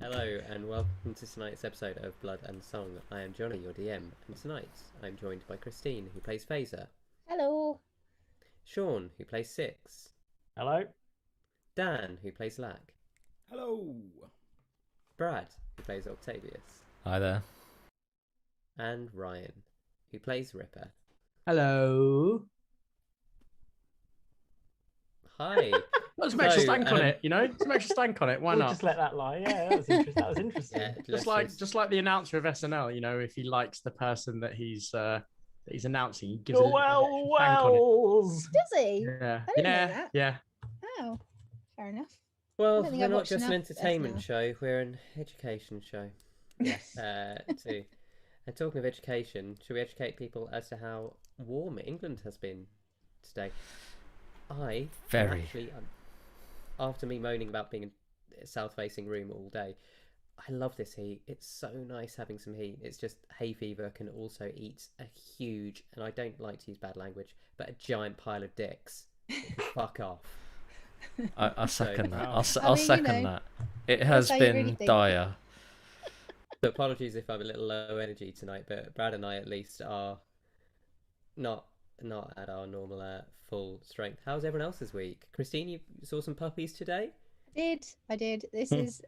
Hello and welcome to tonight's episode of Blood and Song. I am Johnny, your DM, and tonight I'm joined by Christine, who plays Faeza. Hello. Sean, who plays Six. Hello. Dan, who plays Lack. Hello. Brad, who plays Octavius. Hi there. And Ryan, who plays Ripper. Hello. Hi. Got some extra stank on it, you know? Some extra stank on it. Why We'll not? just let that lie. Yeah, that was interesting. That was interesting. Yeah, Just like the announcer of SNL, you know, if he likes the person that he's announcing, he gives it a stank on Wells. Does he? it. Yeah. I didn't know that. Yeah. Oh, fair enough. Well, I don't think we're I've not watched just an enough entertainment SNL. show, we're an education show. Yes. Too. And talking of education, should we educate people as to how warm England has been today? Actually, after me moaning about being in a south-facing room all day, I love this heat. It's so nice having some heat. It's just hay fever can also eat a huge, and I don't like to use bad language, but a giant pile of dicks. Fuck off. I second that. I'll I mean, second you know, that. It has how you really been think. dire. So apologies if I'm a little low energy tonight, but Brad and I at least are not at our normal full strength. How's everyone else's week? Christine, you saw some puppies today? I did. This is.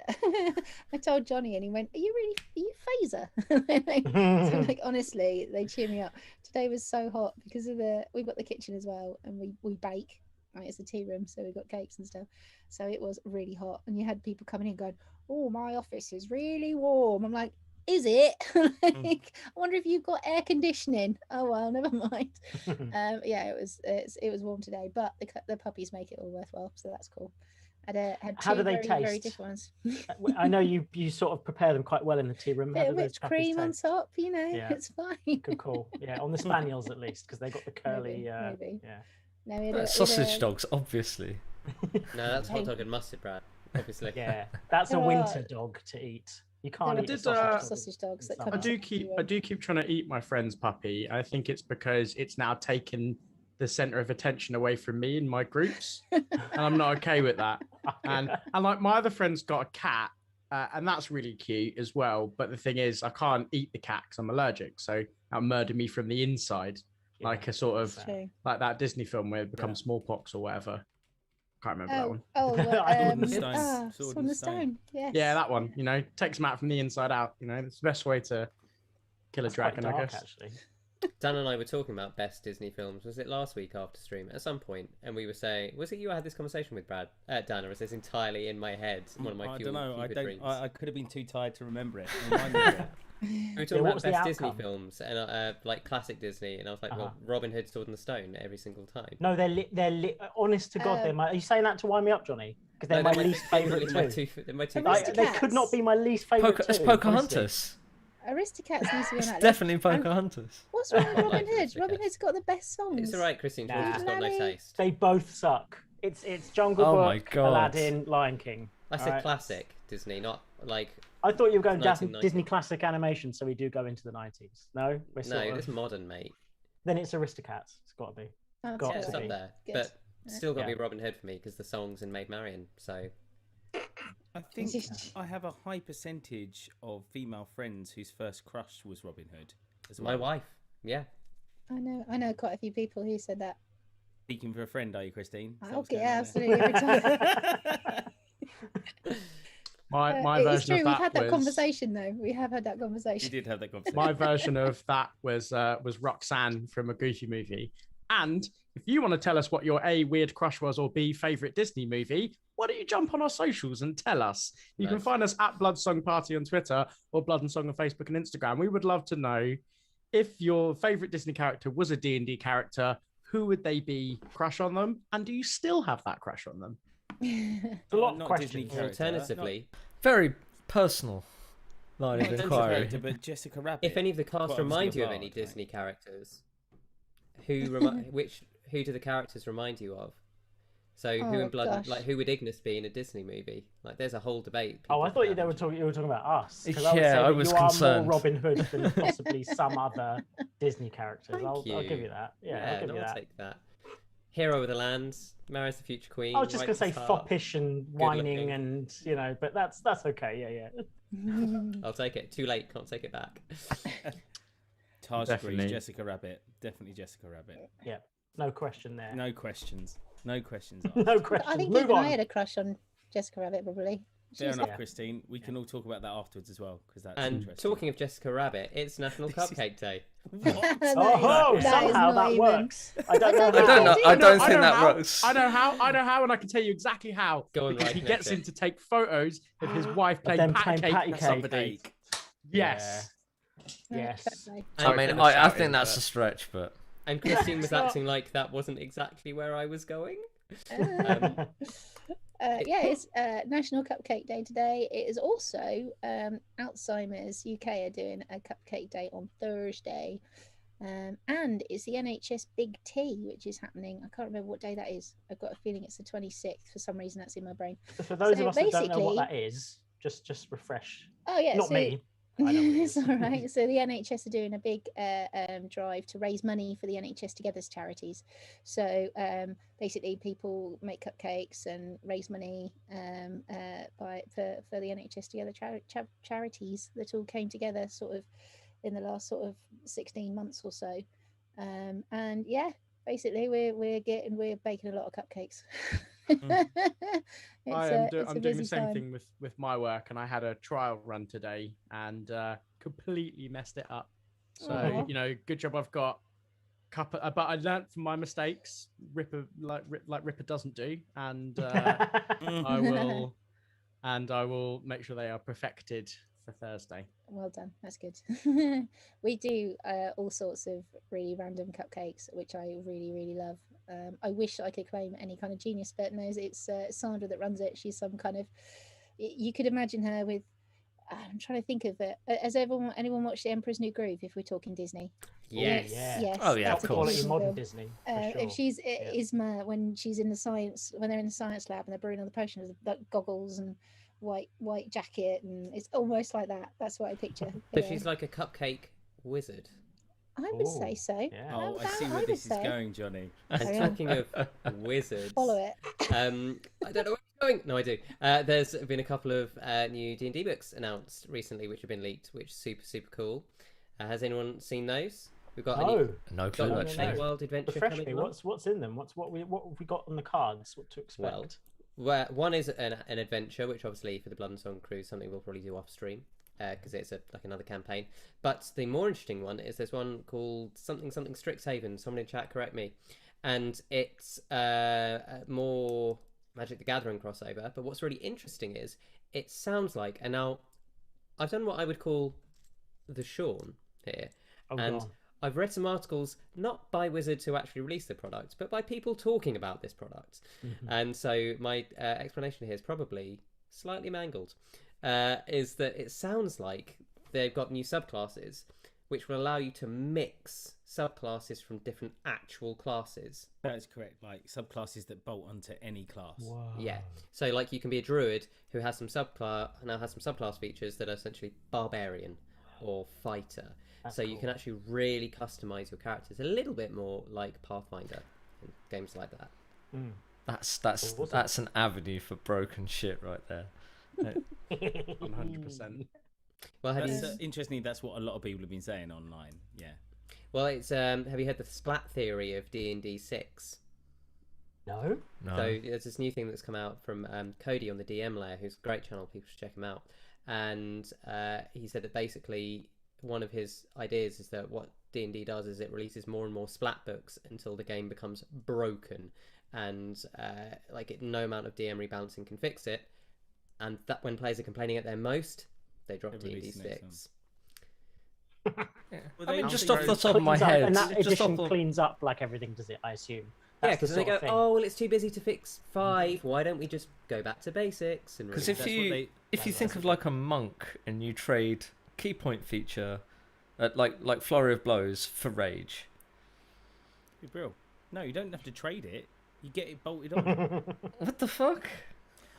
I told Johnny, and he went, "Are you Faeza?" So, like, honestly, they cheer me up. Today was so hot because of we've got the kitchen as well, and we bake. Right, it's a tea room, so we've got cakes and stuff. So it was really hot, and you had people coming in going, "Oh, my office is really warm." I'm like, "Is it?" Like, I wonder if you've got air conditioning. Oh well, never mind. Yeah, it was warm today, but the puppies make it all worthwhile, so that's cool. Had How two do they very taste? different ones. I know you sort of prepare them quite well in the tea room. How Bit do of those whipped puppies cream on taste? top, you know, Yeah. it's fine. Good call. Yeah, on the spaniels at least, because they got the curly. Maybe. Yeah. No, we had a- Sausage dogs, obviously. No, that's hot dog and mustard, Brad. Obviously. Yeah, that's a There winter are- dog to eat. You there can't are eat a did, sausage dogs that in come summer. out. I do keep trying to eat my friend's puppy. I think it's because it's now taken the center of attention away from me in my groups, and I'm not okay with that. And like my other friend's got a cat, and that's really cute as well. But the thing is, I can't eat the cat because I'm allergic. So that'll murder me from the inside, Yeah, like a sort of True. like that Disney film where it becomes smallpox or whatever. Can't remember that one. Sword in the Stone. Sword in the Stone. Yes. Yeah, that one. You know, takes them out from the inside out. You know, it's the best way to kill a That's quite dragon, I dark, guess. actually. Dan and I were talking about best Disney films. Was it last week after stream at some point? And we were saying, was it you I had this conversation with Brad? Dan, or was this entirely in my head? One of my I few, don't know. few good dreams. I could have been too tired to remember it. Remind me of it. We were Yeah, talking what about was the best Disney outcome? films and like classic Disney, and I was like, well, Robin Hood, Sword in the Stone every single time. No, they're honest to God. Are you saying that to wind me up, Johnny? Because they're No, my least favourite my too. they're my two Aristocats. They could not be my least favourite It's too. Pocahontas. Aristocats needs to be on It's that definitely list. And Pocahontas. what's wrong with I Robin like Hood? Aristocats. Robin Hood's got the best songs. It's all right, Christine. Nah. George has got no Nanny. taste. They both suck. It's Jungle Oh Book, my God. Aladdin, Lion King. I said Alright. classic Disney, not like I thought you were going 1990. Disney classic animation, so we do go into the 90s. No, we're no, sort of... it's modern, mate. Then it's Aristocats. It's got to be. Oh, got Yeah, to it's be. up there, Good. but still got to Yeah. be Robin Hood for me because the songs in Maid Marian. So I think I have a high percentage of female friends whose first crush was Robin Hood. As my well. wife, yeah. I know quite a few people who said that. Speaking for a friend, are you, Christine? Is that Oh, what's going yeah, on absolutely. Every time. My It's version true. of We've that had that was conversation though. We have had that You conversation. did have that conversation. my version of that was Roxanne from a Goofy movie. And if you want to tell us what your A, weird crush was, or B, favorite Disney movie, why don't you jump on our socials and tell us? You can Nice. find us at Blood Song Party on Twitter or Blood and Song on Facebook and Instagram. We would love to know if your favorite Disney character was a D&D character, who would they be? Crush on them? And do you still have that crush on them? It's a lot of Not questions. Disney character. Alternatively, Very personal line Not of Disney inquiry. character, but Jessica Rabbit. if any of the cast Quite remind obviously you of a any bard, right? Disney characters, who who do the characters remind you of? So who Oh, in Blood, gosh. like who would Ignis be in a Disney movie? Like there's a whole debate. Oh, I people thought you have. were talking about us. 'Cause I Yeah, would say I that was you concerned. are more Robin Hood than possibly some other Disney characters. Thank I'll you. give you that. Yeah, I'll give no, you I'll that. take that. hero of the land, marries the future queen. I was just gonna writes say his heart. foppish and whining looking. and but that's okay. Yeah. I'll take it. Too late. Can't take it back. Taj Definitely. agrees. Jessica Rabbit. Definitely Jessica Rabbit. Yeah. No question there. No questions. No questions asked. No question. I think Move even on. I had a crush on Jessica Rabbit, probably. Fair She's enough, Yeah. Christine. We can all talk about that afterwards as well, because that's And interesting. talking of Jessica Rabbit, it's National This is- Cupcake Day. Oh, that is somehow not that even- works. I don't know. I I don't know. I don't I think know that how. works. I know how, and I can tell you exactly how. Go on, because right, he gets connect him to take photos of his wife playing them patty playing cake. patty on cake. Sunday. Yes. Yes. Exactly. I And, mean, couldn't I shout think it, that's but- a stretch, but and Christine was It's not- acting like that wasn't exactly where I was going. Yeah, it's National Cupcake Day today. It is also Alzheimer's UK are doing a cupcake day on Thursday. And it's the NHS Big Tea, which is happening. I can't remember what day that is. I've got a feeling it's the 26th. For some reason, that's in my brain. For those So of us that don't know what basically- that is, just refresh. Oh, yeah. Not so me. I know what it it's is. all right. So the NHS are doing a big drive to raise money for the NHS Together's charities. So basically, people make cupcakes and raise money for the NHS Together charities that all came together sort of in the last sort of 16 months or so. And yeah, basically, we're baking a lot of cupcakes. I'm doing a the busy same time. thing with my work, and I had a trial run today and completely messed it up. So Aw. good job I've got but I learnt from my mistakes. Ripper Ripper doesn't do, and I will make sure they are perfected for Thursday. Well done. That's good. We do all sorts of really random cupcakes, which I really, really love. I wish I could claim any kind of genius, but no, it's Sandra that runs it. She's some kind of. You could imagine her with. I'm trying to think of it. Has anyone watched The Emperor's New Groove? If we're talking Disney. Yes. yeah. Yes. Oh, yeah, that's of a good course. Quality Disney modern film. Disney. For If sure. she's Yeah. Isma when she's in when they're in the science lab and they're brewing all the potions, like goggles and white jacket, and it's almost like that. That's what I picture. So she's like a cupcake wizard. I would Ooh, say so. Yeah. Oh, I see I where would this is say. going, Johnny. And Carry on. talking of wizards, Follow it. I don't know where it's going. No, I do. There's been a couple of new D&D books announced recently, which have been leaked, which is super cool. Has anyone seen those? We've got a No. new no clue no, actually. no. World Adventure Refresh coming me. along. What's in them? What have we got on the cards? What to expect? Well, where one is an adventure, which obviously for the Blood and Song crew, something we'll probably do off stream because it's like another campaign. But the more interesting one is there's one called something Strixhaven. Someone in chat correct me, and it's more Magic the Gathering crossover. But what's really interesting is it sounds like, and now I've done what I would call the Sean here, Oh, and God. I've read some articles not by wizards who actually released the product, but by people talking about this product. And so my explanation here is probably slightly mangled. Is that it sounds like they've got new subclasses which will allow you to mix subclasses from different actual classes. That is correct. Like subclasses that bolt onto any class. Wow. Yeah. So like you can be a druid who has some subclass features that are essentially barbarian or fighter. That's so you cool. can actually really customize your characters a little bit more like Pathfinder and games like that. Mm. That's an avenue for broken shit right there. 100%. Well, have That's, you? interestingly, that's what a lot of people have been saying online. Yeah. Well, it's have you heard the splat theory of D&D 6? No. No. So there's this new thing that's come out from Cody on the DM layer, who's a great channel. People should check him out. And he said that basically one of his ideas is that what D&D does is it releases more and more splat books until the game becomes broken, and no amount of DM rebalancing can fix it. And that when players are complaining at their most, they drop They D&D release the next one. 6. Yeah. Well, I they mean, just also off the top of my Cleans up, head, and that just edition off the... cleans up like everything, does it? I assume. Yeah, That's the because they sort go, of thing. oh, well, it's too busy to fix 5. Why don't we just go back to basics? And Because read if that? you think of like a monk and you trade key point feature, like Flurry of Blows for Rage. Be real. No, you don't have to trade it. You get it bolted on. What the fuck?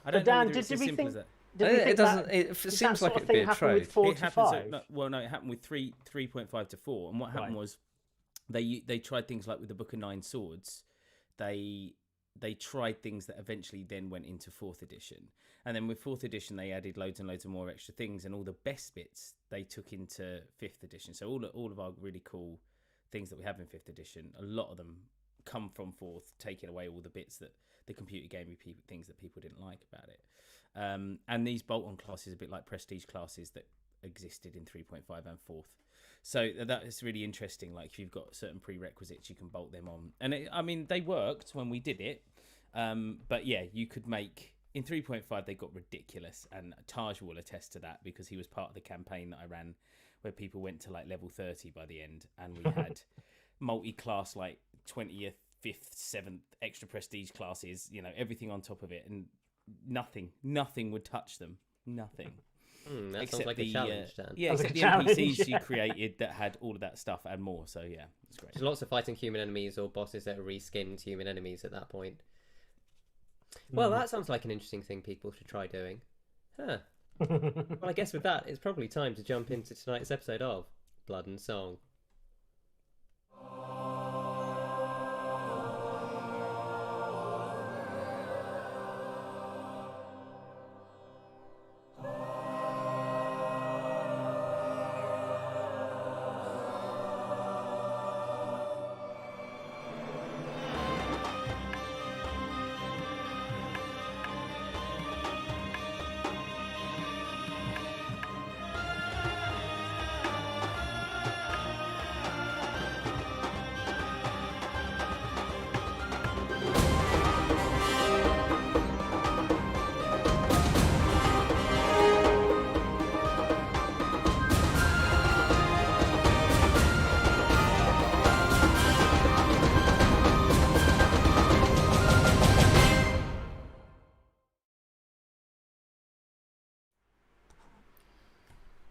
I don't Dan, know whether it's did as we simple think- as that. Did we It think doesn't. that- It did that seems sort like of it'd thing be a happen with trade. 4 It to happens. 5? It happened with 3.5 to 4, and what happened Right. was they tried things like with the Book of Nine Swords they tried things that eventually then went into 4th edition. And then with 4th edition, they added loads and loads of more extra things, and all the best bits they took into 5th edition. So all of our really cool things that we have in 5th edition, a lot of them come from 4th, taking away all the bits that the computer gaming things that people didn't like about it. And these bolt-on classes, a bit like prestige classes that existed in 3.5 and 4th. So that is really interesting. Like if you've got certain prerequisites, you can bolt them on. And they worked when we did it. But yeah, you could make in 3.5 they got ridiculous, and Taj will attest to that because he was part of the campaign that I ran where people went to like level 30 by the end, and we had multi-class like 20th, 5th, 7th extra prestige classes, everything on top of it, and nothing would touch them. Nothing. That sounds like a challenge, Dan. Yeah, Sounds except the like a challenge, NPCs yeah. you created that had all of that stuff and more. So yeah, it's great. There's lots of fighting human enemies or bosses that are reskinned human enemies at that point. Well, that sounds like an interesting thing people should try doing. Huh. Well, I guess with that, it's probably time to jump into tonight's episode of Blood and Song.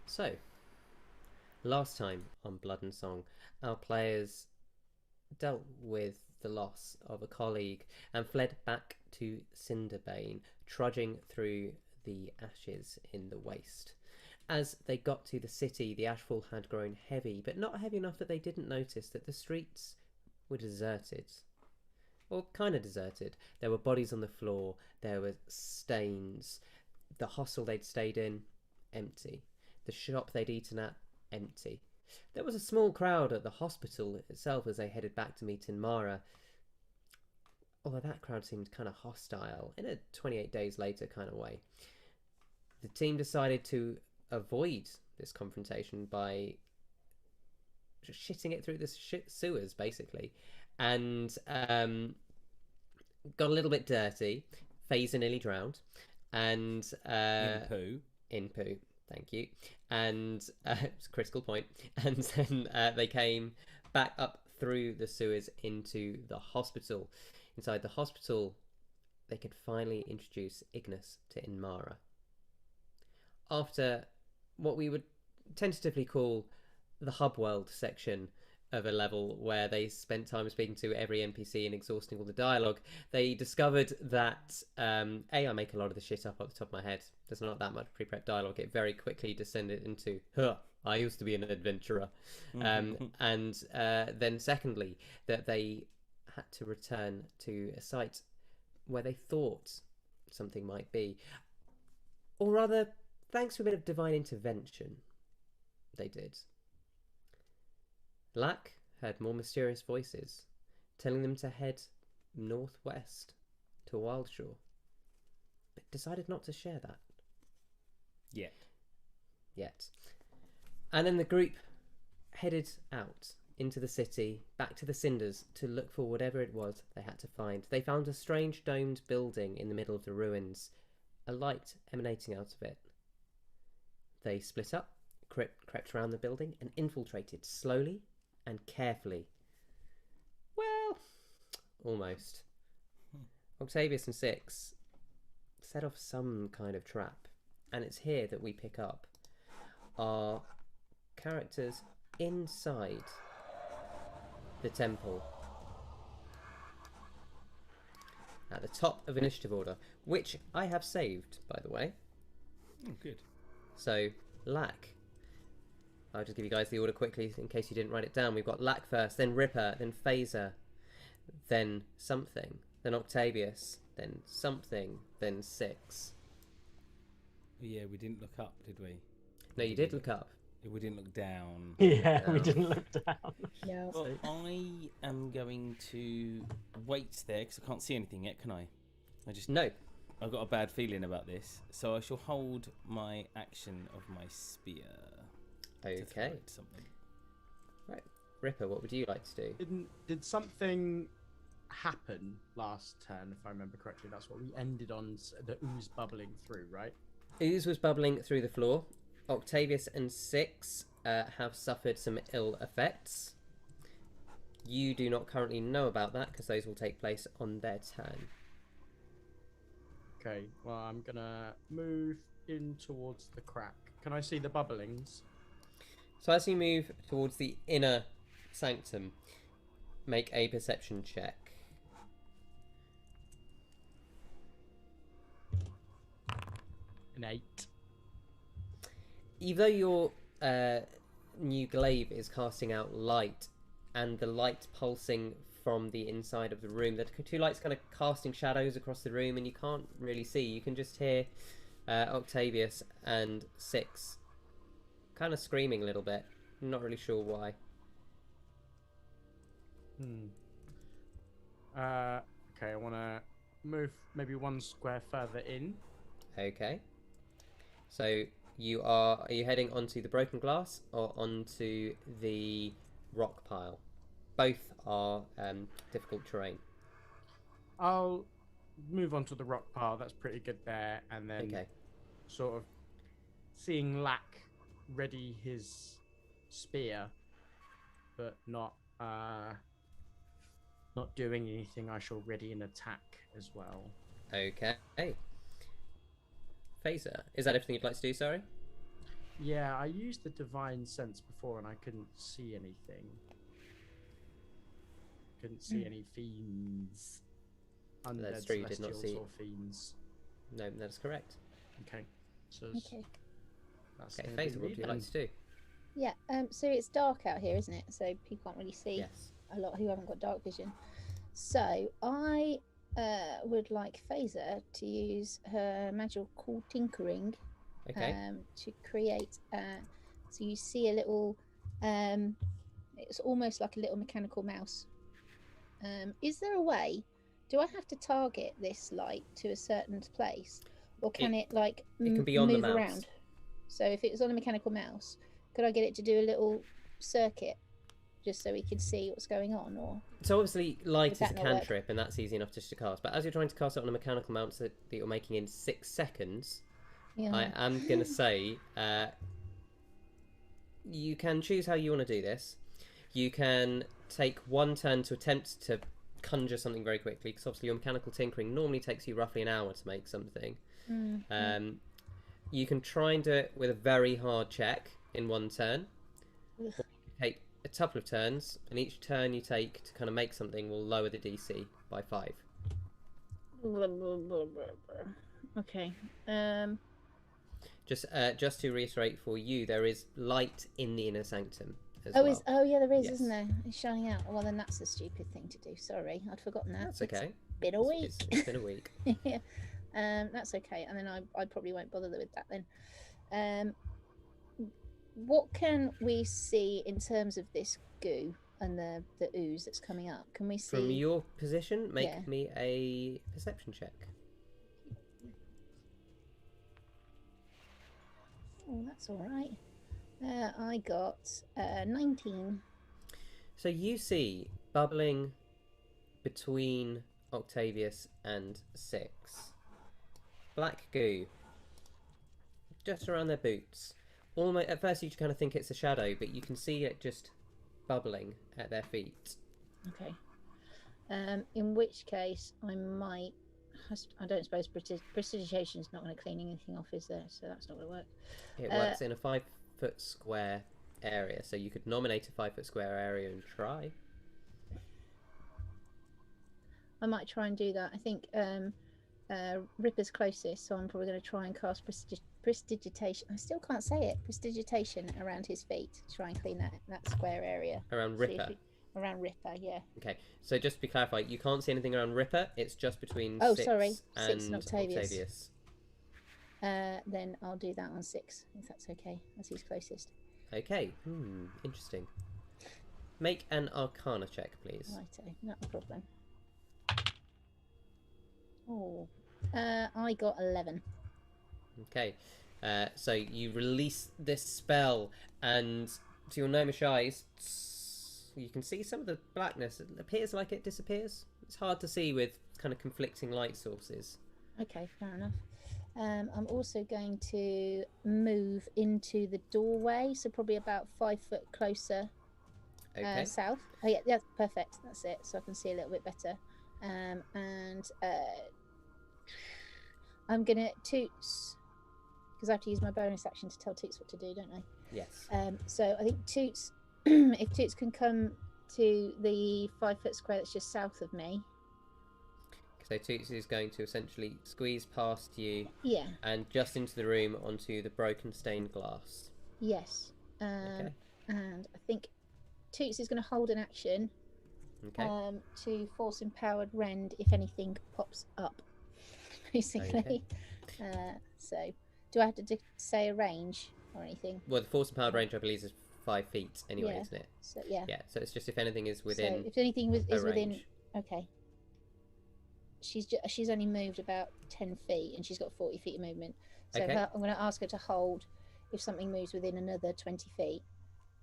So, last time on Blood and Song, our players dealt with the loss of a colleague and fled back to Cinderbane, trudging through the ashes in the waste. As they got to the city, the ashfall had grown heavy, but not heavy enough that they didn't notice that the streets were deserted. Well, kind of deserted. There were bodies on the floor, there were stains. The hostel they'd stayed in, empty. The shop they'd eaten at, empty. There was a small crowd at the hospital itself as they headed back to meet Mara, although that crowd seemed kind of hostile in a 28 days later kind of way. The team decided to avoid this confrontation by just shitting it through the sewers, basically, and got a little bit dirty. Faeza nearly drowned, and in poo. Thank you. And it's a critical point. And then they came back up through the sewers into the hospital. Inside the hospital, they could finally introduce Ignis to Inmara. After what we would tentatively call the hub world section of a level, where they spent time speaking to every NPC and exhausting all the dialogue, they discovered that I make a lot of the shit up the top of my head. There's not that much pre-prep dialogue. It very quickly descended into, I used to be an adventurer. And then secondly, that they had to return to a site where they thought something might be. Or rather, thanks to a bit of divine intervention, they did. Lack heard more mysterious voices, telling them to head northwest to Wildshore, but decided not to share that. Yet. And then the group headed out into the city, back to the Cinders, to look for whatever it was they had to find. They found a strange domed building in the middle of the ruins, a light emanating out of it. They split up, crept around the building, and infiltrated slowly and carefully. Well, almost. Octavius and Six set off some kind of trap, and it's here that we pick up our characters inside the temple at the top of initiative order, which I have saved, by the way. Oh, good. So, Lack. I'll just give you guys the order quickly in case you didn't write it down. We've got Lack first, then Ripper, then Faeza, then something, then Octavius, then something, then 6. Yeah, we didn't look up, did we? No, you did look up. We didn't look down. Yeah, we No. didn't look down. No. Well, I am going to wait there because I can't see anything yet, can I? No. I've got a bad feeling about this, so I shall hold my action of my spear. To throw Okay. at something. Right. Ripper, what would you like to do? Did something happen last turn, if I remember correctly? That's what we ended on, the ooze bubbling through, right? Ooze was bubbling through the floor. Octavius and 6 have suffered some ill effects. You do not currently know about that because those will take place on their turn. Okay, well, I'm gonna move in towards the crack. Can I see the bubblings? So as you move towards the inner sanctum, make a perception check. An 8. Even though your new glaive is casting out light and the light pulsing from the inside of the room, the two lights kind of casting shadows across the room and you can't really see. You can just hear Octavius and 6 kind of screaming a little bit. I'm not really sure why. Okay, I want to move maybe 1 square further in. Okay. So are you heading onto the broken glass or onto the rock pile? Both are difficult terrain. I'll move on to the rock pile. That's pretty good there. And then Okay. sort of seeing Lack ready his spear, but not doing anything, I shall ready an attack as well. Okay. Faeza, is that everything you'd like to do, sorry? Yeah, I used the divine sense before and I couldn't see anything. Couldn't see any fiends. Undead, That's true, you did not celestials, see- or fiends. No, that's correct. Okay. So Okay. that's Okay, gonna be Faeza, what me would you then. like to do? Yeah. So it's dark out here, isn't it? So people can't really see. Yes. A lot who haven't got dark vision. So I would like Faeza to use her magical tinkering Okay. to create. So you see a little. It's almost like a little mechanical mouse. Is there a way? Do I have to target this light to a certain place, or can it like it can be on the move mouse. around? So if it was on a mechanical mouse, could I get it to do a little circuit? Just so we can see what's going on, or So obviously light Would is that a not work? cantrip and that's easy enough just to cast. But as you're trying to cast it on a mechanical mount that you're making in 6 seconds, yeah. I am going to say you can choose how you want to do this. You can take 1 turn to attempt to conjure something very quickly, because obviously your mechanical tinkering normally takes you roughly an hour to make something. You can try and do it with a very hard check in 1 turn. Ugh. Take a couple of turns, and each turn you take to kind of make something will lower the DC by 5. Okay. Just to reiterate for you, there is light in the inner sanctum as Oh, well. yeah, there is, Yes. isn't there? It's shining out. Well, then that's a stupid thing to do. Sorry, I'd forgotten that. That's okay. It's been a week. It's been a week. Yeah. That's okay. And then I probably won't bother with that then. What can we see in terms of this goo and the ooze that's coming up? Can we see? From your position, make Yeah. me a perception check. Oh, that's all right. I got 19. So you see bubbling between Octavius and 6. Black goo. Just around their boots. Almost, at first you kind of think it's a shadow, but you can see it just bubbling at their feet. Okay. In which case, I might. I don't suppose prestidigitation is not going to clean anything off, is there? So that's not going to work. It works in a 5-foot square area, so you could nominate a 5-foot square area and try. I might try and do that. I think Ripper's closest, so I'm probably going to try and cast prestidigitation. I still can't say it. Prestidigitation around his feet to try and clean that square area. Around See if Ripper. around Ripper, yeah. Okay, so just to be clarified, you can't see anything around Ripper. It's just between Oh, Six sorry, and Six and Octavius. Octavius. Then I'll do that on 6, if that's okay, as he's closest. Okay, interesting. Make an Arcana check, please. Righto, not a problem. Oh, I got 11. Okay, so you release this spell, and to your gnomish eyes, you can see some of the blackness. It appears like it disappears. It's hard to see with kind of conflicting light sources. Okay, fair enough. I'm also going to move into the doorway, so probably about 5 foot closer Okay. south. Oh yeah, that's perfect. That's it. So I can see a little bit better. And I'm gonna Toots, because I have to use my bonus action to tell Toots what to do, don't I? Yes. So I think Toots, if Toots can come to the 5 foot square that's just south of me. So Toots is going to essentially squeeze past you Yeah. and just into the room onto the broken stained glass. Yes. Okay. And I think Toots is going to hold an action Okay. to force empowered rend if anything pops up, basically. So, do I have to say a range or anything? Well, the force empowered range, I believe, is 5 feet anyway, Yeah. isn't it? So yeah. Yeah. So it's just if anything is within. So if anything is a within, range. okay. She's only moved about 10 feet and she's got 40 feet of movement. So Okay. I'm going to ask her to hold. If something moves within another 20 feet,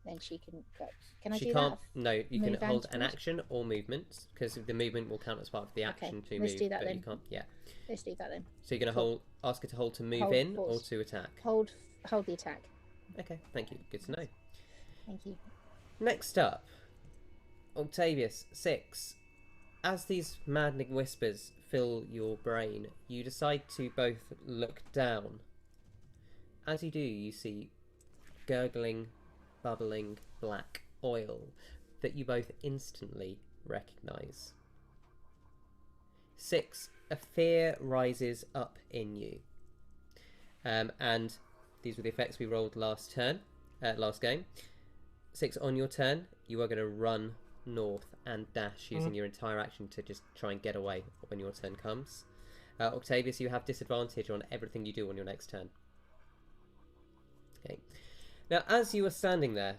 then she can go. Can I She do can't. that? No, you can Move and hold an squeeze? action or movement because the movement will count as part of the action to let's move. do that but then. you can't. Yeah. Let's do that then. So you're gonna Cool. ask her to hold to move Hold in or force. to attack. Hold the attack. Okay. Thank you. Good to know. Thank you. Next up, Octavius 6. As these maddening whispers fill your brain, you decide to both look down. As you do, you see gurgling, bubbling black oil that you both instantly recognise. 6. A fear rises up in you. And these were the effects we rolled last game. 6, on your turn, you are going to run north and dash using your entire action to just try and get away when your turn comes. Octavius, you have disadvantage on everything you do on your next turn. Okay. Now, as you are standing there,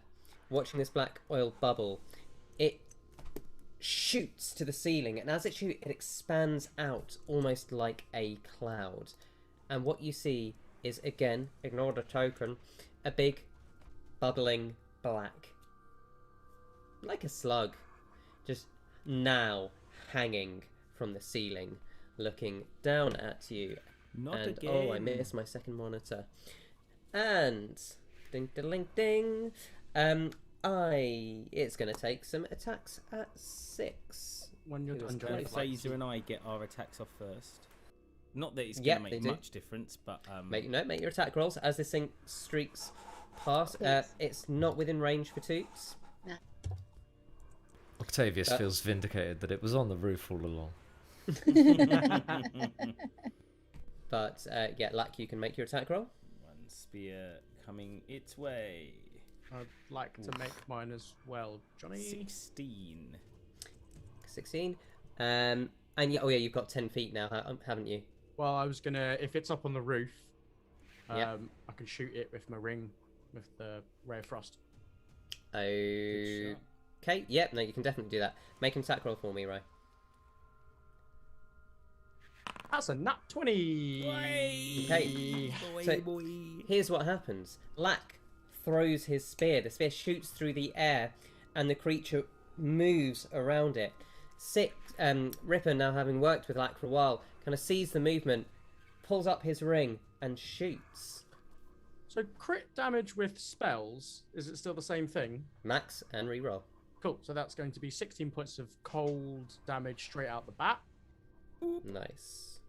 watching this black oil bubble, it shoots to the ceiling, and as it shoots, it expands out almost like a cloud. And what you see is, again, ignore the token, a big, bubbling black, like a slug, just now hanging from the ceiling, looking down at you. Not and again. oh, I missed my second monitor. And ding ding ding. It's gonna take some attacks at 6. When you're It was done, great. Johnny, Faeza and I get our attacks off first. Not that it's Yep, gonna they make do. much difference, but Make your attack rolls as this thing streaks past. Toots. It's not within range for Toots. Octavius feels vindicated that it was on the roof all along. But yeah, Lack, you can make your attack roll. one spear coming its way. I'd like to make mine as well, Johnny. 16. 16. And yeah, oh yeah, you've got 10 feet now, haven't you? Well, I was gonna, if it's up on the roof, Yep. I can shoot it with my ring, with the ray of frost. Okay. Yep. No, you can definitely do that. Make an attack roll for me, Ray. That's a nat 20. Okay. Boy, So- boy. Here's what happens. Lack throws his spear. The spear shoots through the air, and the creature moves around it. Ripper, now having worked with Lack for a while, kind of sees the movement, pulls up his ring, and shoots. So crit damage with spells, is it still the same thing? Max and reroll. Cool. So that's going to be 16 points of cold damage straight out the bat. Nice.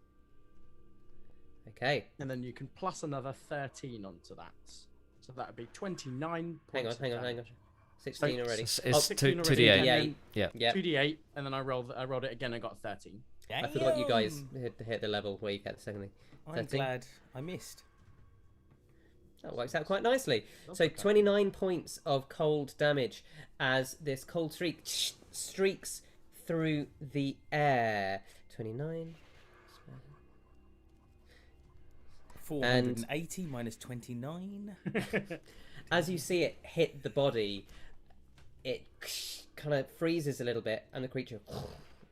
Okay. And then you can plus another 13 onto that. So that would be 29 Hang points. on. of damage. 16 already. It's Oh, 16 already, 2d8. and Yeah. then Yeah. Yeah. 2d8, and then I rolled it again and got 13. I forgot you guys hit the level where you get the second thing. I'm 13. glad I missed. That works out quite nicely. That's So okay. 29 points of cold damage as this cold streak streaks through the air. 29. 480 minus 29. As you see it hit the body, it kind of freezes a little bit, and the creature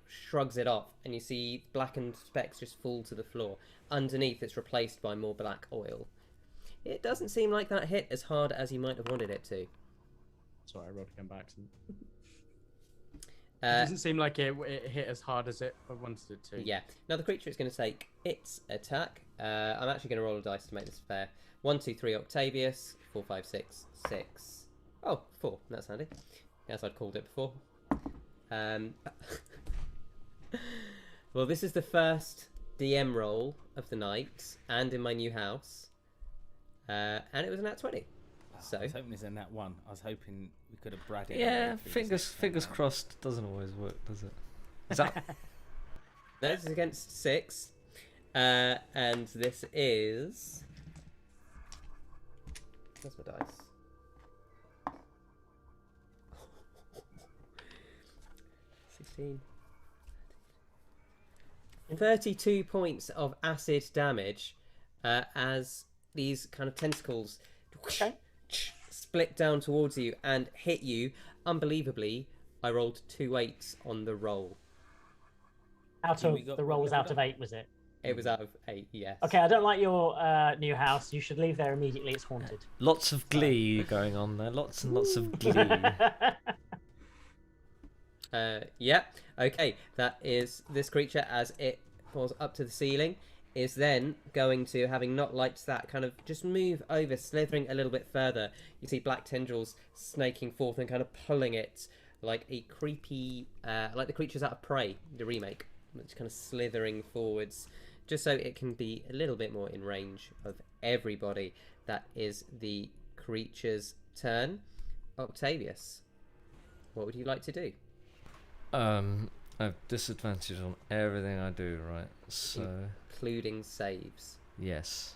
shrugs it off, and you see blackened specks just fall to the floor. Underneath, it's replaced by more black oil. It doesn't seem like that hit as hard as you might have wanted it to. Sorry, I rolled again by accident. It doesn't seem like it hit as hard as I wanted it to. Yeah. Now the creature is going to take its attack. I'm actually going to roll a dice to make this fair. 1, 2, 3, Octavius. 4, 5, 6, 6. Oh, 4. That's handy. As I'd called it before. Well, this is the first DM roll of the night, and in my new house. And it was an nat 20. So I was hoping it was in that one. I was hoping we could have bragged it. Yeah, fingers crossed doesn't always work, does it? Is that no, this is against 6. And this is... Where's my dice? 16. 32 points of acid damage as these kind of tentacles split down towards you and hit you. Unbelievably, I rolled 2 8s on the roll. Out of the roll was out of 8, was it? It was out of 8, yes. Okay, I don't like your new house. You should leave there immediately. It's haunted. lots of glee going on there? Lots and lots of glee. Yeah, okay, that is this creature as it falls up to the ceiling, is then going to, having not liked that, kind of just move over, slithering a little bit further. You see black tendrils snaking forth and kind of pulling it like a creepy, like the creatures out of Prey, the remake. It's kind of slithering forwards, just so it can be a little bit more in range of everybody. That is the creature's turn. Octavius, what would you like to do? I have disadvantage on everything I do, right? So Including saves. yes.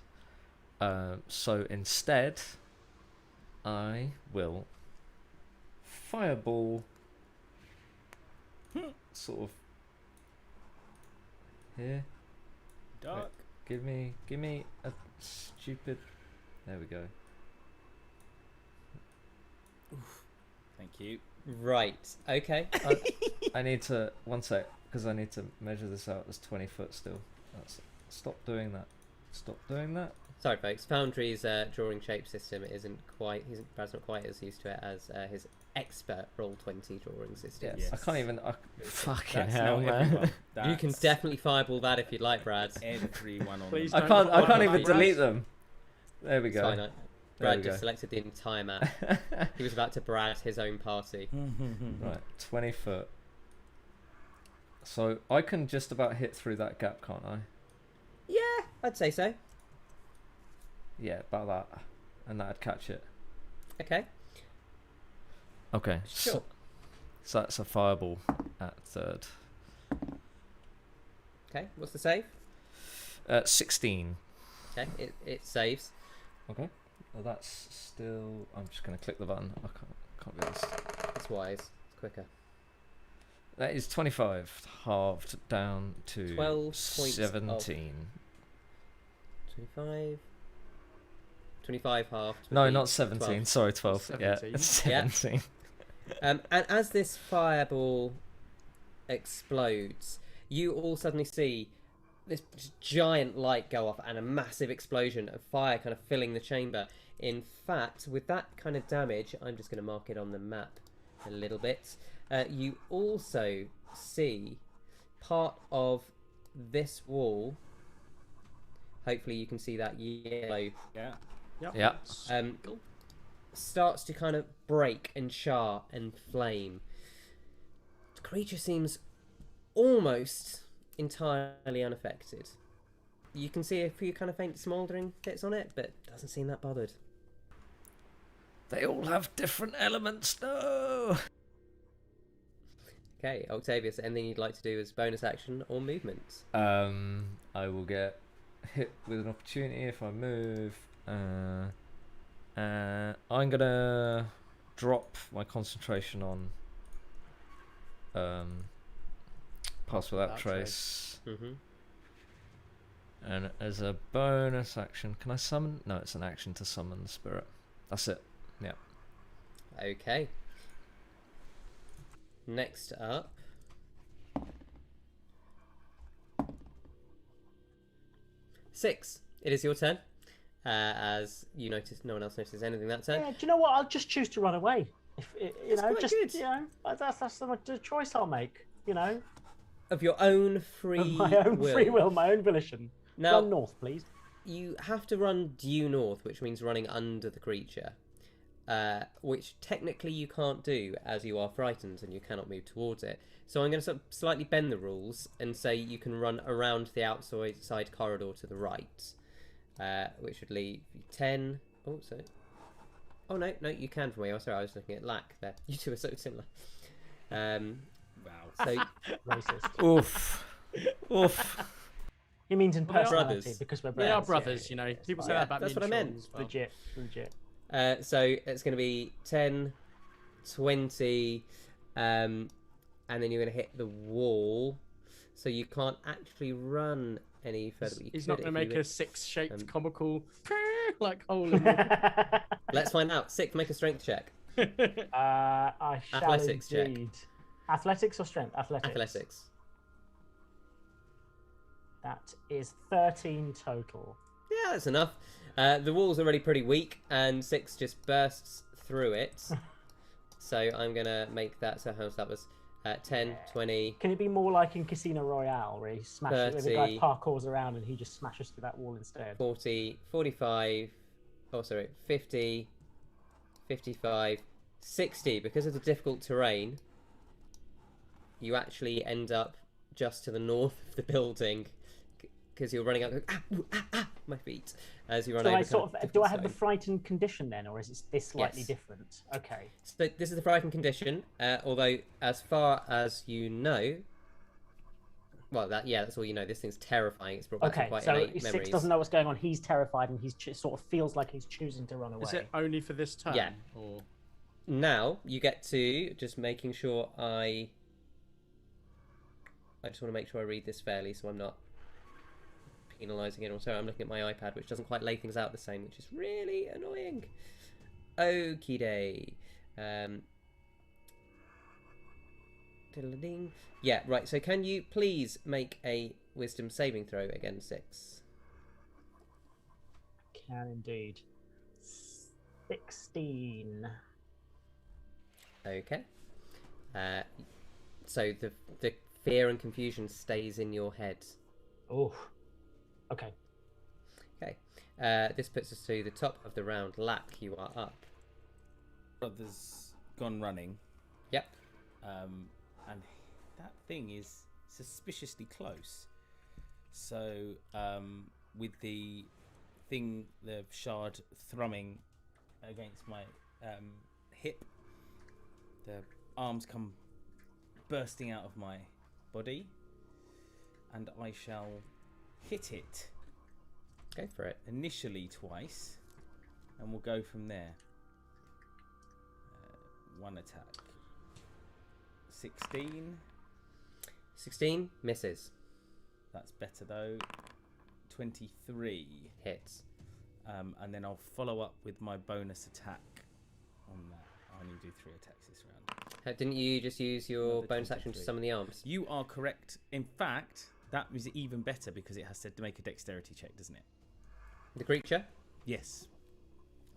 So instead, I will fireball. Sort of here. Dark. Give me a stupid. There we go. Thank you. Right, okay. I need to 1 sec because I need to measure this out as 20 foot still. Stop doing that. Stop doing that. Sorry, folks. Foundry's drawing shape system Brad's not quite as used to it as his expert Roll20 drawing system. Yes. I can't even. Fucking That's hell, not man. everyone. You can That's definitely fireball that if you'd like, Brad. everyone on Please the I don't can't even Brad. delete them. There we It's go. fine, There Brad we just go. selected the entire map. He was about to Brad his own party. Right, 20 foot. So I can just about hit through that gap, can't I? Yeah, I'd say so. Yeah, about that. And that'd catch it. Okay, Okay. sure. So that's a fireball at third. Okay, what's the save? 16. Okay, it saves. Okay. Well, that's still. I'm just going to click the button. I can't get this. It's wise. It's quicker. That is 25, halved down to 12 points 17. 25 half. No, not 17. 12. Sorry, 12. 17. Yeah, 17. And as this fireball explodes, you all suddenly see this giant light go off and a massive explosion of fire kind of filling the chamber. In fact, with that kind of damage, I'm just going to mark it on the map a little bit. You also see part of this wall. Hopefully you can see that yellow Yeah. Yep. Yeah. starts to kind of break and char and flame. The creature seems almost entirely unaffected. You can see a few kind of faint smouldering bits on it, but doesn't seem that bothered. They all have different elements. No. Okay, Octavius, anything you'd like to do as bonus action or movement? I will get hit with an opportunity if I move. I'm gonna drop my concentration on Pass Without Trace. Mm-hmm. And as a bonus action, can I summon? No, it's an action to summon the spirit. That's it. Yeah. Okay. Next up. Six. It is your turn. As you notice, no one else notices anything that turn. Yeah, do you know what? I'll just choose to run away. If you know, quite just good. you know, that's the choice I'll make. You know, Of your own free of my own will. free will, my own volition. Now, Run north, please. you have to run due north, which means running under the creature, which technically you can't do as you are frightened and you cannot move towards it. So I'm going to sort of slightly bend the rules and say you can run around the outside corridor to the right, which would leave 10. Oh, so. Oh no, you can from where you are. Sorry, I was looking at Lack there. You two are so similar. Wow. So Racist. Oof. Oof. He means in Well, they are personality brothers. because we're We brothers. are brothers, you know. People say Yeah, that about that's me what I in meant. Sean as well. Legit. So it's going to be 10, 20, and then you're going to hit the wall. So you can't actually run any further. But you He's could not going to if you make would- a six-shaped um, comical like hole in the... Let's find out. Six, make a strength check. I shall Athletics check. indeed. Athletics or strength? Athletics. Athletics. That is 13 total. Yeah, that's enough. The wall's already pretty weak, and Six just bursts through it. So I'm going to make that. So how that was 10, 20. Can it be more like in Casino Royale, where he smashes, where the guy 30. parkours around and he just smashes through that wall instead? 40, 45, 50, 55, 60. Because of the difficult terrain, you actually end up just to the north of the building because you're running out going, my feet, as you run So over. I sort of, do difficult I have the terrain. frightened condition then, or is it this slightly Yes. different? Okay. So this is the frightened condition, although as far as you know, well, that's all you know. This thing's terrifying. It's brought back some Okay, quite so innate Six memories. doesn't know what's going on. He's terrified and he's sort of feels like he's choosing to run away. Is it only for this turn? Yeah. Or... Now you get to just making sure I just want to make sure I read this fairly, so I'm not penalising anyone. Sorry, I'm looking at my iPad, which doesn't quite lay things out the same, which is really annoying. Okie day. Diddle-a-ding. Yeah, right. So can you please make a wisdom saving throw against Six? Can indeed. 16. Okay. So the fear and confusion stays in your head. Oh. Okay. Okay. This puts us to the top of the round. Lack, you are up. Brother's gone running. Yep. And that thing is suspiciously close. So, with the shard thrumming against my hip, the arms come bursting out of my body, and I shall hit it. Go for it. Initially twice, and we'll go from there. One attack. 16. 16 misses. That's better though. 23 Hits. and then I'll follow up with my bonus attack on that. I only do 3 attacks this round. Didn't you just use your Another bonus action to 23. summon the arms? You are correct. In fact, that was even better because it has to make a dexterity check, doesn't it? The creature? Yes.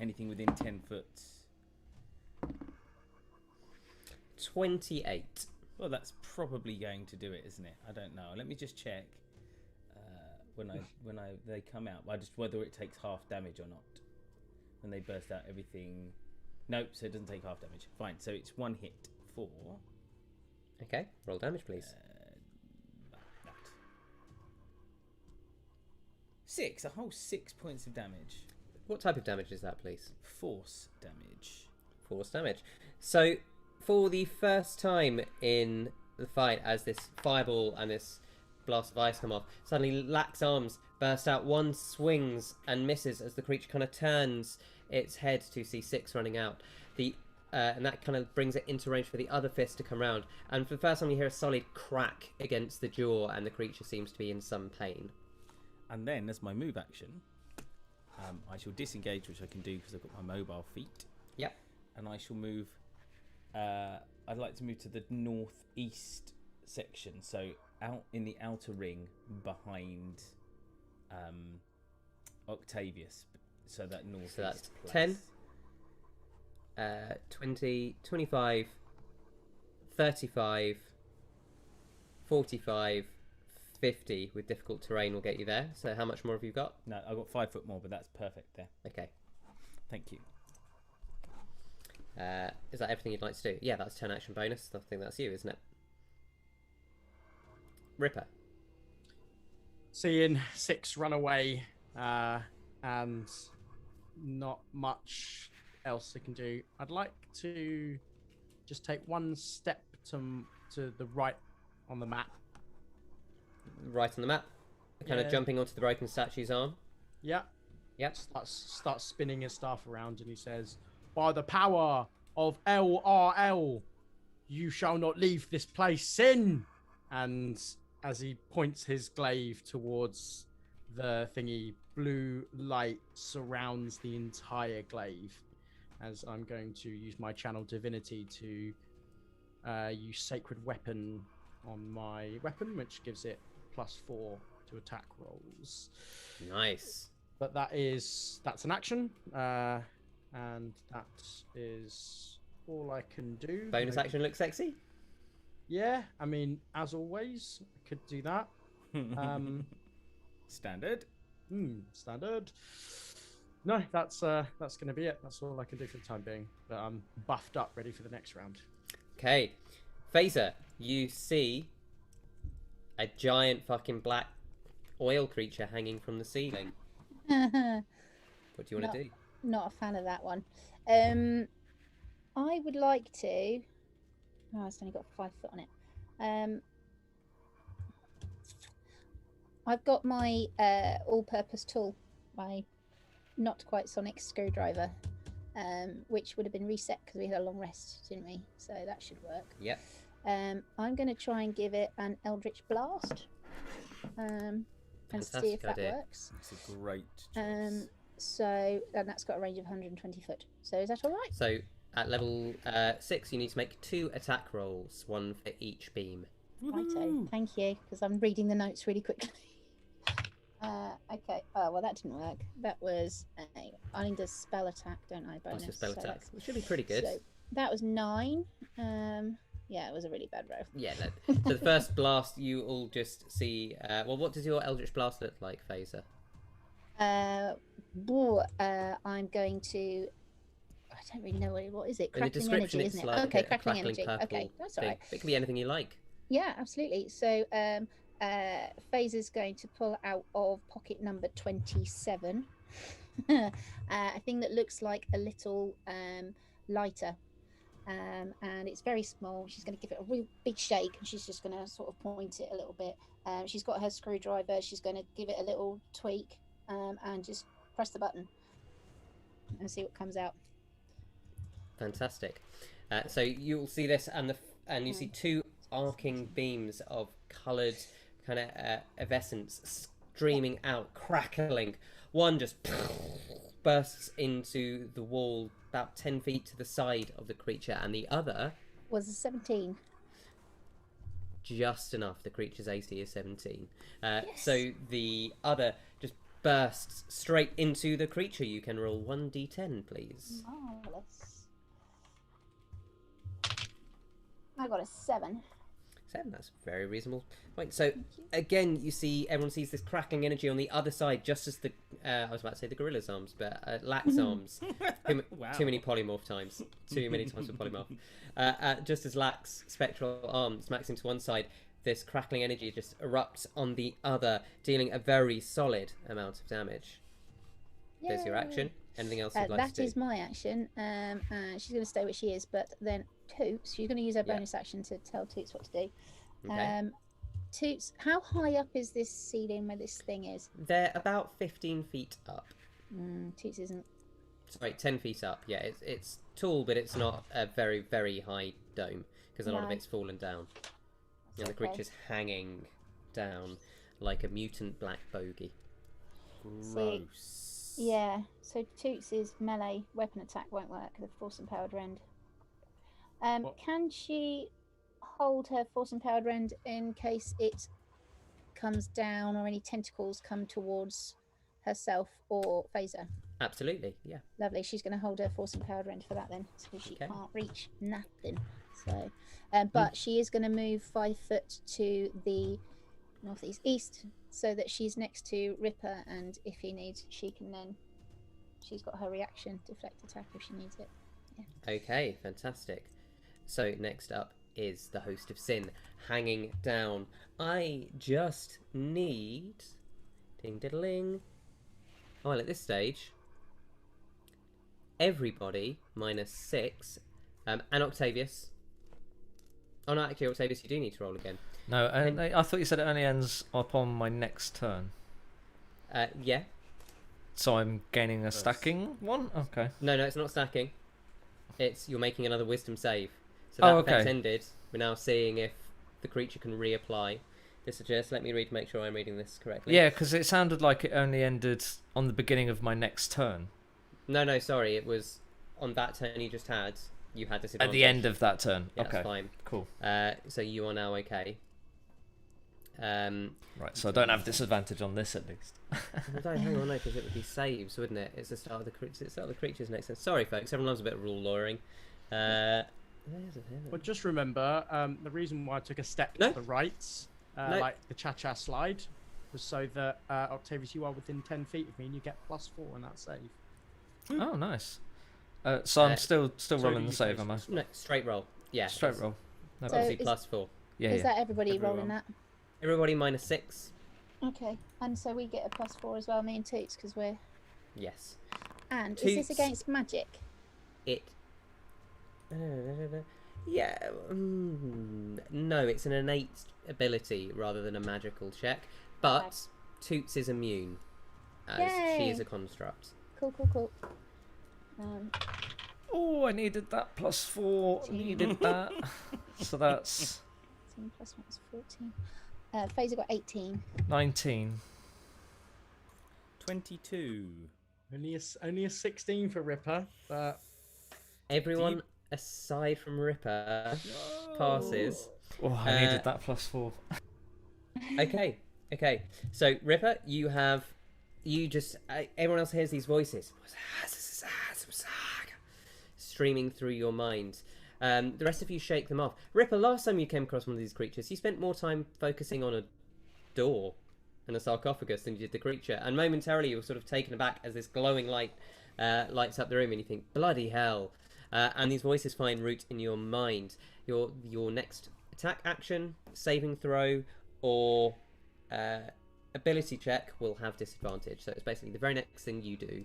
Anything within 10 foot. 28. Well, that's probably going to do it, isn't it? I don't know. Let me just check when they come out. I just whether it takes half damage or not when they burst out everything. Nope, so it doesn't take half damage. Fine. So it's 1 hit for Okay, roll damage, please. that. 6. A whole 6 points of damage. What type of damage is that, please? Force damage. Force damage. So, for the first time in the fight, as this fireball and this blast of ice come off. Suddenly, Lack's arms burst out. One swings and misses as the creature kind of turns its head to see Six running out. And that kind of brings it into range for the other fist to come round. And for the first time, you hear a solid crack against the jaw, and the creature seems to be in some pain. And then, as my move action, I shall disengage, which I can do because I've got my mobile feet. Yep. And I shall move. I'd like to move to the northeast section, so out in the outer ring behind Octavius. So that northeast. So that's place. 10, 20, 25, 35, 45, 50 with difficult terrain will get you there. So how much more have you got? No, I've got 5 foot more, but that's perfect there. Okay. Thank you. Is that everything you'd like to do? Yeah, that's 10 action bonus. I think that's you, isn't it? Ripper. Seeing Six run away, and not much else they can do. I'd like to just take one step to the right on the map. Right on the map. Kind of Yeah. jumping onto the broken statue's arm. Yeah. Yep. Starts spinning his staff around, and he says, "By the power of LRL, you shall not leave this place, sin!" And as he points his glaive towards the thingy, blue light surrounds the entire glaive. As I'm going to use my channel divinity to use sacred weapon on my weapon, which gives it +4 to attack rolls. Nice. But that's an action, and that is all I can do. Bonus Maybe- action looks sexy. Yeah, I mean, as always, I could do that. Standard. Standard. No, that's going to be it. That's all I can do for the time being. But I'm buffed up, ready for the next round. Okay. Faeza, you see a giant fucking black oil creature hanging from the ceiling. What do you want to do? Not a fan of that one. I would like to. Oh, it's only got 5 foot on it. I've got my all-purpose tool, my not quite sonic screwdriver, which would have been reset because we had a long rest, didn't we? So that should work. Yep. I'm going to try and give it an Eldritch Blast, and see if Fantastic that idea. works. It's a great choice. And that's got a range of 120 foot. So is that all right? So at level 6, you need to make 2 attack rolls, 1 for each beam. Righto, thank you, because I'm reading the notes really quickly. Okay. Oh well, that didn't work. That was I need a spell attack, don't I? Bonus. That's your spell so attack. that's- Which should be pretty good. So that was 9. Yeah, it was a really bad roll. Yeah, no. So the first blast, you all just see... well, what does your Eldritch Blast look like, Faeza? I'm going to. I don't really know what is it. In the Crackling description, energy, it's isn't it? like Okay, a crackling crackling energy. purple Okay, that's all thing. right. It can be anything you like. Yeah, absolutely. So, Faeza's going to pull out of pocket number 27 a thing that looks like a little lighter, and it's very small. She's going to give it a real big shake, and she's just going to sort of point it a little bit. She's got her screwdriver. She's going to give it a little tweak, and just press the button and see what comes out. Fantastic. So you'll see this, and you see 2 arcing beams of coloured kind of evanescence streaming out, crackling. One just bursts into the wall about 10 feet to the side of the creature, and the other Was a 17. just enough. The creature's AC is 17. Yes. So the other just bursts straight into the creature. You can roll 1d10, please. Marvelous. I got a 7. 7, that's very reasonable. Right, so again, you see, everyone sees this crackling energy on the other side, just as the, I was about to say the gorilla's arms, but Lack's arms. Wow. Too many polymorph times. Too many times for polymorph. Just as Lack's spectral arm smacks into one side, this crackling energy just erupts on the other, dealing a very solid amount of damage. There's your Yay. action. Anything else you'd like That to do? is my action. She's going to stay where she is, but then Toots, she's going to use her bonus action to tell Toots what to do. Okay. Toots, how high up is this ceiling where this thing is? They're about 15 feet up. Toots isn't. Sorry, 10 feet up. Yeah, it's tall, but it's not a very, very high dome because a lot of No. it's fallen down. And the okay. creature's hanging down like a mutant black bogey. Gross. Yeah, so Toots' melee weapon attack won't work, the force empowered rend. What? Can she hold her force empowered rend in case it comes down or any tentacles come towards herself or Faeza? Absolutely, yeah. Lovely. She's going to hold her force empowered rend for that then, so she Okay. can't reach nothing. So, but she is going to move 5 foot to the northeast east so that she's next to Ripper, and if he needs, she can then. She's got her reaction deflect attack if she needs it. Okay, fantastic. So next up is the host of sin hanging down. I just need ding diddling. Oh, well, at this stage, everybody -6, and Octavius. Oh no, actually, Octavius, you do need to roll again. No, and I thought you said it only ends upon my next turn. Yeah. So I'm gaining a stacking one? Okay. No, it's not stacking. It's you're making another wisdom save. So Oh, that effect okay. ended. We're now seeing if the creature can reapply. This suggests. Let me read to make sure I'm reading this correctly. Yeah, because it sounded like it only ended on the beginning of my next turn. No, sorry. It was on that turn you just had. You had disadvantage. At the end of that turn. Yeah, Okay. that's fine. Cool. So you are now okay. Right, so I don't have disadvantage on this at least. Well, hang on, no, because it would be saves, wouldn't it? It's the start of the creature's next turn. Sorry, folks. Everyone loves a bit of rule lawyering. Well, just remember, the reason why I took a step No. to the right, No. like the cha-cha slide, was so that Octavius, you are within 10 feet of me, and you get +4 on that save. Oh, nice. So I'm still so rolling do the you, save, Faeza. am I? No, straight roll. Yeah. Straight it's roll. No So- problem. Obviously is- +4. Yeah, Is yeah. that everybody rolling Everyone. that? Everybody -6. Okay, and so we get a +4 as well, me and Toots, because we're. Yes. And is Toots. this against magic? It. Yeah. No, it's an innate ability rather than a magical check. But Toots is immune, as she is Yay. a construct. Cool. Oh, I needed that +4. Needed that. So that's 10 plus 1 is 14. Faeza got 18. 19. 22. Only a 16 for Ripper, but Everyone aside from Ripper passes. Oh, I needed that +4. Okay. So Ripper, you just everyone else hears these voices streaming through your mind. The rest of you shake them off. Ripper, last time you came across one of these creatures, you spent more time focusing on a door and a sarcophagus than you did the creature, and momentarily you were sort of taken aback as this glowing light lights up the room, and you think, bloody hell. And these voices find root in your mind. Your next attack action, saving throw, or ability check will have disadvantage. So it's basically the very next thing you do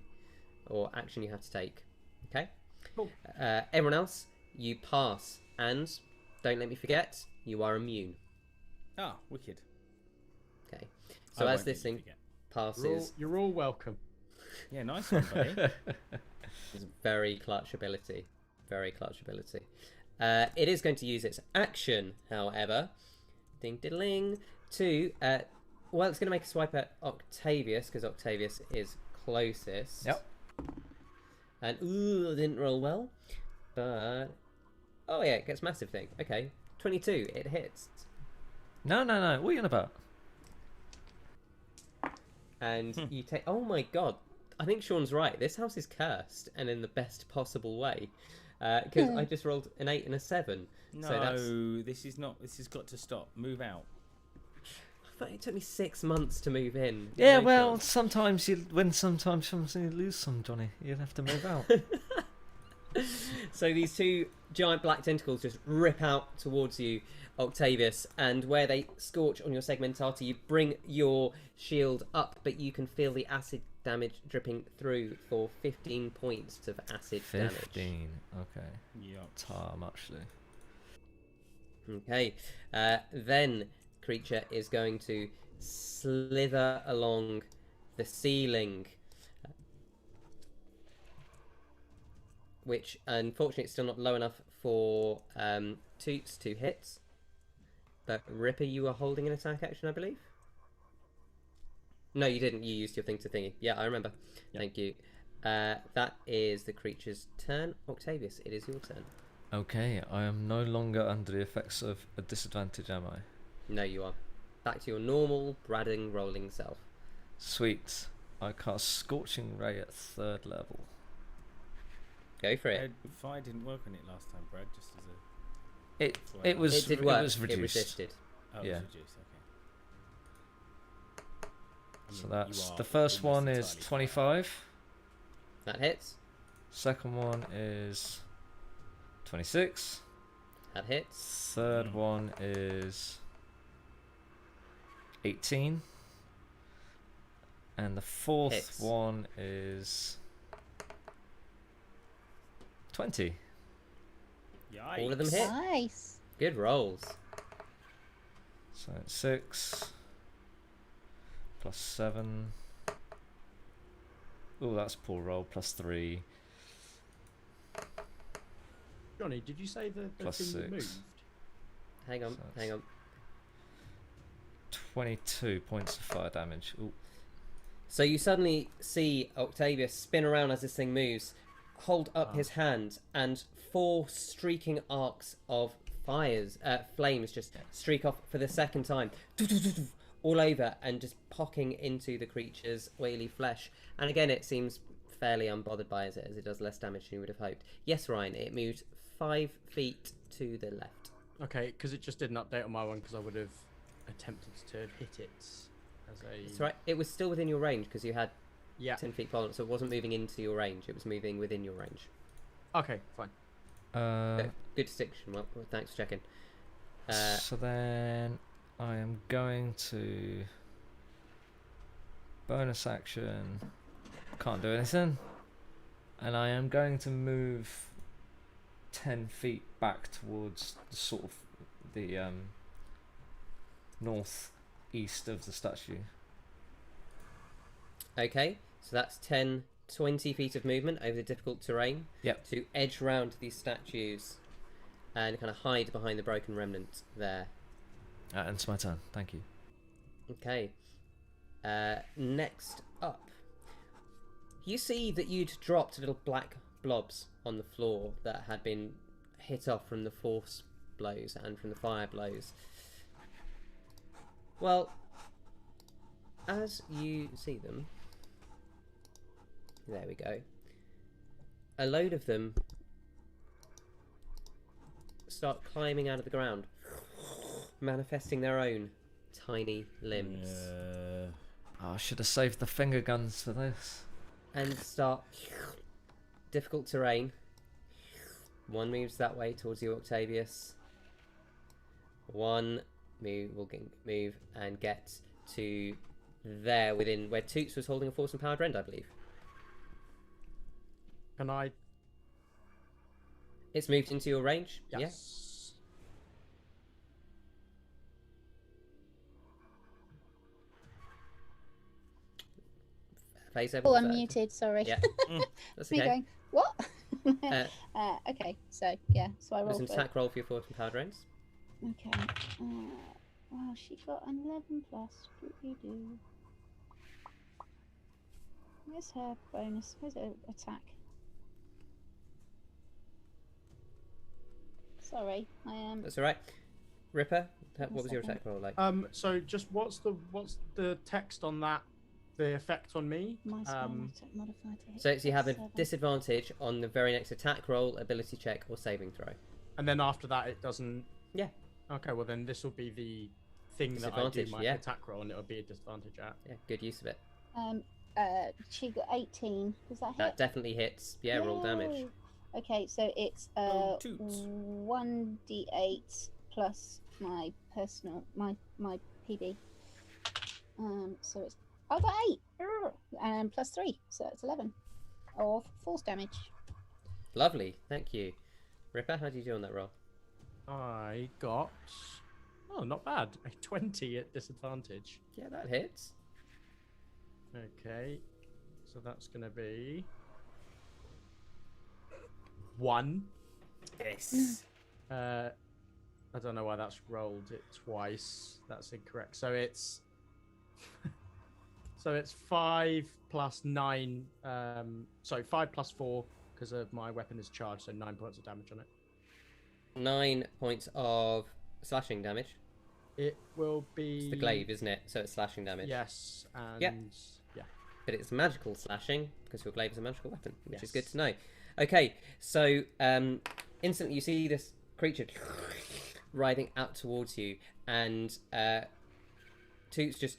or action you have to take. Okay? Cool. Everyone else, you pass. And don't let me forget, you are immune. Ah, wicked. Okay. So I as won't this let you thing forget. passes, you're all welcome. Yeah, nice one, buddy. it's very clutch ability. Very clutch ability. It is going to use its action, however, ding diddling, to well, it's going to make a swipe at Octavius because Octavius is closest. Yep. And ooh, didn't roll well, but oh yeah, it gets massive thing. Okay, 22, it hits, No. What are you on about? and you take. Oh my god, I think Sean's right. This house is cursed, and in the best possible way. Because I just rolled an 8 and a 7. No, So that's. this is not. This has got to stop. Move out. I thought it took me 6 months to move in. Yeah, No well, chance. sometimes you win some, sometimes you lose some, Johnny. You'd have to move out. So these two giant black tentacles just rip out towards you, Octavius, and where they scorch on your segmentata, you bring your shield up, but you can feel the acid damage dripping through for 15 points of acid damage. 15. Okay. Yeah. It's harm, actually. Okay. Then creature is going to slither along the ceiling, which unfortunately is still not low enough for Toots to hit. But Ripper, you are holding an attack action, I believe? No, you didn't. You used your thing to thingy. Yeah, I remember. Yep. Thank you. That is the creature's turn. Octavius, it is your turn. Okay, I am no longer under the effects of a disadvantage, am I? No, you are. Back to your normal, bradding, rolling self. Sweet. I cast Scorching Ray at 3rd level. Go for it. Fire didn't work on it last time, Brad. Just as a It was It did work. It was reduced. It resisted. oh, Yeah. it was reduced. Okay. I So mean, that's you are the first almost one is entirely 25. That hits. Second one is 26. That hits. Third one is 18. And the fourth Hits. one is 20. Yikes. All of them hit. Nice. Good rolls. So it's 6 plus 7. Oh, that's a poor roll. Plus 3. Johnny, did you say the Plus thing that 6. moved? Hang on, So hang on. 22 points of fire damage. Ooh. So you suddenly see Octavius spin around as this thing moves, hold up Oh. his hand, and 4 streaking arcs of flames just streak off for the second time, all over, and just pocking into the creature's oily flesh. And again, it seems fairly unbothered by it, as it does less damage than you would have hoped. Yes, Ryan, it moved 5 feet to the left. Okay, because it just didn't update on my one because I would have attempted to hit it as a. That's right. It was still within your range because you had Yeah. 10 feet tolerance, so it wasn't moving into your range. It was moving within your range. Okay, fine. Good distinction. Well, thanks for checking. So then I am going to bonus action. Can't do anything. And I am going to move 10 feet back towards the sort of the northeast of the statue. Okay, so that's 10, 20 feet of movement over the difficult terrain. Yep. To edge round these statues and kind of hide behind the broken remnant there. And it's my turn. Thank you. Okay. Next up, you see that you'd dropped little black blobs on the floor that had been hit off from the force blows and from the fire blows. Well, as you see them, there we go. A load of them start climbing out of the ground, manifesting their own tiny limbs, Oh, I should have saved the finger guns for this. and start difficult terrain. One moves that way towards you, Octavius. One will move and get to there, within where Toots was holding a force and powered rend, I believe. Can I? It's moved into your range. Yes. Yeah. Faeza, Oh, what I'm was that? muted. Sorry. Yeah. That's Me okay. going, what? Okay, so yeah, so I It was rolled an for attack roll for your force and powered rends. Okay. Well, she got an 11 plus. Do. Where's her bonus? Where's her attack? Sorry, I am. That's all right. Ripper, what One was your second. attack roll like? So just what's the text on that? The effect on me? My spell modifier to hit. So you have a 7. disadvantage on the very next attack roll, ability check, or saving throw. And then after that, it doesn't. Yeah. Okay, well then this will be the thing that I do Disadvantage, my yeah. attack roll, and it'll be a disadvantage at. Yeah, good use of it. She got 18. Does that hit? That definitely hits. Yeah, roll damage. Yay. Okay, so it's Oh, toots. 1d8 plus my personal my PB. So it's I got 8 and plus 3, so it's 11 of force damage. Lovely, thank you. Ripper, how do you do on that roll? I got Oh, not bad. A 20 at disadvantage. Yeah, that hits. Okay. So that's going to be 1. Yes. I don't know why that's rolled it twice. That's incorrect. So it's 5 plus 9. Sorry, 5 plus 4 because of my weapon is charged. So 9 points of damage on it. 9 points of slashing damage. It will be It's the glaive, isn't it? So it's slashing damage. Yes, and Yep. yeah. But it's magical slashing because your glaive is a magical weapon, which is good Yes. to know. Okay, so instantly you see this creature writhing out towards you, and Toots just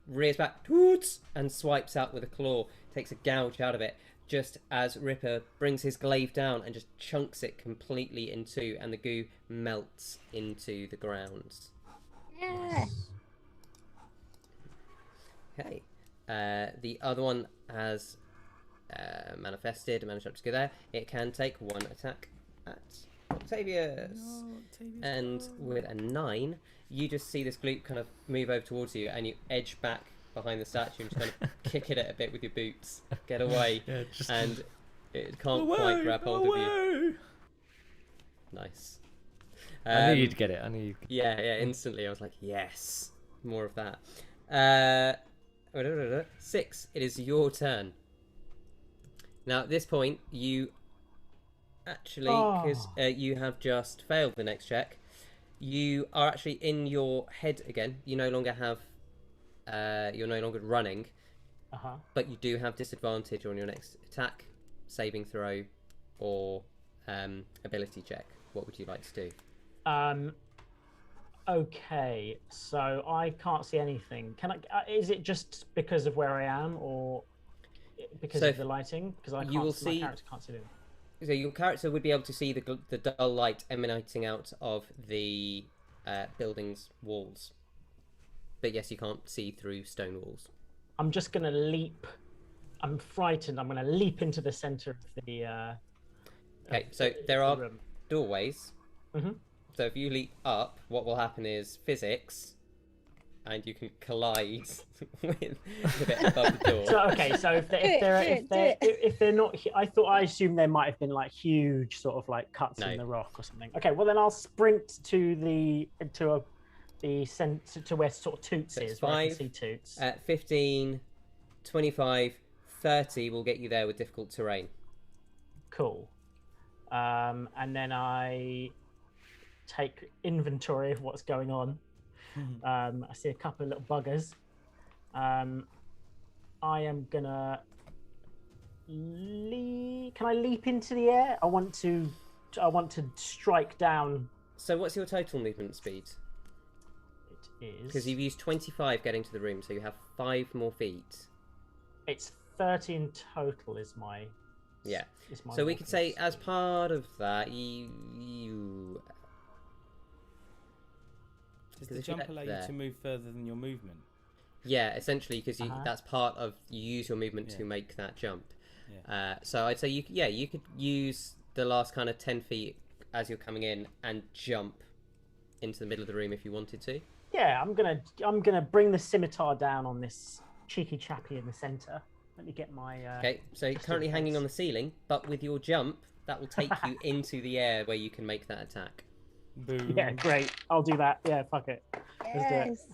rears back, Toots, and swipes out with a claw, takes a gouge out of it, just as Ripper brings his glaive down and just chunks it completely in two, and the goo melts into the ground. Yeah. Okay. The other one has manifested and managed up to go there. It can take 1 attack at Octavius. No, Octavius, And no. with a 9, you just see this gloop kind of move over towards you, and you edge back behind the statue and just kind of kick it a bit with your boots. Get away. Yeah, just And it can't quite grab hold of you. Nice. I knew you'd get it. I knew you'd... Yeah, instantly I was like, yes, more of that. 6, it is your turn. Now at this point, you actually, because you have just failed the next check, you are actually in your head again. You no longer have, you're no longer running, but you do have disadvantage on your next attack, saving throw, or ability check. What would you like to do? Okay, so I can't see anything. Can I? Is it just because of where I am, or because So of the lighting? Because I can't. you will My see- character can't see anything. So your character would be able to see the dull light emanating out of the building's walls. But yes, you can't see through stone walls. I'm just gonna leap. I'm frightened. I'm gonna leap into the center of the. Okay, so there the are room. doorways. Mhm. So if you leap up, what will happen is physics, and you can collide with the bit above the door. So okay, so if they're not, I assumed there might have been like huge sort of like cuts No. in the rock or something. Okay, well then I'll sprint to the where sort of Toots So it's is, where I can 5, see Toots. 15, 25, 30 will get you there with difficult terrain. Cool. And then I take inventory of what's going on. I see a couple of little buggers. I am gonna Can I leap into the air? I want to strike down. So what's your total movement speed? It is. Because you've used 25 getting to the room, so you have 5 more feet. It's 30 in total. Is my. Yeah. Is my So we could say, walking as speed. part of that, you Does Because the if you jump get allow there- you to move further than your movement? yeah, essentially, because Uh-huh. that's part of you use your movement to Yeah. make that jump. Yeah. So I'd say you could use the last kind of 10 feet as you're coming in and jump into the middle of the room if you wanted to. Yeah, I'm gonna bring the scimitar down on this cheeky chappy in the center. Let me get my. Okay, so you're just in currently hanging case. on the ceiling, but with your jump, that will take you into the air where you can make that attack. Boom. Yeah, great. I'll do that. Yeah, fuck it. do it. Yes.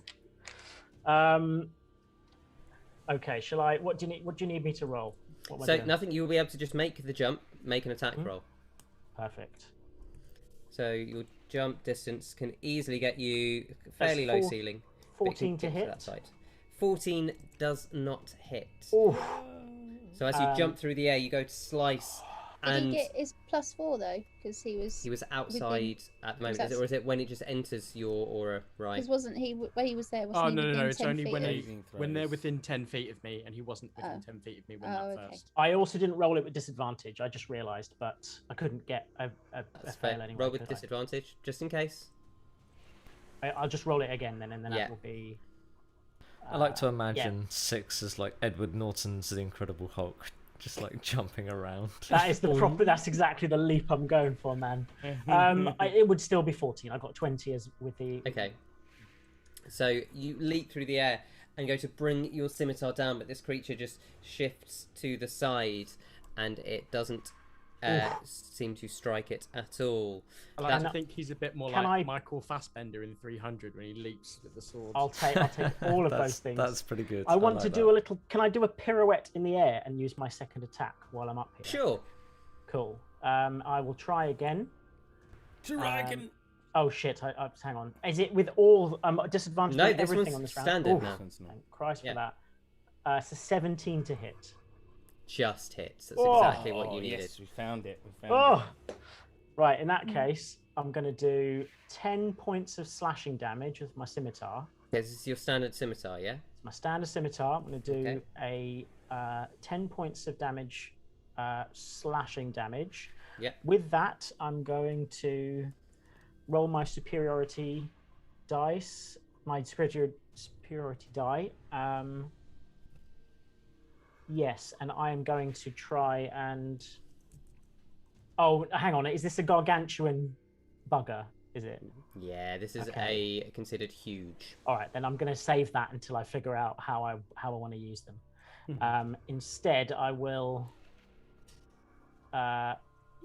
Okay. Shall I? What do you need me to roll? What am I So doing? nothing, you'll be able to just make the jump, make an attack roll. Perfect. So your jump distance can easily get you fairly low ceiling. but it can 14 to get hit. that side. 14 does not hit. Oof. So as you jump through the air, you go to slice, Did and he get his +4 though? Because he was outside at the moment. Exactly. Or is it when it just enters your aura, right? because wasn't he where he was there? Wasn't Oh, he no, within It's 10 only feet when, of- when they're throws. within 10 feet of me, and he wasn't within Oh. 10 feet of me when Oh, that okay. first. I also didn't roll it with disadvantage. I just realised, but I couldn't get a That's fail fair. anyway. Roll with could I? disadvantage, just in case. I'll just roll it again then, and then Yeah. that will be. I like to imagine Six as like Edward Norton's The Incredible Hulk, just like jumping around. That is the proper. That's exactly the leap I'm going for, man. It would still be 14. I got 20 as with the. Okay. So you leap through the air and go to bring your scimitar down, but this creature just shifts to the side, and it doesn't seem to strike it at all. I like to think he's a bit more like Michael Fassbender in 300 when he leaps with the sword. I'll take all of those things. That's pretty good. I want to do a little. Can I do a pirouette in the air and use my second attack while I'm up here? Sure. Cool. I will try again. Dragon. Oh shit! Hang on. Is it with all disadvantage? No, on this everything one's on this standard round? now. Thank Christ for that. It's a 17 to hit. Just hits. That's exactly what you needed. Yes, we found it. It. Right. In that case, I'm going to do 10 points of slashing damage with my scimitar. This is your standard scimitar, yeah? It's my standard scimitar. I'm going to do a 10 points of damage, slashing damage. Yeah. With that, I'm going to roll my superiority dice. My superiority die. Yes, and I am going to try and... Oh, hang on. Is this a gargantuan bugger? Is it? Yeah, this is considered huge. All right, then I'm going to save that until I figure out how I want to use them. Instead, I will... can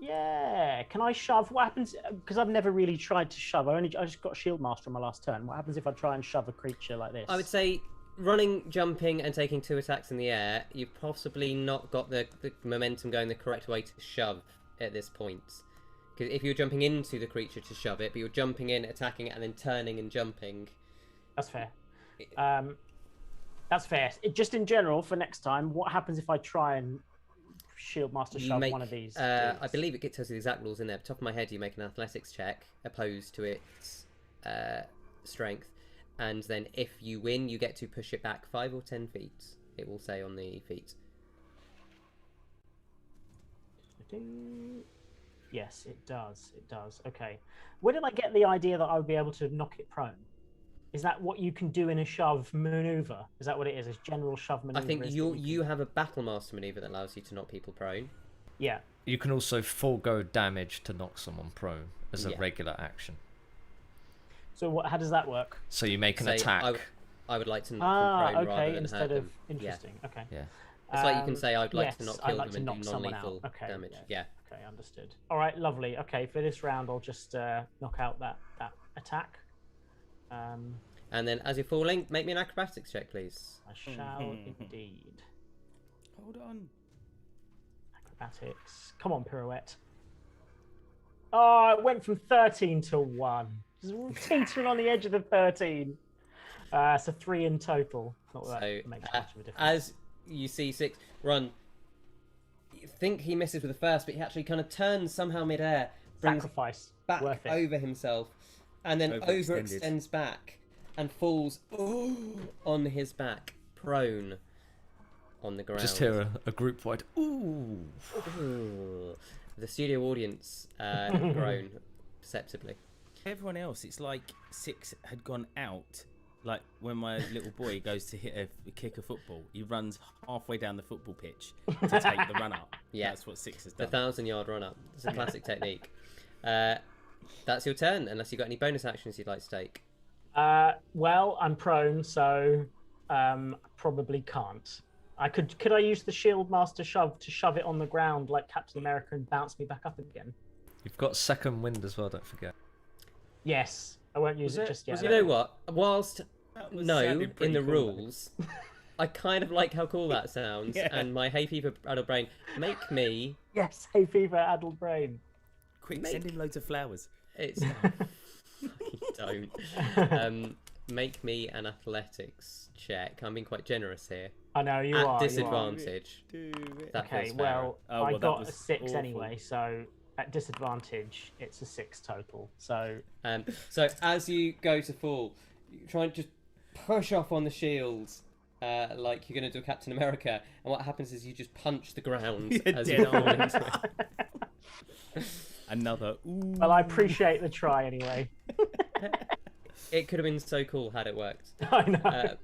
I shove? What happens? Because I've never really tried to shove. I just got Shield Master on my last turn. What happens if I try and shove a creature like this? I would say running, jumping, and taking 2 attacks in the air, you've possibly not got the momentum going the correct way to shove at this point. Because if you're jumping into the creature to shove it, but you're jumping in, attacking it, and then turning and jumping. That's fair. That's fair. Just in general, for next time, what happens if I try and Shield Master shove one of these? I believe it tells you the exact rules in there. Top of my head, you make an athletics check opposed to its strength, and then if you win, you get to push it back 5 or 10 feet. It will say on the feet. Yes, it does. It does. Okay. Where did I get the idea that I would be able to knock it prone? Is that what you can do in a shove maneuver? Is that what it is? Is general shove maneuver? I think you have a Battle Master maneuver that allows you to knock people prone. Yeah. You can also forego damage to knock someone prone as a regular action. So how does that work? So you make an attack. I would like to knock them prone rather than instead hurt of them. interesting. Yeah. Okay. Yeah. It's like you can say I'd like to not kill like them to and do knock someone non-lethal out. damage. Yeah. Okay, understood. All right, lovely. Okay, for this round, I'll just knock out that attack. And then as you're falling, make me an acrobatics check, please. I shall indeed. Hold on. Acrobatics. Come on, pirouette. Oh, it went from 13 to 1. Just teetering on the edge of the 13. So 3 in total. Not that makes much of a difference. As you see Six run, you think he misses with the first, but he actually kind of turns somehow mid-air, brings Sacrifice. back Worth it. over himself, and then overextends back and falls on his back, prone on the ground. Just hear a group-wide ooh. The studio audience groan perceptibly. Everyone else, it's like Six had gone out. Like when my little boy goes to kick a football, he runs halfway down the football pitch to take the run up. Yeah, that's what Six has done. The 1,000-yard run up. It's a classic technique. That's your turn, unless you've got any bonus actions you'd like to take. Well, I'm prone, so probably can't. Could I use the Shield Master shove to shove it on the ground like Captain America and bounce me back up again? You've got second wind as well, don't forget. Yes, I won't use it just yet. You know what? Whilst in the rules, I kind of like how cool that sounds. Yeah. And my hay fever addled brain, make me... Yes, hay fever addled brain. Quick, send him loads of flowers. It's... fucking don't. Make me an athletics check. I'm being quite generous here. I know, you are. At disadvantage. Okay, well, I got a 6 anyway, so... At disadvantage, it's a 6 total. So as you go to fall, you try and just push off on the shields like you're going to do Captain America. And what happens is you just punch the ground as you fall into it. Another ooh. Well, I appreciate the try anyway. It could have been so cool had it worked. I know.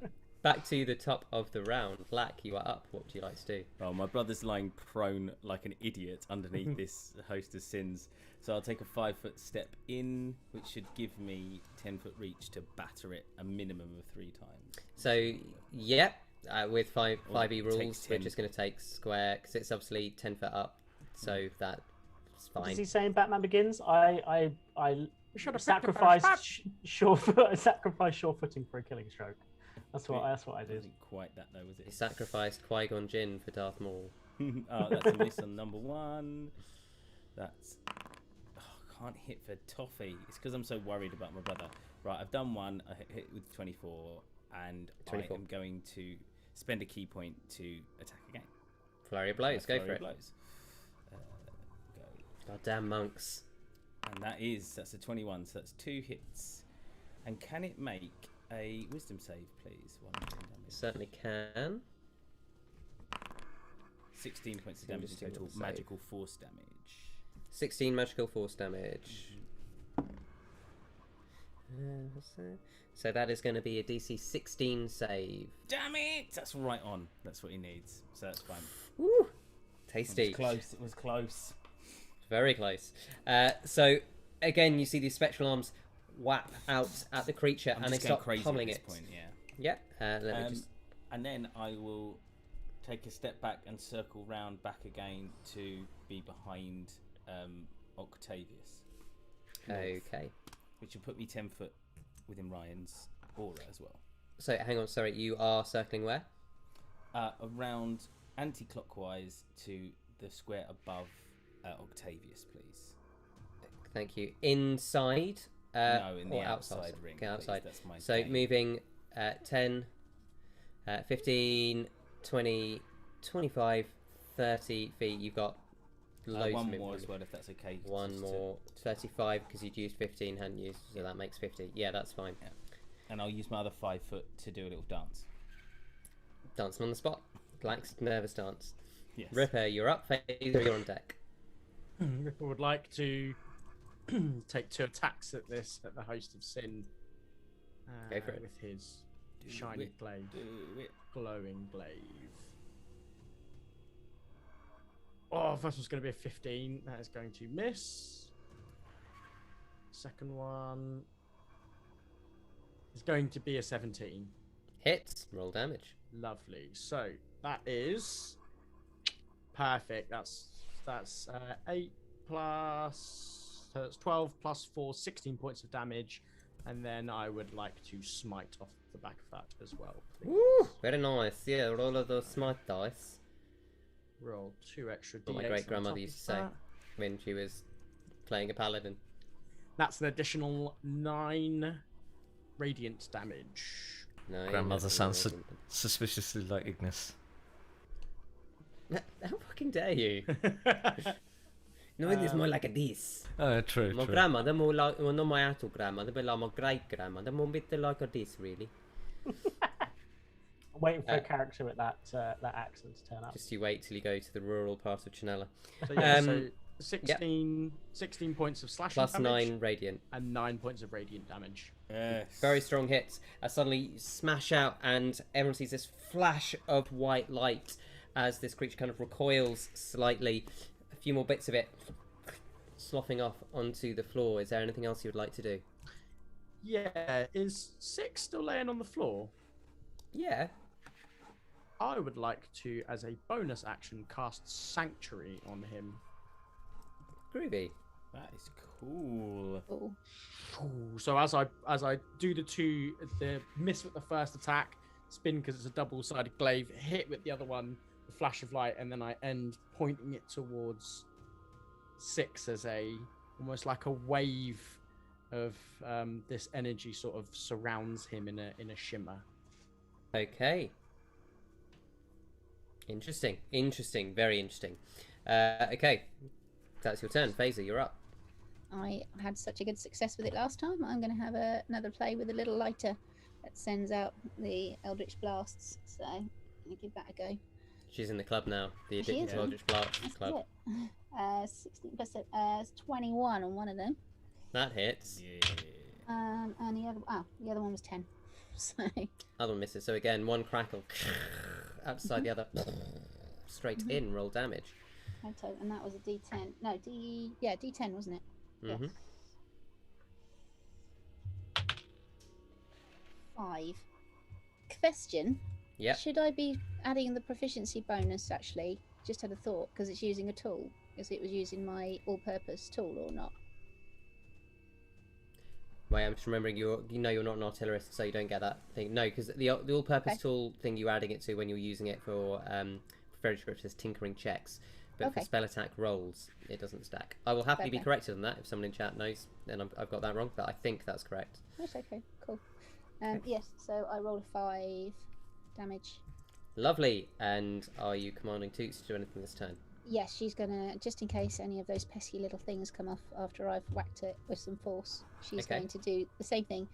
back to the top of the round. Lack, you are up. What would you like to do? Well, my brother's lying prone like an idiot underneath this host of sins. So I'll take a 5-foot step in, which should give me 10-foot reach to batter it a minimum of 3 times. So, yep, with 5e Or it rules, takes we're 10. just going to take square, because it's obviously 10 foot up, so that's What fine. does he say in Batman Begins? I should have sacrificed sacrifice sure footing for a killing stroke. That's what I did. Wasn't quite that though, was He it? sacrificed Qui-Gon Jinn for Darth Maul. Oh, that's a miss on number 1. That's... Oh, I can't hit for toffee. It's because I'm so worried about my brother. Right, I've done one. I hit with 24, and 24. I am going to spend a key point to attack again. Flurry of blows, go for Flurry it. blows. Go. Goddamn monks. And that's a 21, so that's 2 hits. And can it make a wisdom save, please? 1 damage. Certainly can. 16 points of damage in total. Save. Magical force damage. 16 magical force damage. What's that? So that is going to be a DC 16 save. Damn it! That's right on. That's what he needs. So that's fine. Woo! It Tasty. was close. It was close. Very close. So again, you see these spectral arms whap out at the creature, I'm and they just going start crazy pummeling at this it. point, yeah. Yep. Let me just. And then I will take a step back and circle round back again to be behind Octavius. North, Okay. which will put me 10 foot within Ryan's aura as well. So hang on. Sorry, you are circling where? Around anti-clockwise to the square above Octavius, please. Thank you. Inside. No, in the or outside ring. Okay, please. outside. That's my So game. moving 10, 15, 20, 25, 30 feet. You've got loads one of more movement. as well, if that's okay. One just to- more. 35 because you'd used 15, hadn't you? So that makes 50. Yeah, that's fine. And I'll use my other 5 foot to do a little dance. Dancing on the spot. Lax nervous dance. Yes. Ripper, you're up. Faeza, you're on deck. Ripper would like to take 2 attacks at the host of sin. Go for it. With his Do shiny it, glaive, do it. glowing glaive. Oh, first one's going to be a 15. That is going to miss. Second one is going to be a 17. Hits. Roll damage. Lovely. So that is perfect. That's 8 plus. So it's 12 plus 4, 16 points of damage, and then I would like to smite off the back of that as well. Please. Woo! Very nice. Yeah, roll of those smite dice. Roll 2 extra d8s. What my on great grandmother top used to of say that. when she was playing a paladin. That's an additional 9 radiant damage. No. Grandmother sounds suspiciously like Ignis. How fucking dare you? No, it is more like this. Oh, true, My true. grandmother more like, well, not my actual grandmother, but like my great grandmother, more bit like this, really. I'm waiting for a character with that accent to turn up. Just you wait till you go to the rural part of Chanella. So yeah, Um, so 16 points of slashing Plus damage 9 radiant. and 9 points of radiant damage. Yes. Very strong hits. Suddenly you smash out, and everyone sees this flash of white light as this creature kind of recoils slightly. A few more bits of it sloughing off onto the floor. Is there anything else you would like to do? Yeah, is 6 still laying on the floor? Yeah. I would like to, as a bonus action, cast Sanctuary on him. Groovy. That is cool. Oh, Ooh, so as I do the miss with the first attack, spin because it's a double-sided glaive, hit with the other one, the flash of light, and then I end pointing it towards 6 as almost like a wave of this energy sort of surrounds him in a shimmer. Okay. Interesting. Very interesting. Okay. That's your turn. Faeza, you're up. I had such a good success with it last time. I'm going to have another play with a little lighter that sends out the Eldritch Blasts. So I'm going to give that a go. She's in the club now. The She Addicted is, to huh? Eldritch Blast Let's club. do it. 16 plus 21 on one of them. That hits. Yeah. And the other one was 10. So Other one misses. So again, one crackle outside the other. Straight in, roll damage. and that was a D10. No, D10 wasn't it? Mm-hmm. Yes. 5. Question. Yep. Should I be adding the proficiency bonus actually? Just had a thought because it's using a tool. Because it was using my all-purpose tool or not? Wait, I'm just remembering you're not an artillerist, so you don't get that thing. No, because the all-purpose tool thing you're adding it to when you're using it for very script is tinkering checks, but for spell attack rolls, it doesn't stack. I will happily be corrected on that if someone in chat knows. Then I've got that wrong, but I think that's correct. That's okay. Cool. Yes. So I rolled a 5 damage. Lovely. And are you commanding Toots to do anything this turn? Yes, she's gonna, just in case any of those pesky little things come off after I've whacked it with some force, she's going to do the same thing.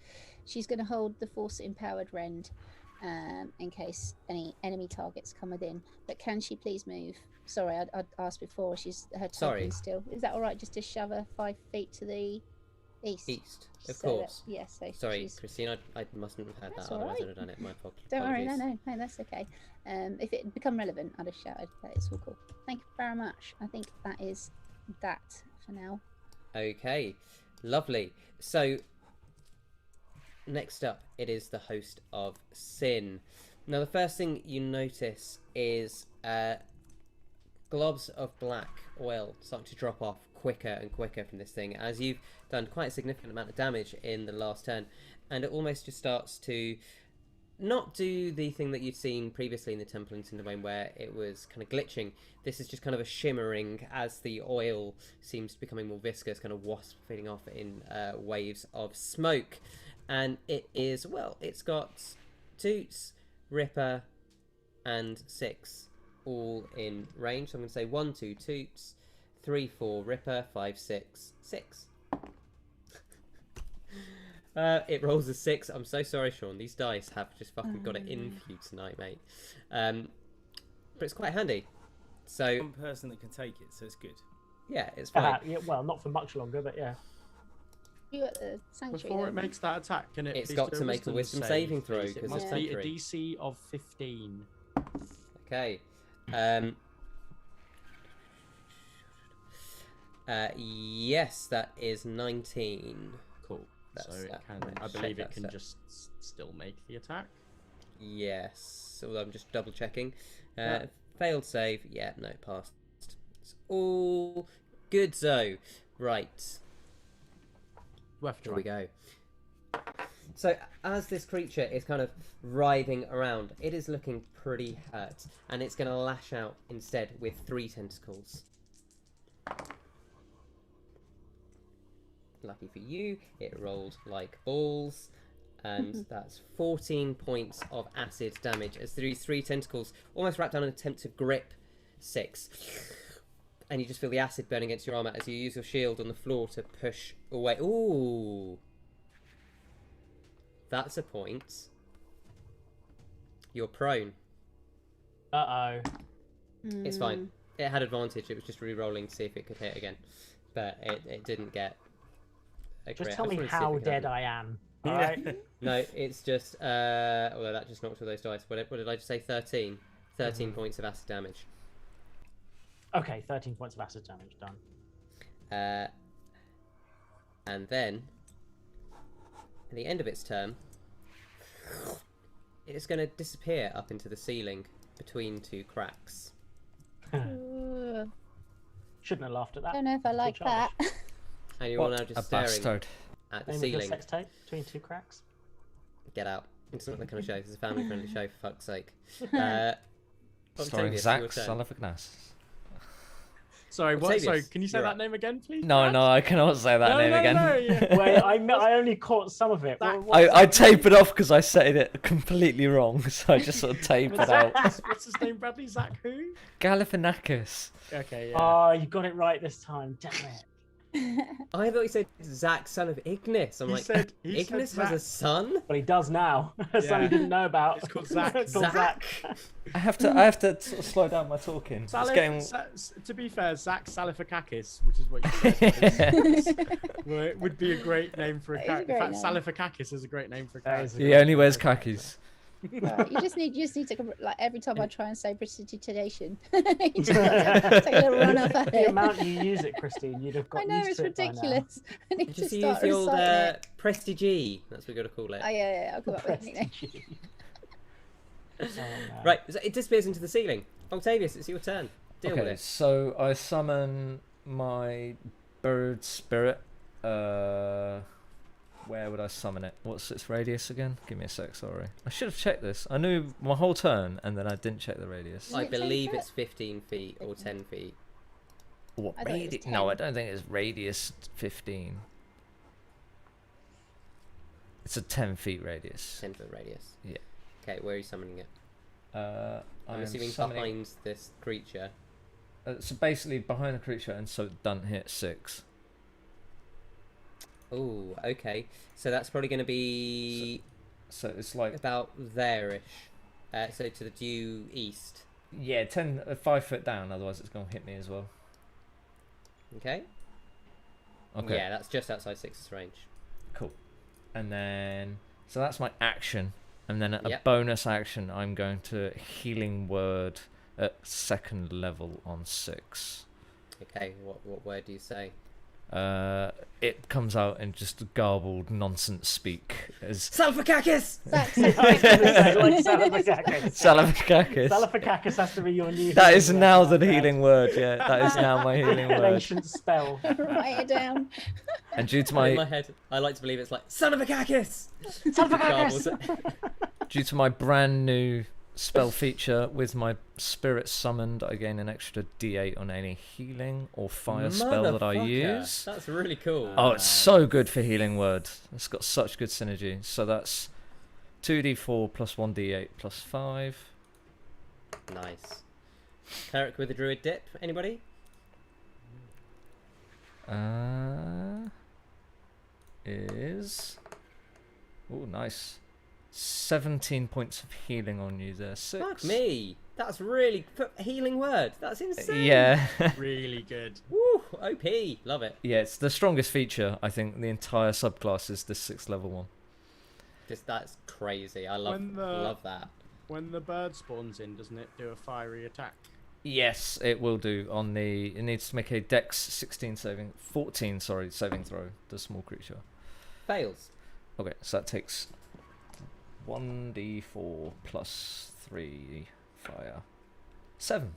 She's going to hold the force empowered rend in case any enemy targets come within. But can she please move? Sorry, I'd asked before. Her token still. Is that all right? Just to shove her 5 feet to the east. East, of course. Yes. So sorry, Christine, I mustn't have had that. Otherwise, I'd have done it. My fault. Don't worry, no, that's okay. If it had become relevant, I'd have shouted. But it's all cool. Thank you very much. I think that is that for now. Okay, lovely. So next up, it is the host of Sin. Now, the first thing you notice is globs of black oil starting to drop off quicker and quicker from this thing as you've done quite a significant amount of damage in the last turn, and it almost just starts to not do the thing that you'd seen previously in the temple in Cinderbane where it was kind of glitching. This is just kind of a shimmering as the oil seems to be becoming more viscous, kind of wasp feeding off in waves of smoke. And it is, well, it's got Toots, Ripper, and Six all in range. So I'm going to say 1, 2 Toots, 3, 4 Ripper, 5, 6, 6. It rolls a 6. I'm so sorry, Sean. These dice have just fucking got it in for you tonight, mate. But it's quite handy. So One person that can take it, so it's good. Yeah, it's fine. Yeah, well, not for much longer, but yeah. You at the sanctuary. Before it makes that attack, can it? It's please got do to make a wisdom saving throw please? It because must it's be a sanctuary. DC of 15. Okay. Yes, that is 19. Cool. That's So it that. can, Let me I check believe it that can set. just still make the attack. Yes. Although I'm just double checking. Yeah. Failed save. Yeah, no, passed. It's all good, so. Right. Worth Here trying. we go. So as this creature is kind of writhing around, it is looking pretty hurt, and it's going to lash out instead with 3 tentacles. Lucky for you, it rolled like balls, and that's 14 points of acid damage as these 3 tentacles almost wrap down an attempt to grip Six. And you just feel the acid burn against your armor as you use your shield on the floor to push away. Ooh! That's a point. You're prone. Uh-oh. It's fine. It had advantage. It was just re-rolling to see if it could hit again. But it didn't get a Just crit. tell I me wanted to see if how it could dead happen. I am. Alright? No, it's just... although that just knocked all those dice. What did I just say? 13. 13 points of acid damage. Okay, 13 points of acid damage done. And then, at the end of its turn, it's going to disappear up into the ceiling between 2 cracks. Ooh, Shouldn't have laughed at that. I don't know if I like that. And you're all now A just staring bastard. at the Name of the ceiling. sex tape between 2 cracks. Get out. It's not the kind of show. It's a family-friendly show, for fuck's sake. Starring Octavius, Zach your turn. Salafagnas. Sorry, what? Octavius, Sorry, can you say you're that up. name again, please? No, no, I cannot say that name again. yeah. Wait, I only caught some of it. That- I tape it off because I said it completely wrong, so I just sort of tape it out. What's his name, Bradley? Zach who? Galifianakis. Okay, yeah. Oh, you got it right this time. Damn it. I thought he said Zach, son of Ignis. I'm He like, said Ignis has a Zach. son? But he does now. Something he didn't know about. It's called Zach. It's called Zach. I have to sort of slow down my talking. It's getting... To be fair, Zach Salifakakis, which is what you said, well, it would be a great name for a character. In fact, Salifakakis is a great name for a character. He only wears khakis. Right, you just need to like every time I try and say prestidigitation, you just take a little run off at The it. amount you use it, Christine, you'd have got I know used it's to it by now. ridiculous. I need to Just use start the old reciting it. Prestige. That's what we got to call it. Oh yeah, I'll come up with a nickname. Oh, no. Right, so it disappears into the ceiling. Octavius, it's your turn. Deal with Okay, it. so I summon my bird spirit. Where would I summon it? What's its radius again? Give me a sec, sorry. I should have checked this. I knew my whole turn, and then I didn't check the radius. I it 10 believe foot? it's 15 feet or 10 feet. What I thought it was radius? 10. No, I don't think it's radius 15. It's a 10 feet radius. 10 foot radius. Yeah. Okay, where are you summoning it? I'm I'm assuming summoning... behind this creature. So basically behind the creature, and so it doesn't hit 6. Oh, okay. So that's probably going to be So it's like... about there-ish. So to the due east. Yeah, 5 foot down, otherwise it's going to hit me as well. Okay? Okay. Yeah, that's just outside Six's range. Cool. And then, so that's my action. And then a Yep. bonus action, I'm going to Healing Word at 2nd level on 6. Okay, what word do you say? It comes out in just garbled nonsense speak as Salfakakis! Zach, I was going to say, like Salafakakis. Salafakakis. Salafakakis has to be your new. That is healing now word, the okay? healing word, yeah. That is now my healing An word. ancient spell. write it down. And due to In my my head, I like to believe it's like, son of a kakis! Salafakakis. due to my brand new spell feature with my spirit summoned, I gain an extra D8 on any healing or fire spell that I use. That's really cool. Oh, it's so good for healing word. It's got such good synergy. So that's 2d4 plus 1d8 plus 5. Nice. Cleric with a druid dip, anybody? Is... Oh, nice. 17 points of healing on you there. 6. Fuck me! That's really... Healing word, that's insane! Yeah. Really good. Woo! OP! Love it. Yeah, it's the strongest feature, I think. The entire subclass is this 6th level one. That's crazy. I love that. When the bird spawns in, doesn't it do a fiery attack? Yes, it will do on the... It needs to make a dex 14 saving throw, the small creature. Fails. Okay, so that takes 1d4 plus 3 fire. 7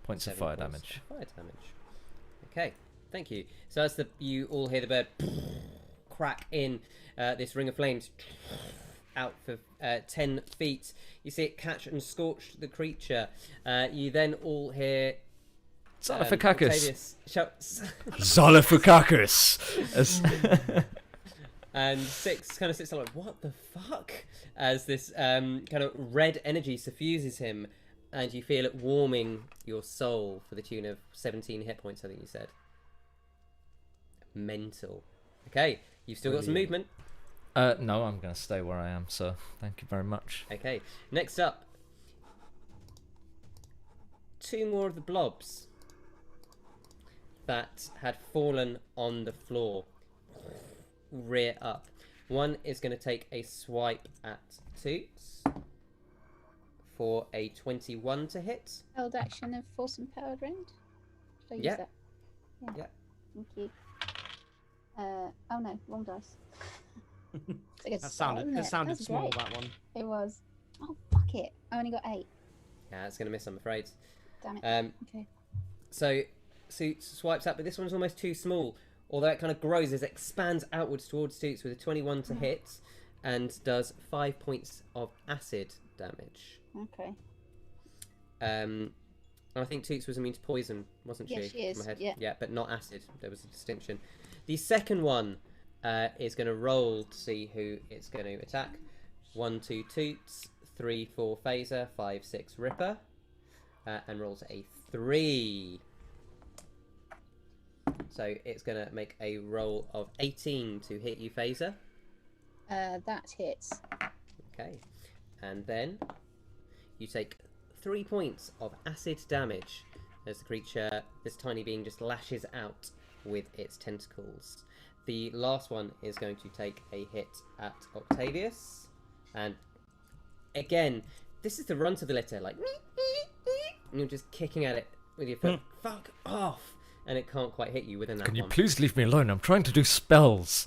points of 7 fire points damage. of Fire damage. Okay, thank you. So as you all hear the bird crack in this ring of flames out for 10 feet. You see it catch and scorch the creature. You then all hear Salafakakis. Octavius shout, Salafakakis! and Six kind of sits there like, what the fuck? As this kind of red energy suffuses him, and you feel it warming your soul for the tune of 17 hit points, I think you said. Mental. Okay, you've still got some movement. No, I'm going to stay where I am, so thank you very much. Okay, next up. 2 more of the blobs that had fallen on the floor rear up. One is going to take a swipe at Toots for a 21 to hit. Held action of force and powered rend. Should I use Yeah. that? Yeah. Thank you. Oh no, wrong dice. It's like a That start, sounded isn't it? That's small, great. that one. It was. Oh fuck it! I only got 8. Yeah, it's going to miss, I'm afraid. Damn it. Okay. So Toots swipes up, but this one's almost too small. Although it kind of grows as it expands outwards towards Toots with a 21 to hit and does 5 points of acid damage. Okay. And I think Toots was immune to poison, wasn't she? Yes, she is, From my head? yeah. Yeah, but not acid. There was a distinction. The second one is going to roll to see who it's going to attack. 1, 2 Toots, 3, 4 Faeza, 5, 6 Ripper, and rolls a 3. So it's going to make a roll of 18 to hit you, Faeza. That hits. Okay. And then you take 3 points of acid damage as the creature, this tiny being, just lashes out with its tentacles. The last one is going to take a hit at Octavius. And again, this is the runt of the litter, like, and you're just kicking at it with your foot. Fuck off! And it can't quite hit you within that Can you one. please leave me alone? I'm trying to do spells.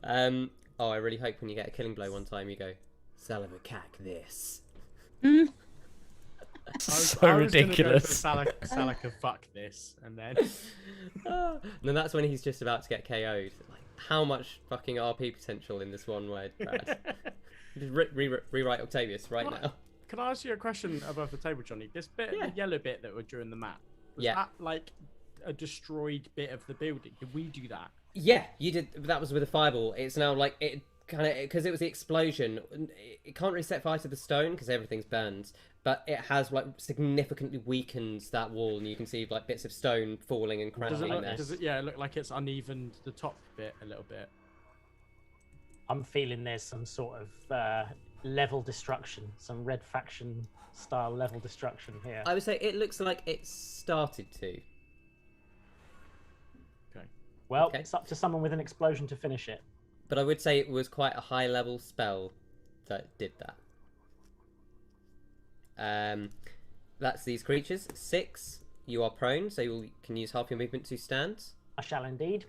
Oh, I really hope when you get a killing blow one time you go, Salavacac this. So ridiculous. Salaka, fuck this, and then. And then that's when he's just about to get KO'd. Like, how much fucking RP potential in this one word, Brad? Just rewrite Octavius right now. Can I ask you a question above the table, Johnny? This bit, the yellow bit that were during the map, was that like a destroyed bit of the building? Did we do that? Yeah, you did. That was with a fireball. It's now like it kind of, because it was the explosion. It can't reset fire to the stone because everything's burned, but it has like significantly weakened that wall, and you can see like bits of stone falling and crashing there. Does it look like it's unevened the top bit a little bit? I'm feeling there's some sort of level destruction, some Red Faction style level destruction here. I would say it looks like it started to. Well, it's up to someone with an explosion to finish it. But I would say it was quite a high level spell that did that. That's these creatures. 6, you are prone, so you can use half your movement to stand. I shall indeed.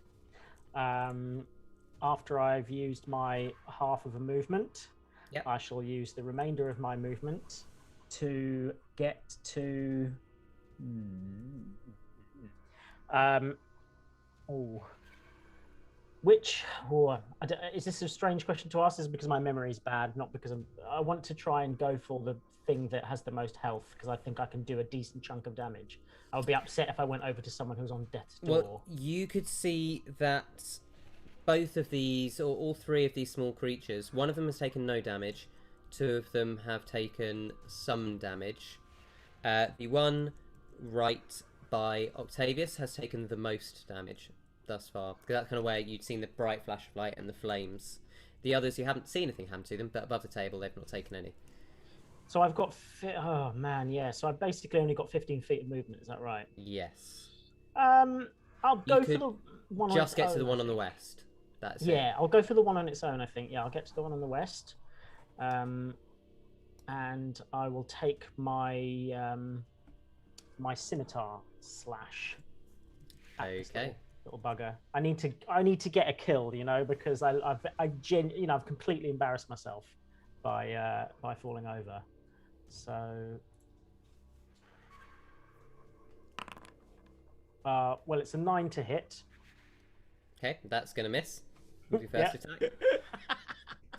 After I've used my half of a movement, I shall use the remainder of my movement to get to... is this a strange question to ask? Is it because my memory is bad? Not because I want to try and go for the thing that has the most health, because I think I can do a decent chunk of damage. I would be upset if I went over to someone who's on death's door. Well, you could see that both of these, or all 3 of these small creatures, one of them has taken no damage, 2 of them have taken some damage. The one right by Octavius has taken the most damage thus far, because that's kind of where you'd seen the bright flash of light and the flames. The others, you haven't seen anything happen to them, but above the table they've not taken any. So I've got so I've basically only got 15 feet of movement, is that right? Yes. I'll go for the one on just its get own, to the one on the west. That's it. I'll go for the one on its own, I think. Yeah, I'll get to the one on the west. And I will take my my scimitar slash. Okay. Little bugger. I need to get a kill, because I've completely embarrassed myself by falling over. So well, it's a 9 to hit. Okay, that's gonna miss. With your first attack.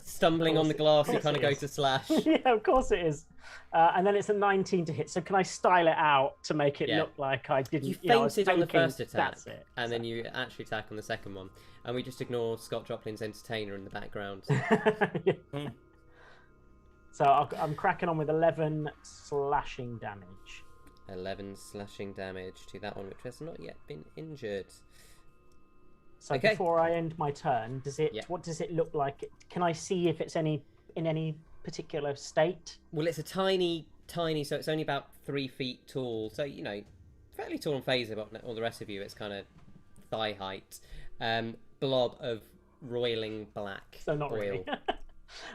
Stumbling on the glass, you kind of go to slash. Yeah, of course it is. And then it's a 19 to hit. So can I style it out to make it look like I didn't? You fainted on the first attack, that's it. And then you actually attack on the second one. And we just ignore Scott Joplin's entertainer in the background. So I'm cracking on with 11 slashing damage. 11 slashing damage to that one, which has not yet been injured. So before I end my turn, what does it look like? Can I see if it's in any particular state? Well, it's a tiny, so it's only about 3 feet tall. So, fairly tall on Faeza, but all the rest of you, it's kind of thigh height. Blob of roiling black So not oil. really.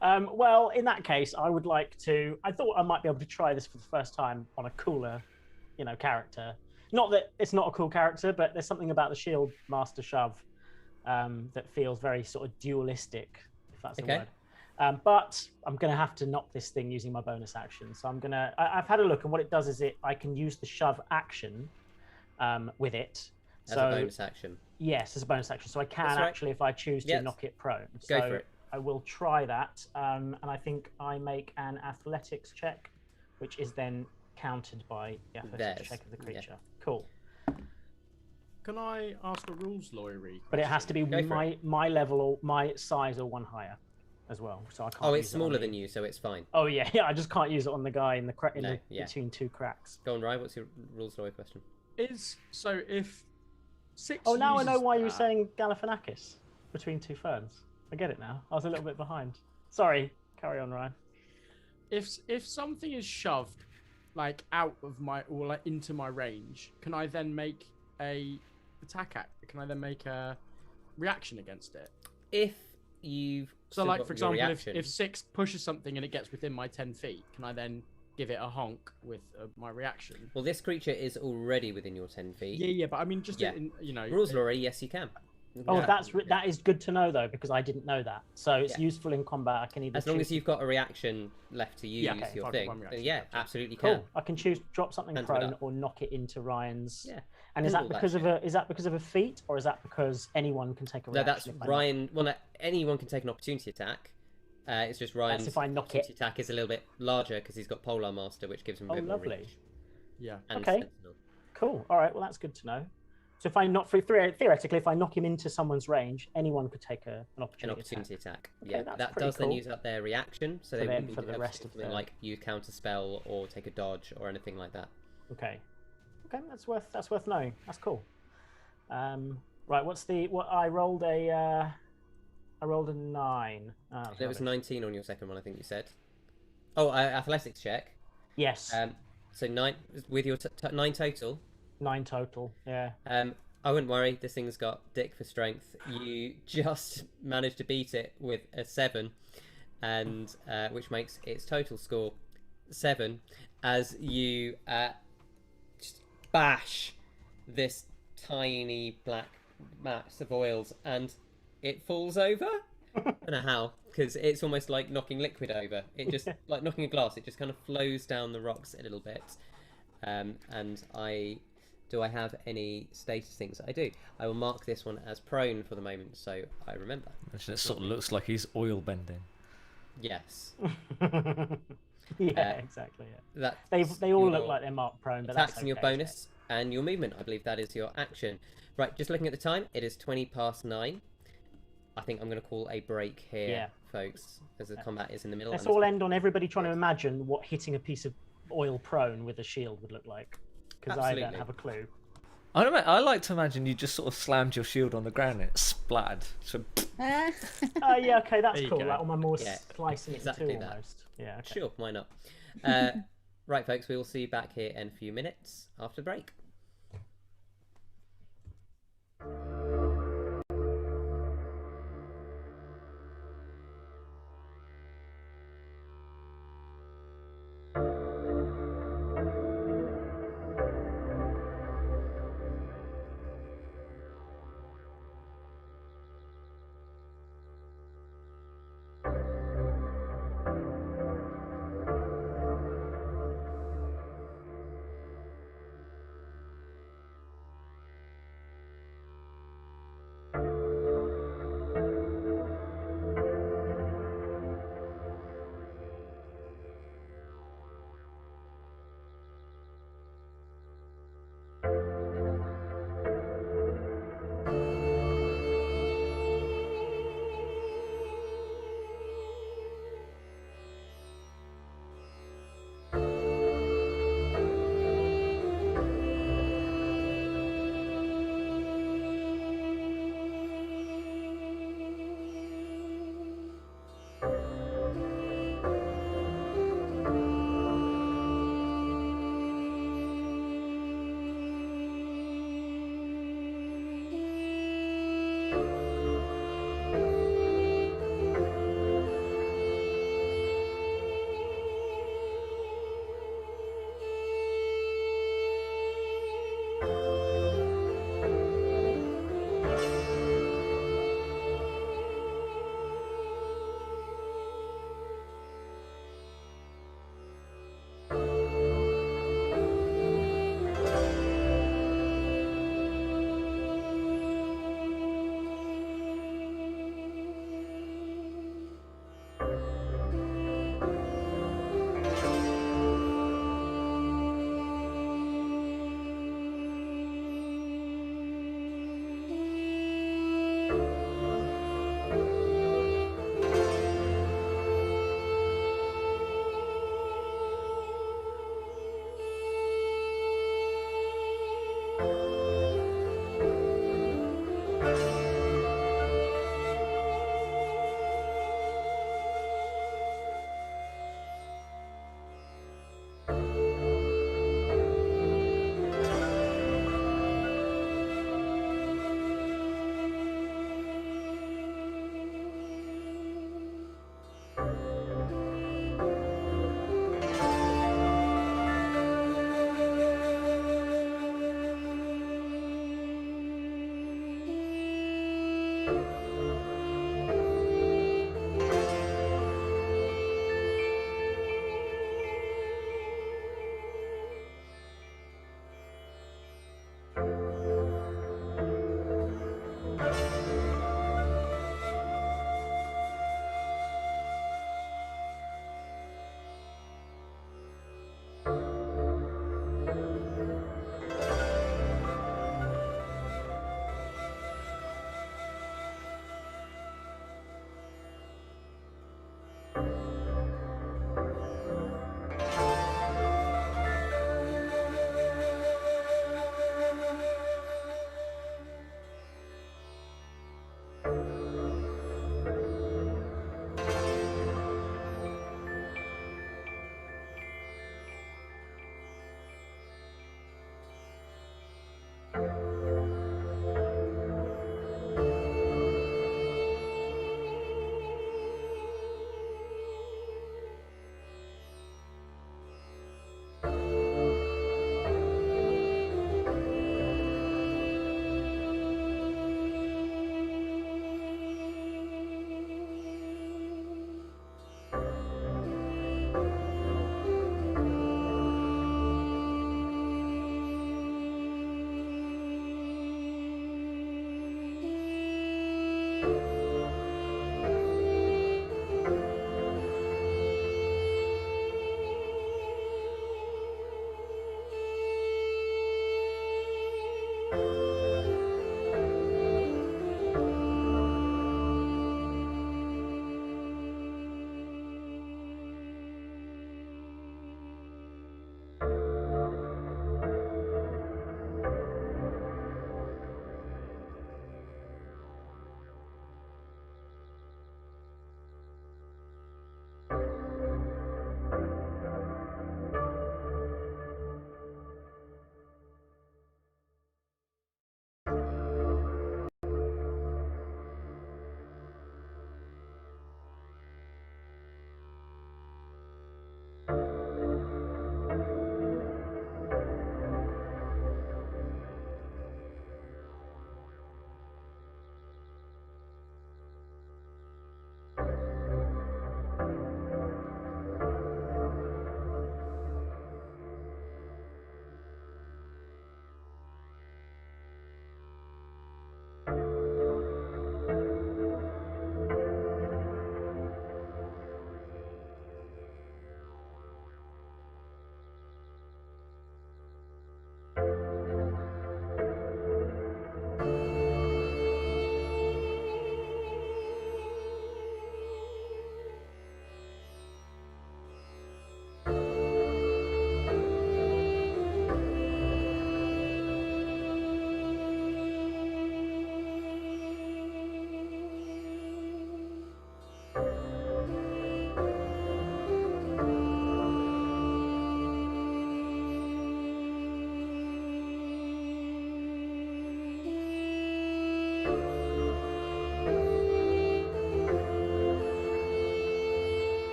Well, in that case, I would like to... I thought I might be able to try this for the first time on a cooler, character. Not that it's not a cool character, but there's something about the Shield Master Shove that feels very sort of dualistic, if that's the word. But I'm going to have to knock this thing using my bonus action. So I've had a look, and what it does is I can use the shove action with it. As a bonus action? Yes, as a bonus action. So I can actually, if I choose to, knock it prone. Go for it. I will try that. And I think I make an athletics check, which is then countered by the athletics check of the creature. Yeah. Cool. Can I ask a rules lawyery? But it has to be my level or my size or one higher as well. So I can't. Oh, it's smaller than you, so it's fine. Oh yeah. I just can't use it on the guy in the between 2 cracks. Go on, Ryan. What's your rules lawyer question? if six. Oh, now I know uses why you were that- saying Galifianakis between two ferns. I get it now. I was a little bit behind. Sorry. Carry on, Ryan. If something is shoved like out of my or like into my range, can I then make a attack act? Can I then make a reaction against it? If you've So, still like got for your example, reaction, if six pushes something and it gets within my 10 feet, can I then give it a honk with my reaction? well, this creature is already within your 10 feet. Yeah, but I mean, just Yeah. in, Rules already, yes, you can. Oh, Yeah. that is good to know though, because I didn't know that. So it's Yeah. useful in combat. I can either As long choose as you've got a reaction left to use Yeah, okay, if your I've got thing, one then reaction, yeah, gotcha. absolutely Cool. can. I can choose drop something Cancel it prone up. or knock it into Ryan's. Yeah. And is Do that all that because of shit. a feat, or is that because anyone can take a No, reaction? that's if I knock- Ryan. Well, no, anyone can take an opportunity attack. It's just Ryan's if I knock opportunity it. attack is a little bit larger because he's got Polar Master, which gives him a Oh, bit more lovely. reach. Yeah. And Okay. Sentinel. Cool. All right. Well, that's good to know. So if I knock theoretically, if I knock him into someone's range, anyone could take an An opportunity. opportunity attack. Okay, Yeah, that's that pretty does then cool. use up their reaction, so For they them- wouldn't be for the able to rest do of something the- like use counter spell or take a dodge or anything like that. Okay. Okay, that's worth knowing. That's cool. Right. What I rolled a 9. Ah, that's There was rubbish. 19 on your second one, I think you said. Oh, athletics check. Yes. So 9 with your 9 total. 9 total. Yeah. I wouldn't worry. This thing's got dick for strength. You just managed to beat it with a 7, and which makes its total score 7. As you just bash this tiny black mass of oils, and it falls over. I don't know how, because it's almost like knocking liquid over. It just like knocking a glass. It just kind of flows down the rocks a little bit. And do I have any status things? I do. I will mark this one as prone for the moment, so I remember. Actually, it sort of looks like he's oil bending. Yes. Yeah, exactly. Yeah. That They all look like they're marked prone, but that's attacks and your okay, bonus and your movement. I believe that is your action. Right, just looking at the time, it is 20 past 9. I think I'm going to call a break here, Yeah. folks, as the combat is in the middle. Let's and all end on everybody trying to imagine what hitting a piece of oil prone with a shield would look like, because I don't Absolutely. have a clue. I like to imagine you just sort of slammed your shield on the ground and it splattered. So Ah. Oh yeah, okay, that's There you cool. go. Like on my more Yeah, slicing it exactly in two that. almost. Yeah. Okay. Sure, why not? Right, folks, we will see you back here in a few minutes after the break.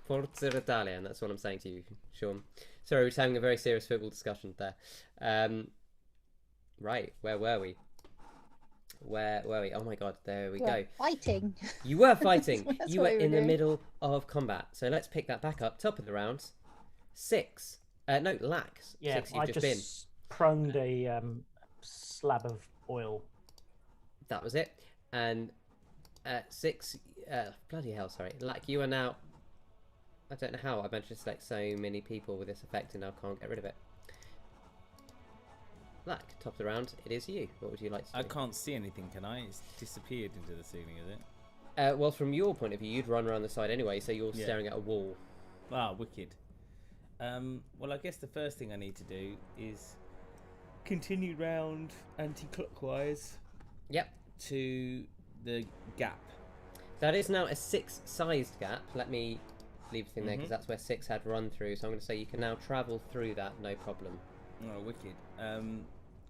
Forza Italia, and that's what I'm saying to you, Sean. Sorry, we're just having a very serious football discussion there. Right, where were we? Where were we? Oh my god, there we go. Fighting. You were fighting. That's You what were we were in the doing. middle of combat. So let's pick that back up. Top of the round. 6. No, Lax. Yeah, 6 you've I just just been. proned a slab of oil. That was it. And 6, bloody hell, sorry. Lack, you are now, I don't know how I managed to select so many people with this effect and now can't get rid of it. Lack, top of the round, it is you. What would you like to do? I can't see anything, can I? It's disappeared into the ceiling, is it? Well, from your point of view, you'd run around the side anyway, so you're staring at a wall. Ah, wicked. Well, I guess the first thing I need to do is continue round anti-clockwise. Yep. To the gap. That is now a 6-sized gap. Let me leave the thing there because that's where 6 had run through. So I'm going to say you can now travel through that, no problem. Oh, wicked.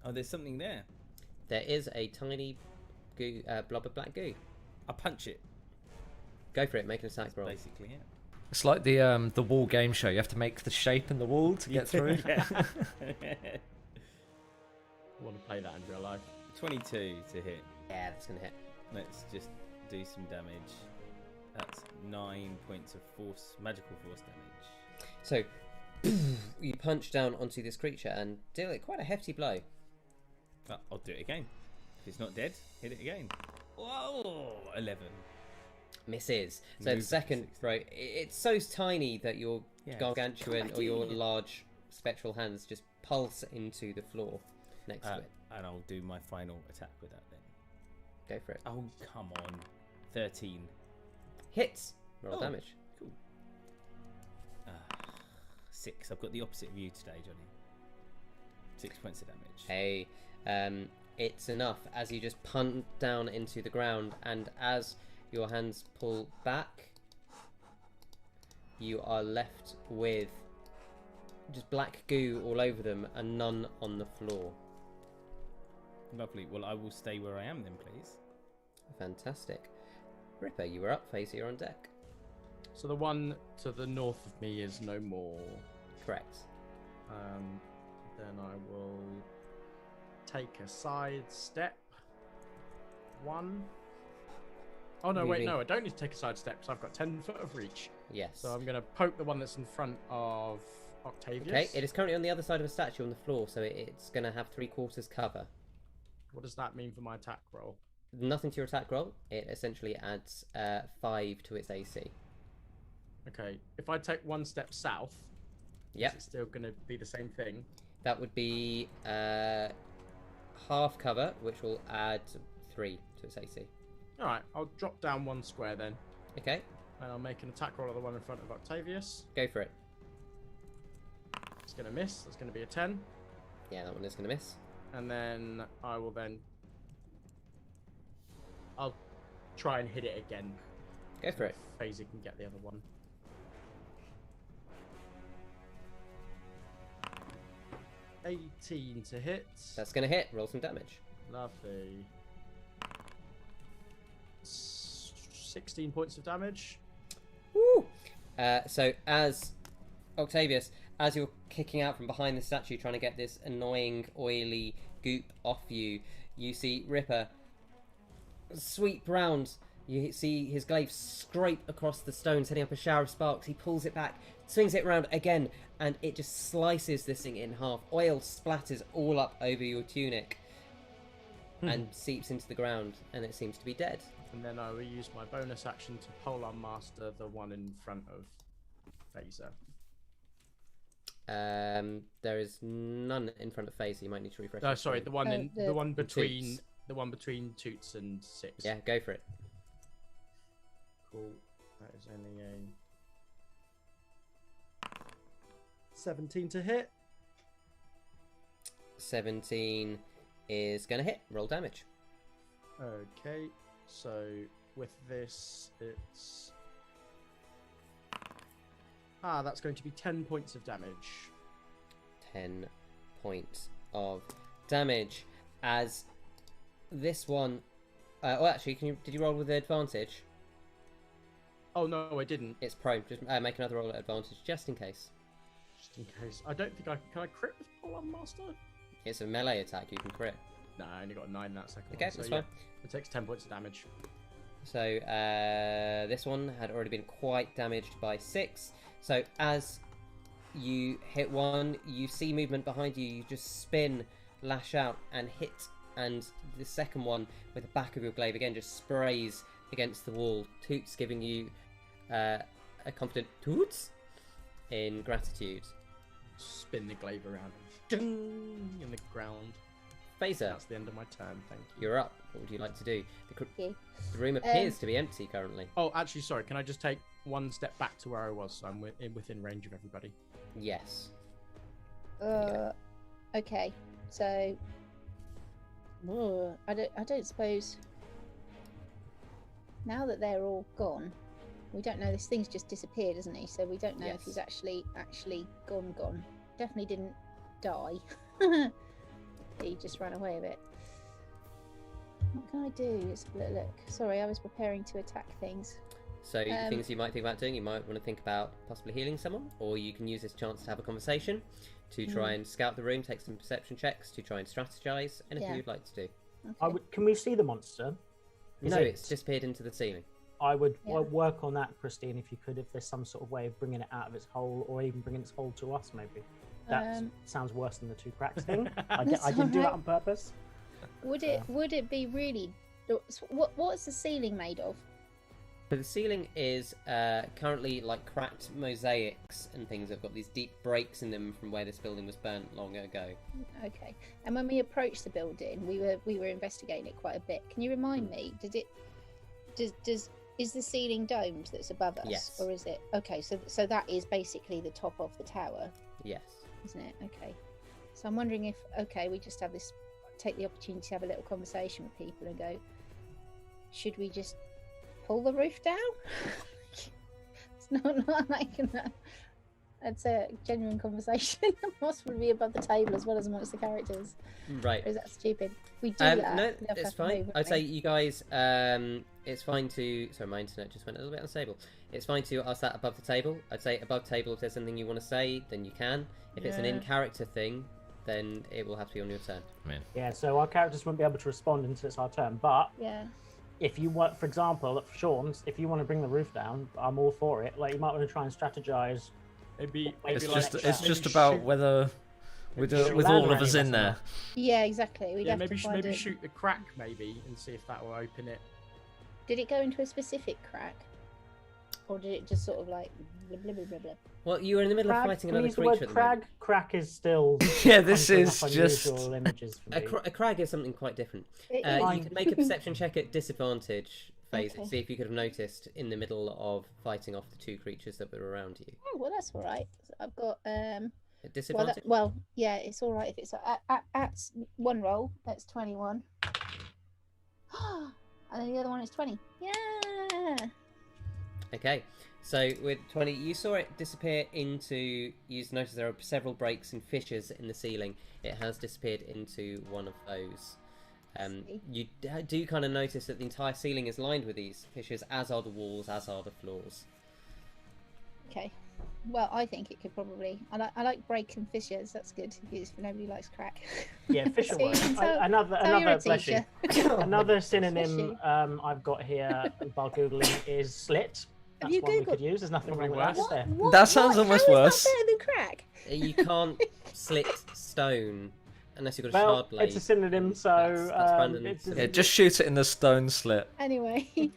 Oh, there's something there. There is a tiny goo, blob of black goo. I punch it. Go for it. Make an attack roll. Basically, yeah. It's like the wall game show. You have to make the shape in the wall to get through. I want to play that in real life. 22 to hit. Yeah, that's going to hit. Let's just do some damage. That's 9 points of force, magical force damage. So you punch down onto this creature and deal it quite a hefty blow. I'll do it again. If it's not dead, hit it again. Whoa! 11. Misses. So Move the second to throw, it's so tiny that your Yeah. gargantuan Come or your back in. large spectral hands just pulse into the floor next to it. And I'll do my final attack with that then. Go for it. Oh, come on. 13. Hits. Roll Oh. damage. Cool. 6. I've got the opposite of you today, Johnny. 6 points of damage. Hey, it's enough as you just punt down into the ground, and as your hands pull back, you are left with just black goo all over them and none on the floor. Lovely. Well, I will stay where I am then, please. Fantastic. Ripper, you were up. Faeza, you're on deck. So the one to the north of me is no more. Correct. Then I will take a side step. 1. Oh no, wait, Moving. no, I don't need to take a side step because I've got 10 foot of reach. Yes. So I'm going to poke the one that's in front of Octavius. Okay, it is currently on the other side of a statue on the floor, so it's going to have 3/4 cover. What does that mean for my attack roll? Nothing to your attack roll. It essentially adds 5 to its AC. Okay, if I take 1 step south, Yep. is it still going to be the same thing? That would be half cover, which will add 3 to its AC. Alright, I'll drop down 1 square then, Okay, and I'll make an attack roll at the one in front of Octavius. go for it. It's going to miss, that's going to be a 10. Yeah, that one is going to miss. And then I will I'll try and hit it again. Go for it. Faeza can get the other one. $18 to hit. That's going to hit. Roll some damage. Lovely. 16 points of damage. Woo! So as Octavius, as you're kicking out from behind the statue trying to get this annoying oily goop off you, you see Ripper sweep round. You see his glaive scrape across the stone, setting up a shower of sparks. He pulls it back, swings it round again, and it just slices this thing in half. Oil splatters all up over your tunic and seeps into the ground, and it seems to be dead. And then I will use my bonus action to Polar Master the one in front of Faeza. There is none in front of Faeza. You might need to refresh. No, your sorry, screen. the one in the one between Toots. the one between Toots and 6. Yeah, go for it. Cool. That is only a 17 to hit. 17 is going to hit. Roll damage. Okay, so with this, it's that's going to be 10 points of damage. 10 points of damage as this one. Well, actually, did you roll with advantage? Oh no, I didn't. It's prone. Just make another roll at advantage, just in case. Just in case. I don't think I can. I crit with Polearm Master? It's a melee attack. You can crit. No, I only got a 9 in that second Okay, one. So, that's yeah, fine. it takes 10 points of damage. So this one had already been quite damaged by 6. So as you hit one, you see movement behind you. You just spin, lash out, and hit. And the second one, with the back of your glaive again, just sprays against the wall. Toots giving you a confident toots in gratitude. Spin the glaive around. Ding, in the ground. Faeza, That's the end of my turn. Thank you. you're up. What would you like to do? Yeah. The room appears to be empty currently. Oh, actually, sorry. Can I just take one step back to where I was, so I'm within range of everybody? Yes. Okay. So, I don't suppose. Now that they're all gone, we don't know. This thing's just disappeared, isn't he? So we don't know if he's Yes. actually gone. Definitely didn't die. He just ran away a bit. What can I do? Let's have a little look. Sorry, I was preparing to attack things. So things you might think about doing, you might want to think about possibly healing someone, or you can use this chance to have a conversation, to try and scout the room, take some perception checks, to try and strategize. Anything Yeah. you'd like to do. Okay. Can we see the monster? Is No, it- it's disappeared into the ceiling. I would Yeah. work on that, Christine, if you could, if there's some sort of way of bringing it out of its hole, or even bringing its hole to us, maybe. That sounds worse than the 2 cracks thing. I That's didn't do that alright. on purpose. Would it be really? What's the ceiling made of? But the ceiling is currently like cracked mosaics and things. Have got these deep breaks in them from where this building was burnt long ago. Okay. And when we approached the building, we were investigating it quite a bit. Can you remind me? Is the ceiling domed that's above us, Yes. or is it? Okay, so that is basically the top of the tower, Yes. isn't it? Okay. So I'm wondering if we just take the opportunity to have a little conversation with people and go, should we just pull the roof down? It's not like that. It's a genuine conversation. Possibly be above the table as well as amongst the characters. Right. Or is that stupid? We do that. No, we'd have to it's have to fine. move, I'd wouldn't say we? you guys. It's fine to. Sorry, my internet just went a little bit unstable. It's fine to ask that above the table. I'd say above table. If there's something you want to say, then you can. If it's an Yeah. in-character thing, then it will have to be on your turn. Yeah, so our characters wouldn't be able to respond until it's our turn. But Yeah. if you want, for example, at Sean's, if you want to bring the roof down, I'm all for it. Like, you might want to try and strategize. Maybe It's like just that. it's Maybe just about shoot- whether with maybe with shoot all ladder of us any in of us there. Yeah, exactly. We'd Yeah, have maybe to find maybe it. shoot the crack maybe and see if that will open it. Did it go into a specific crack, or did it just sort of like blah blah blah blah blah? Well, you were in the middle of Crag, fighting can we another use the creature word at the moment. crag? Crack is still. Yeah, this conjuring is up just unusual images for me. A crag is something quite different. It You is. could make a perception check at disadvantage phase. Okay. See if you could have noticed in the middle of fighting off the 2 creatures that were around you. Oh, well, that's all right. I've got At disadvantage. yeah, it's all right if it's at one roll. That's 21, and then the other one is 20. Yeah. Okay, so with 20, you saw it disappear into. You noticed there are several breaks and fissures in the ceiling. It has disappeared into one of those. See. You do kind of notice that the entire ceiling is lined with these fissures, as are the walls, as are the floors. Okay. Well, I think it could probably. I like break and fissures. That's good. If nobody likes crack. Yeah, Fisher See, work. so- so Another you're a bless you. teacher. Another synonym Bless I've got here while googling is slit. Have That's you one we Googled- could use. There's nothing wrong with Probably that, is worse. there? That sounds almost How is worse. that better than crack? You can't slit stone unless you've got a Well, shard blade. it's a synonym, so That's Brandon. it's Yeah, just shoot it in the stone slit. Anyway,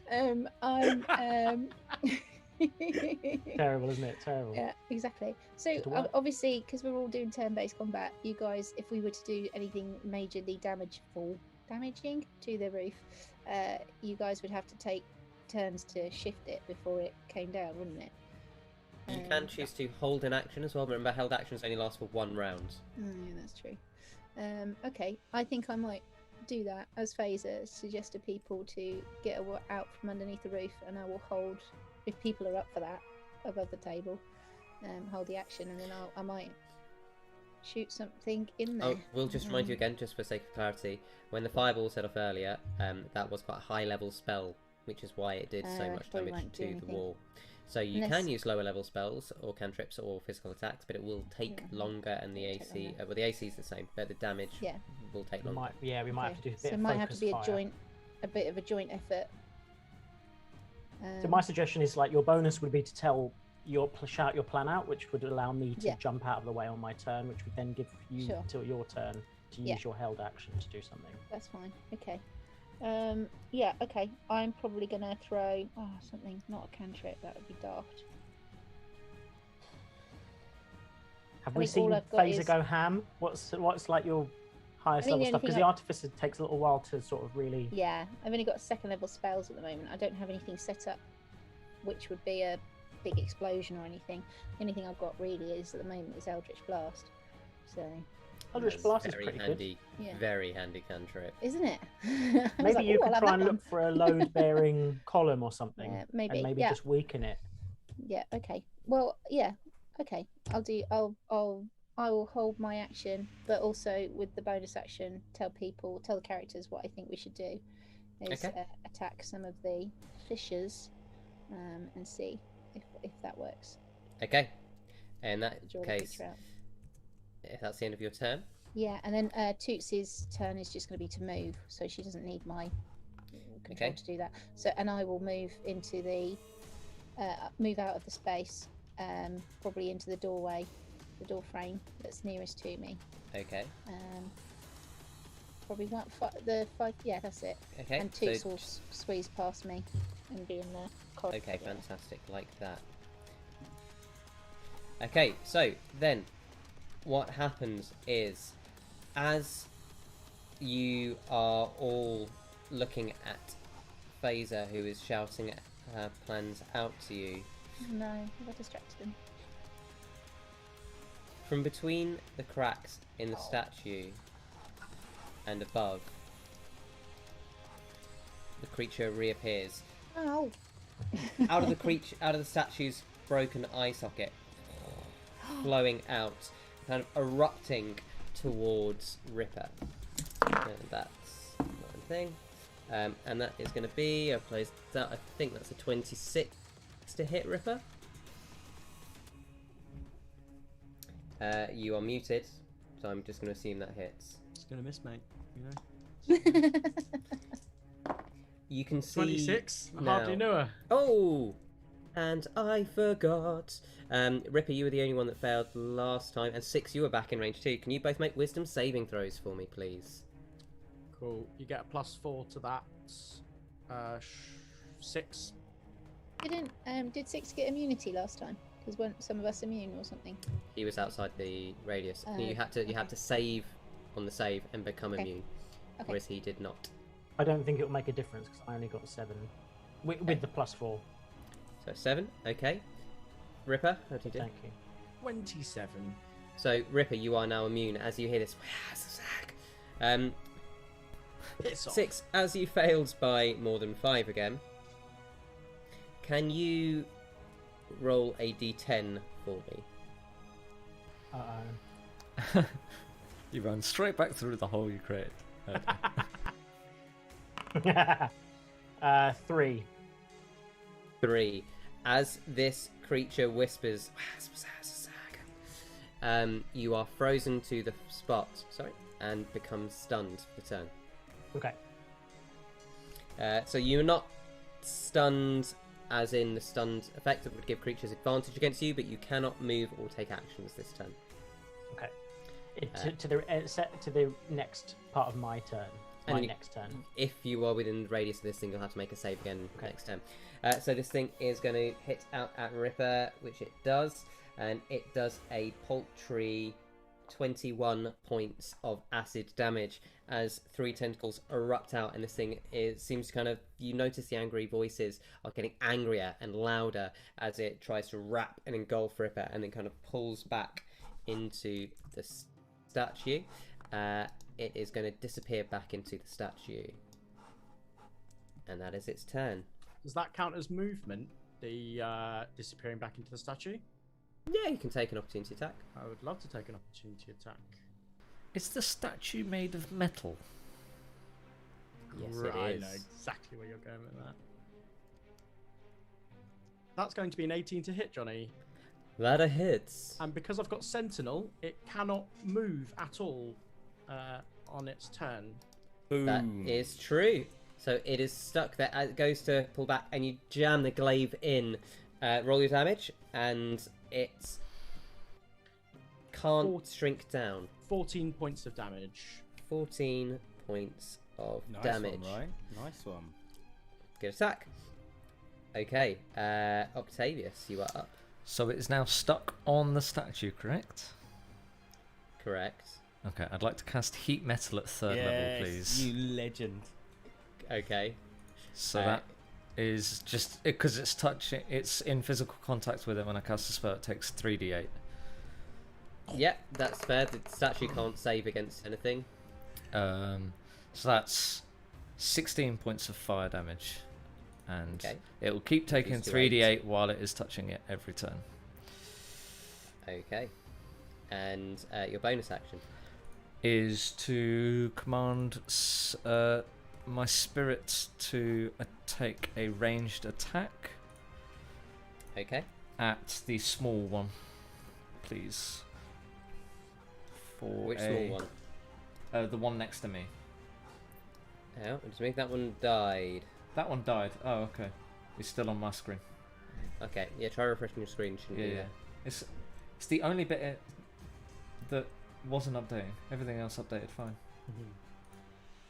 I'm terrible, isn't it? Terrible. Yeah, exactly. So Just work. obviously, because we're all doing turn-based combat, you guys, if we were to do anything majorly damaging to the roof, you guys would have to take turns to shift it before it came down, wouldn't it? You can choose to hold an action as well. But remember, held actions only last for 1 round. Oh, yeah, that's true. Okay, I think I might do that as Faeza suggested people to get out from underneath the roof, and I will hold, if people are up for that, above the table, hold the action, and then I might shoot something in there. Oh, we'll just remind you again, just for sake of clarity, when the fireball set off earlier, that was quite a high-level spell which is why it did so much probably damage won't do to the anything. wall. So you Unless- can use lower level spells or cantrips or physical attacks, but it will take longer, and the It'll take AC, longer. well, the AC is the same, but the damage Yeah. will take We longer. might, we might have to do a bit So it of might have to focus be fire. a bit of a joint effort. So my suggestion is like your bonus would be to tell shout your plan out, which would allow me to Yeah. jump out of the way on my turn, which would then give you Sure. till your turn to use Yeah. your held action to do something. That's fine. Okay. Yeah. Okay. I'm probably gonna throw something, not a cantrip. That would be daft. Have I we think seen all I've got Faeza is- go ham? What's like your highest I think level the stuff? only Because thing the artificer takes a little while to sort of really. Yeah. I've only got second level spells at the moment. I don't have anything set up, which would be a big explosion or anything. The only thing I've got really is at the moment is Eldritch Blast. So, Eldritch That's Blast is very pretty handy, Yeah. very handy cantrip. isn't it? I was Maybe like, you "Ooh, I'll could have try that and one." look for a load-bearing column or something, Yeah, maybe. and maybe Yeah. just weaken it. Yeah. Okay. Well. Yeah. Okay. I will hold my action, but also with the bonus action, tell the characters what I think we should do. Is Okay. attack some of the fissures, and see if that works. Okay, in that Draw the case, picture out. if that's the end of your turn, Yeah, and then Toots's turn is just going to be to move, so she doesn't need my control Okay. to do that. So, and I will move into the move out of the space, probably into the doorway, the door frame that's nearest to me. okay, Probably the five. Yeah, that's it. okay, And so Toots will squeeze past me and be in the corridor. okay, fantastic, like that. Okay, so then what happens is, as you are all looking at Faeza, who is shouting her plans out to you, No, have I distracted him? from between the cracks in the statue and above, the creature reappears. Oh. Out of the statue's broken eye socket, flowing out, kind of erupting towards Ripper. And that's one thing. And that is going to be, I think that's a 26 to hit Ripper. You are muted, so I'm just going to assume that hits. It's gonna miss, mate. You know. You can see 26. I now. hardly knew her. Oh, and I forgot. Ripper, you were the only one that failed last time, and Six, you were back in range too. Can you both make wisdom saving throws for me, please? Cool. You get a +4 to that. 6. Did Six get immunity last time? Because weren't some of us immune or something? He was outside the radius. Oh, You had to save on the save and become Okay. immune, Okay. whereas he did not. I don't think it will make a difference because I only got 7 with the +4. So 7, okay. Ripper, how do you do? Thank you. 27. So Ripper, you are now immune as you hear this. Piss off. 6, as you failed by more than 5 again, can you roll a d10 for me? You run straight back through the hole you created. 3. 3. As this creature whispers, you are frozen to the spot, and become stunned for the turn. Okay. So you're not stunned as in the stunned effect that would give creatures advantage against you, but you cannot move or take actions this turn. Okay. To the next part of my turn. And My you- next turn. If you are within the radius of this thing, you'll have to make a save again Okay. next turn. So this thing is going to hit out at Ripper, which it does, and it does a paltry 21 points of acid damage as 3 tentacles erupt out, and this thing seems to kind of, you notice the angry voices are getting angrier and louder as it tries to wrap and engulf Ripper, and then kind of pulls back into the statue. It is going to disappear back into the statue, and that is its turn. Does that count as movement? The disappearing back into the statue? Yeah, you can take an opportunity attack. I would love to take an opportunity attack. Is the statue made of metal? Yes, Right, it I is. know exactly where you're going with that. That's going to be an 18 to hit, Johnny. That a hits. And because I've got Sentinel, it cannot move at all on its turn. Boom. That is true. So it is stuck there. It goes to pull back, and you jam the glaive in. Roll your damage, and it can't shrink down. 14 points of damage. 14 points of Nice damage. one, right? Nice one. Good attack. Okay, Octavius, you are up. So it is now stuck on the statue, correct? Correct. Okay, I'd like to cast Heat Metal at third level, please. You legend. Okay. So that is just because it's touching. It's in physical contact with it. When I cast a spell, it takes 3d8. Yep, that's fair. The statue can't save against anything. So that's 16 points of fire damage, and it will keep taking Goes to 3d8 while it is touching it every turn. Okay. And your bonus action. Is to command my spirit to take a ranged attack Okay. at the small one, please. For Which small one? The one next to me. Oh, just make that one died. That one died. Oh, okay. It's still on my screen. Okay, yeah, try refreshing your screen. Shouldn't Yeah, do yeah. that. It's the only bit that wasn't updating. Everything else updated fine.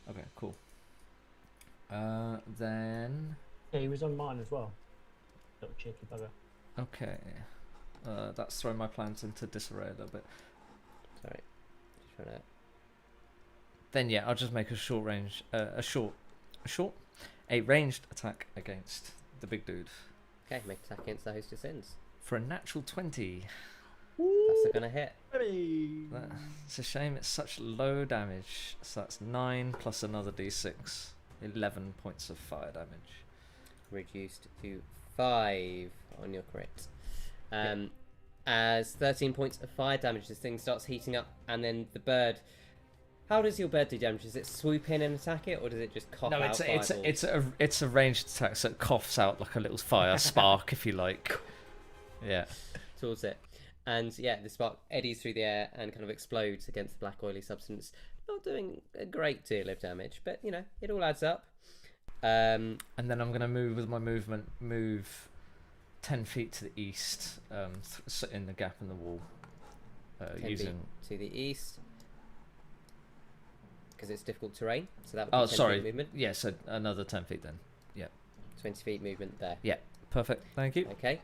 Okay, cool. Then... Yeah, he was on mine as well. Little cheeky bugger. Okay. That's thrown my plans into disarray a little bit. Sorry. Just trying to... Then yeah, I'll just make a short range, a ranged attack against the big dude Okay, make attack against the host of sins. for a natural 20. That's gonna hit. It's a shame it's such low damage. So that's 9 plus another d6, 11 points of fire damage. Reduced to 5 on your crit. As 13 points of fire damage, this thing starts heating up, and then the bird. How does your bird do damage? Does it swoop in and attack it, or does it just cough out fireballs? It's a ranged attack, so it coughs out like a little fire spark, if you like. Yeah. Towards it. And yeah, the spark eddies through the air and kind of explodes against the black oily substance. Not doing a great deal of damage, but you know, it all adds up. And then I'm going to move with my move 10 feet to the east, in the gap in the wall. 10 using... feet to the east. Because it's difficult terrain, so that would be 10 feet movement. Yeah, so another 10 feet then. Yeah. 20 feet movement there. Yeah, perfect. Thank you. Okay.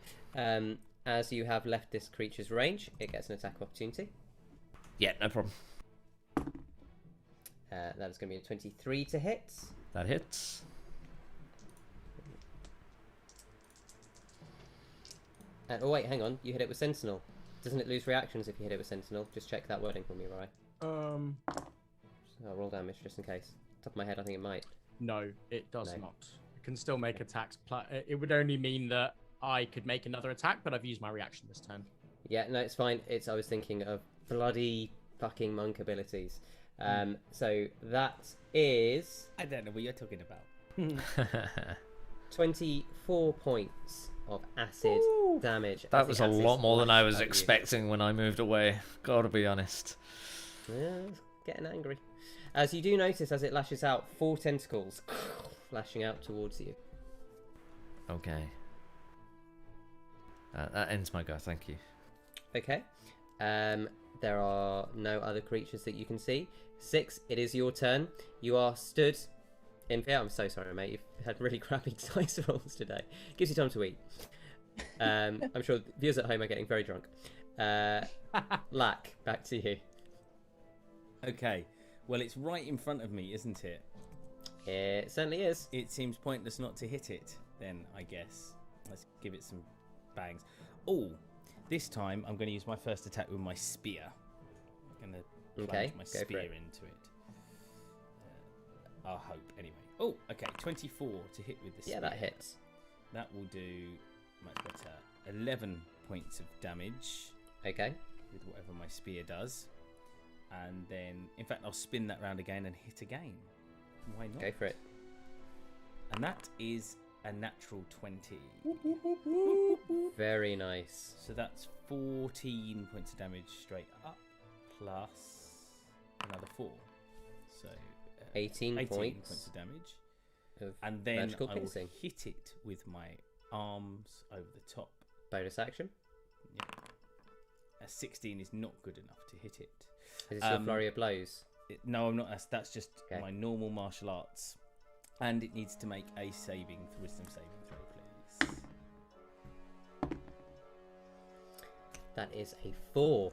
As you have left this creature's range, it gets an attack of opportunity. Yeah, no problem. That is going to be a 23 to hit. That hits. Oh wait, hang on. You hit it with Sentinel. Doesn't it lose reactions if you hit it with Sentinel? Just check that wording for me, right? I'll roll damage just in case. Top of my head, I think it might. No, it does not. It can still make attacks. It would only mean that I could make another attack, but I've used my reaction this turn. Yeah, no, it's fine. I was thinking of bloody fucking monk abilities. So that is... I don't know what you're talking about. 24 points of acid damage. That was a lot more than I was expecting when I moved away. Gotta be honest. Yeah, it's getting angry. As you do notice, as it lashes out, 4 tentacles lashing out towards you. Okay. That ends my go, thank you. Okay. There are no other creatures that you can see. 6, it is your turn. You are stood in fear. I'm so sorry, mate. You've had really crappy dice rolls today. Gives you time to eat. I'm sure viewers at home are getting very drunk. Lack, back to you. Okay. Well, it's right in front of me, isn't it? It certainly is. It seems pointless not to hit it, then, I guess. Let's give it some bangs. Oh, this time I'm going to use my first attack with my spear. I'm going to plunge my spear into it. I'll hope, anyway. Oh, okay, 24 to hit with the spear. Yeah, that hits. That will do much better. 11 points of damage. Okay. With whatever my spear does. And then, in fact, I'll spin that round again and hit again. Why not? Go for it. And that is a natural 20. Very nice. So that's 14 points of damage straight up, plus another 4. So 18 points points of damage. of And then magical I will piercing. hit it with my arms over the top. Bonus action. Yeah. A 16 is not good enough to hit it. Is this your flurry of blows? No, I'm not. That's just Okay. my normal martial arts. And it needs to make a wisdom saving throw, please. That is a 4.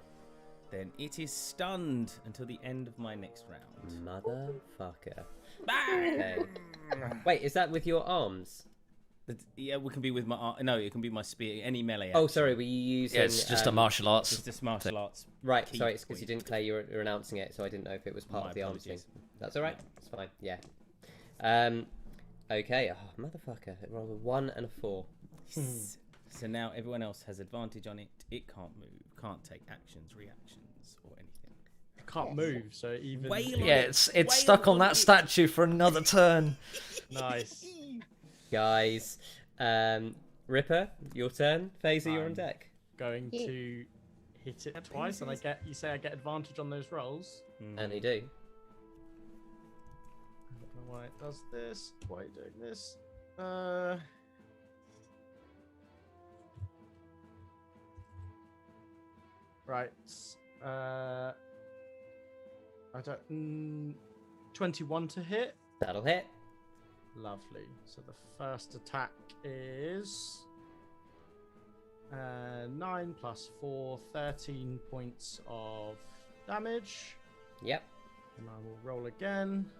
Then it is stunned until the end of my next round. Motherfucker. Okay. Wait, is that with your arms? Yeah, we can be with my no, it can be my spear, any melee. Oh, action. sorry, were you using... Yeah, it's just a martial arts. It's just martial arts. Right, key sorry, it's because you point. didn't play, you're announcing it, so I didn't know if it was part My of the arms thing. apologies. That's alright, Yeah. it's fine, yeah. Okay, oh, motherfucker, it rolled a 1 and a 4. So now everyone else has advantage on it. It can't move, can't take actions, reactions, or anything. I can't move, so even Wail on Yeah, it. it's stuck on that it. statue for another turn. nice. Guys, Ripper, your turn. Faeza, you're on Um, deck. Going Yeah. to hit it That twice, and pleases. you say I get advantage on those rolls. And you do. I don't know why it does this. Why are you doing this? Right. I don't. 21 to hit. That'll hit. Lovely. So the first attack is 9 plus 4, 13 points of damage. Yep. And I will roll again.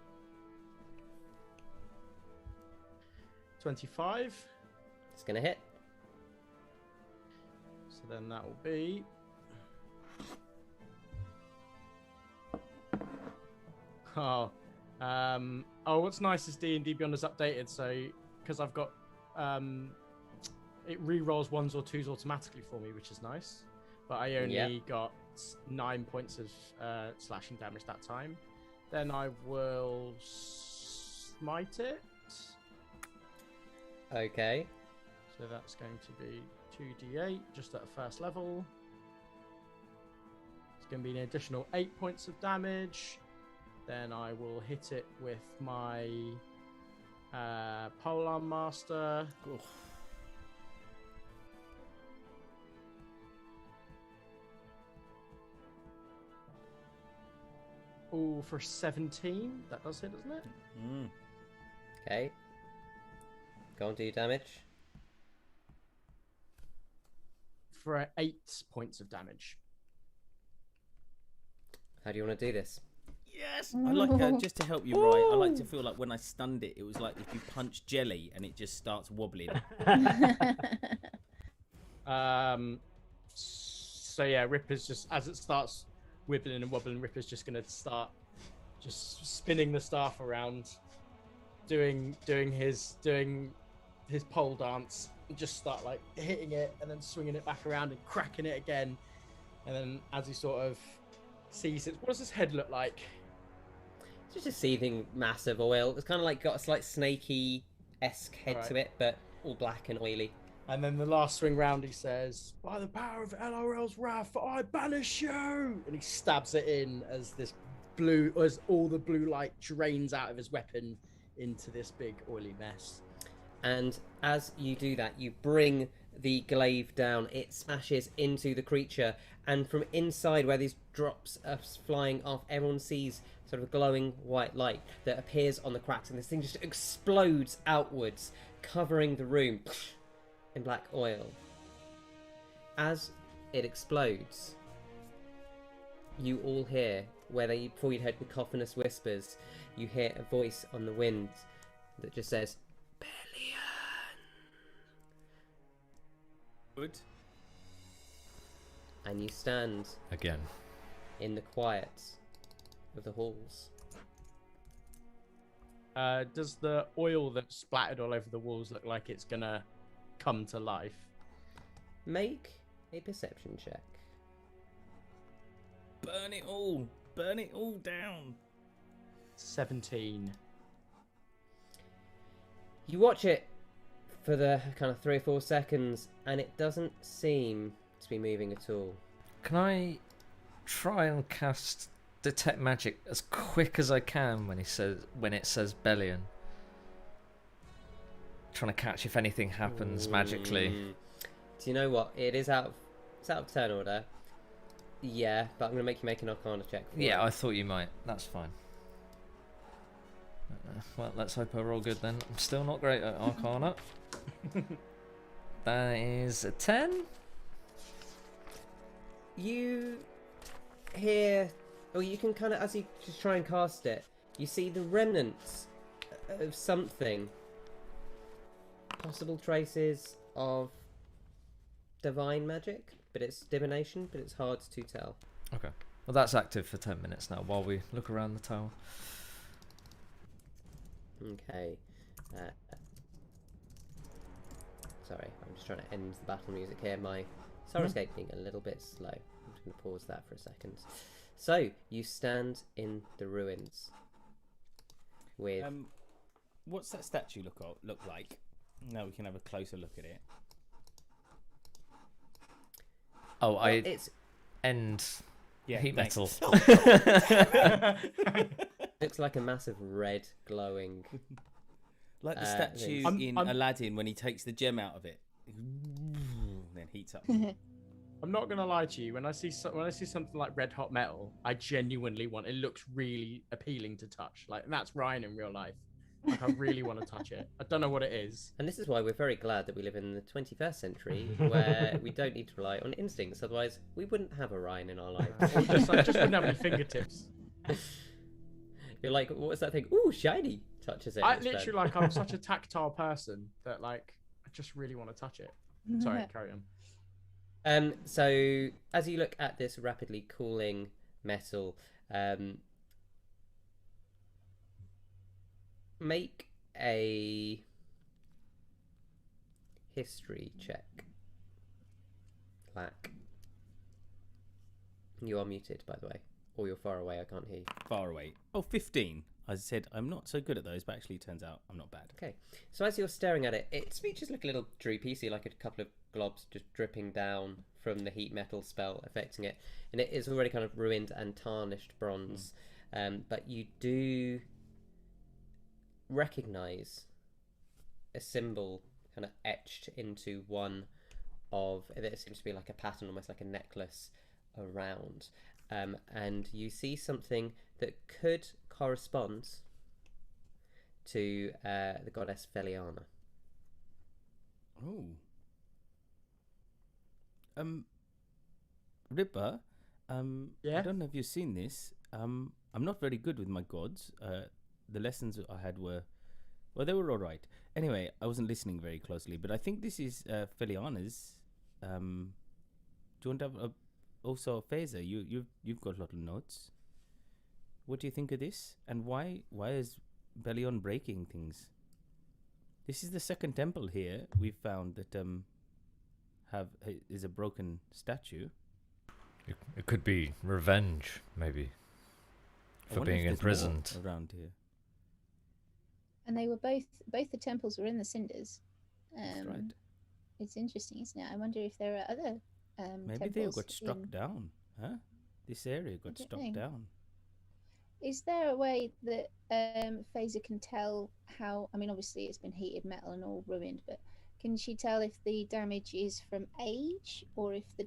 25. It's going to hit. So then that will be. What's nice is D&D Beyond is updated, so because I've got it re-rolls 1s or 2s automatically for me, which is nice. But I only got 9 points of slashing damage that time. Then I will smite it. Okay. So that's going to be 2d8 just at a first level. It's going to be an additional 8 points of damage. Then I will hit it with my Polearm Master. Oh, for 17. That does hit, doesn't it? Okay. Go on, do your damage. For 8 points of damage. How do you want to do this? Yes, I like just to help you, right? I like to feel like when I stunned it, it was like if you punch jelly and it just starts wobbling. So yeah, Ripper's just as it starts wibbling and wobbling, Ripper's just gonna start just spinning the staff around, doing his pole dance, and just start like hitting it and then swinging it back around and cracking it again. And then as he sort of sees it, what does his head look like? It's just a seething mass of oil. It's kind of like got a slight snaky-esque head to it, but all black and oily. And then the last swing round, he says, "By the power of LRL's wrath, I banish you!" And he stabs it in as as all the blue light drains out of his weapon into this big oily mess. And as you do that, you bring the glaive down. It smashes into the creature, and from inside where these drops are flying off, everyone sees sort of a glowing white light that appears on the cracks, and this thing just explodes outwards, covering the room in black oil. As it explodes, you all hear, before you'd heard cacophonous whispers, you hear a voice on the wind that just says, Good. and you stand Again. in the quiet of the halls. Does the oil that's splattered all over the walls look like it's gonna come to life? Make a perception check. Burn it all down. 17. You watch it for the kind of 3 or 4 seconds, and it doesn't seem to be moving at all. Can I try and cast detect magic as quick as I can when it says Bellion? Trying to catch if anything happens magically. Do you know what? It's out of turn order. Yeah, but I'm going to make you make an Arcana check. Yeah, I thought you might. That's fine. Well, let's hope I roll good then. I'm still not great at Arcana. That is a 10. You hear, or you can kind of, as you just try and cast it, you see the remnants of something. Possible traces of divine magic, but it's divination, but it's hard to tell. Okay. Well, that's active for 10 minutes now while we look around the tower. Okay. Sorry, I'm just trying to end the battle music here. My Sorrowscape being a little bit slow. I'm just going to pause that for a second. So, you stand in the ruins with... What's that statue look like? Now we can have a closer look at it. Oh, well, it's end heat thanks. metal. looks like a massive red glowing. Like the statue in Aladdin when he takes the gem out of it, then heats up. I'm not gonna lie to you. When I see something like red hot metal, I genuinely want. It looks really appealing to touch. Like, and that's Ryan in real life. Like, I really want to touch it. I don't know what it is. And this is why we're very glad that we live in the 21st century, where we don't need to rely on instincts. Otherwise, we wouldn't have a Ryan in our life. I just wouldn't have any fingertips. You're like, what's that thing? Ooh, shiny. Touches it. I literally, like, I'm such a tactile person that, like, I just really want to touch it. Sorry, carry on. So as you look at this rapidly cooling metal, make a history check. Lack. You are muted, by the way. Or you're far away, I can't hear you. Far away. Oh, 15. I said I'm not so good at those, but actually it turns out I'm not bad. Okay. So as you're staring at it, its features look a little droopy. You see like a couple of globs just dripping down from the heat metal spell affecting it. And it is already kind of ruined and tarnished bronze. But you do recognize a symbol kind of etched into one of it. Seems to be like a pattern, almost like a necklace around. And you see something that could correspond to the goddess Feliana. Oh. Ripper, Yeah? I don't know if you've seen this. I'm not very good with my gods. The lessons I had were, well, they were all right. Anyway, I wasn't listening very closely, but I think this is Feliana's. Do you want to have also Faeza? You've got a lot of notes. What do you think of this? And why is Bellion breaking things? This is the second temple here we've found that is a broken statue. It could be revenge, maybe, I for wonder being if there's more imprisoned. around here. And they were both the temples were in the Cinders. That's right. It's interesting, isn't it? I wonder if there are other Maybe they temples got struck in... down, huh? This area got don't struck know. down. Is there a way that Faeza can tell how? I mean, obviously it's been heated metal and all ruined, but can she tell if the damage is from age or if the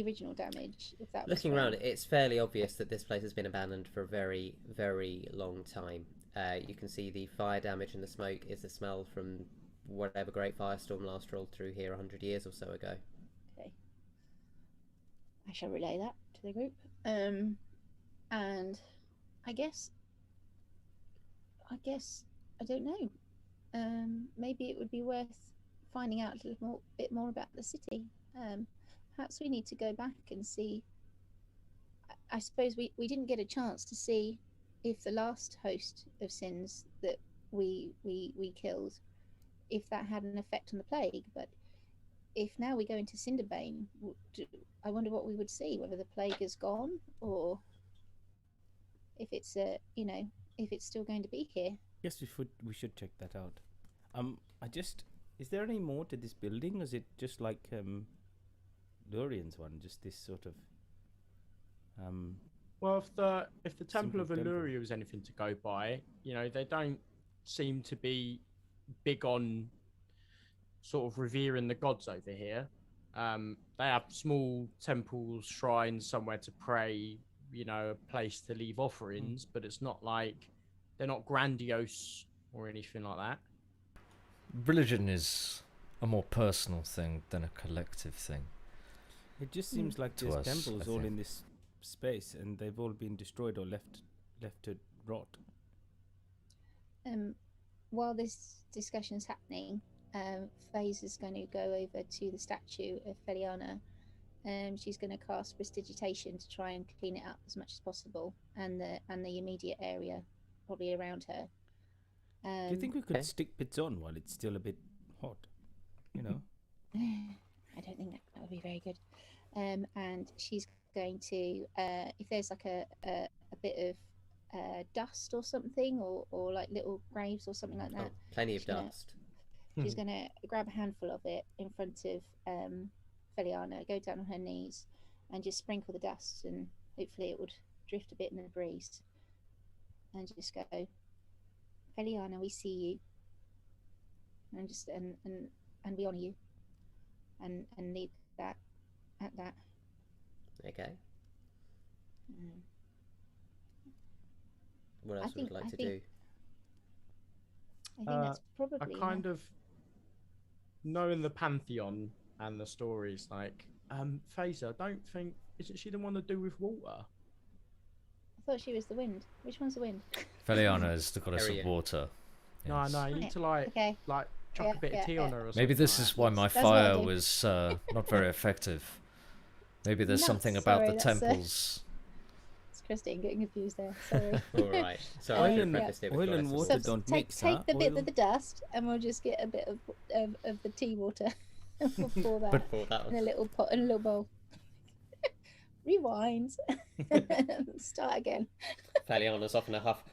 original damage, if that was Looking around, it's fairly obvious that this place has been abandoned for a very, very long time. You can see the fire damage and the smoke is the smell from whatever great firestorm last rolled through here 100 years or so ago. Okay. I shall relay that to the group. And I guess I don't know. Maybe it would be worth finding out a bit more about the city. Perhaps we need to go back and see. I suppose we didn't get a chance to see if the last host of sins that we killed, if that had an effect on the plague. But if now we go into Cinderbane, I wonder what we would see, whether the plague is gone or if it's if it's still going to be here. Yes, we should check that out. I just Is there any more to this building, or is it just like Lurian's one? Just this sort of Well, if the Temple Simple of temple. Illyria was anything to go by, they don't seem to be big on sort of revering the gods over here. They have small temples, shrines, somewhere to pray, a place to leave offerings, but it's not like they're not grandiose or anything like that. Religion is a more personal thing than a collective thing. It just seems like To there's us, temples I all think. in this space, and they've all been destroyed or left to rot. While this discussion is happening, Faze is going to go over to the statue of Feliana. She's going to cast prestidigitation to try and clean it up as much as possible, and the immediate area, probably around her. Do you think we could okay. stick bits on while it's still a bit hot? I don't think that would be very good. And she's going to, if there's like a bit of dust or something, or like little graves or something like that, Oh, plenty of she's gonna- dust. she's going to grab a handful of it in front of Feliana, go down on her knees, and just sprinkle the dust, and hopefully it would drift a bit in the breeze. And just go, Feliana, we see you, and just and we honour you, and leave that at that. Okay. Mm. What I else would you think- like I to think- do? I think that's I probably kind enough. of, knowing the pantheon and the stories, like Faeza, I don't think, isn't she the one to do with water? I thought she was the wind. Which one's the wind? Feliana is the goddess of Arian. water. Yes. No, you need Right, to like Okay. chuck Yeah, a bit yeah, of tea yeah. on her or something. Maybe this like is that. why my That's what I fire do. was not very effective. Maybe there's Nuts, something about sorry, the that's, temples. It's Christine getting confused there. Sorry. All right. So Oil I should and- preface it with oil and goddess of water water. don't take mix, take huh? the bit Oil- with the dust, and we'll just get a bit of the tea water. We'll pour that Pour that in a on. little pot, in a little bowl. Rewind. Start again. Feliana's off in a huff.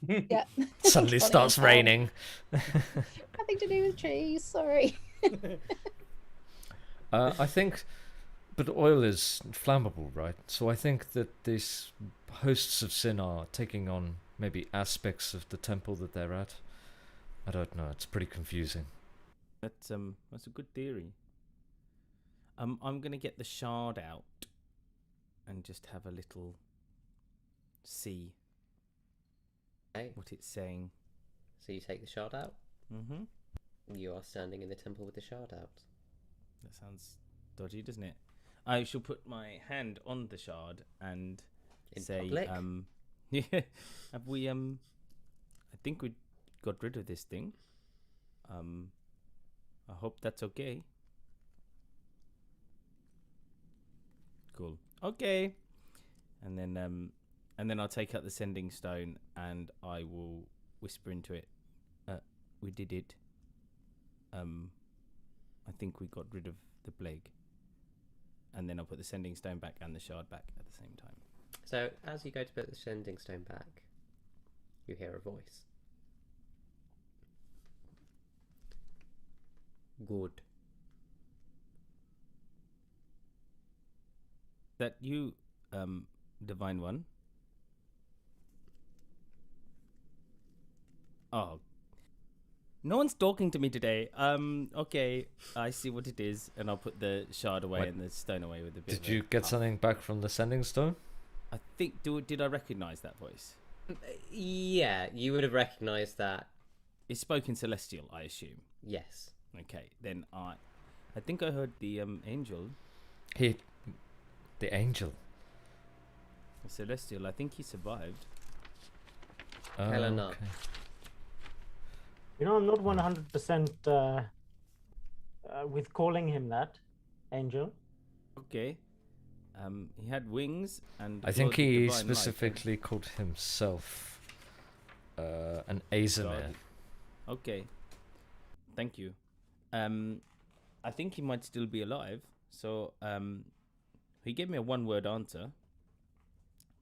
Yeah. Suddenly Funny starts how- raining. Nothing to do with trees. Sorry. I think, but oil is flammable, right? So I think that these hosts of sin are taking on maybe aspects of the temple that they're at. I don't know. It's pretty confusing. That's a good theory. I'm gonna get the shard out and just have a little see Okay. what it's saying. So you take the shard out. Mm-hmm. You are standing in the temple with the shard out. That sounds dodgy, doesn't it? I shall put my hand on the shard and In say, public? yeah, have we I think we got rid of this thing. I hope that's okay. Cool. Okay. And then I'll take out the sending stone and I will whisper into it. We did it. I think we got rid of the plague. And then I'll put the sending stone back and the shard back at the same time. So as you go to put the sending stone back, you hear a voice. Good. That you, Divine One? Oh. No one's talking to me today. Okay, I see what it is, and I'll put the shard away Wait. and the stone away with a bit Did of a you get huff. something back from the sending stone? I think, did I recognise that voice? Yeah, you would have recognised that. It's spoken Celestial, I assume. Yes. Okay, then I think I heard the angel, The angel. the Celestial. I think he survived. Oh, Helena. okay. You know, I'm not 100% with calling him that, Angel. Okay. He had wings and. I think was the he divine light, and- specifically called himself an Azamir. God. Okay. Thank you. I think he might still be alive. So he gave me a one-word answer.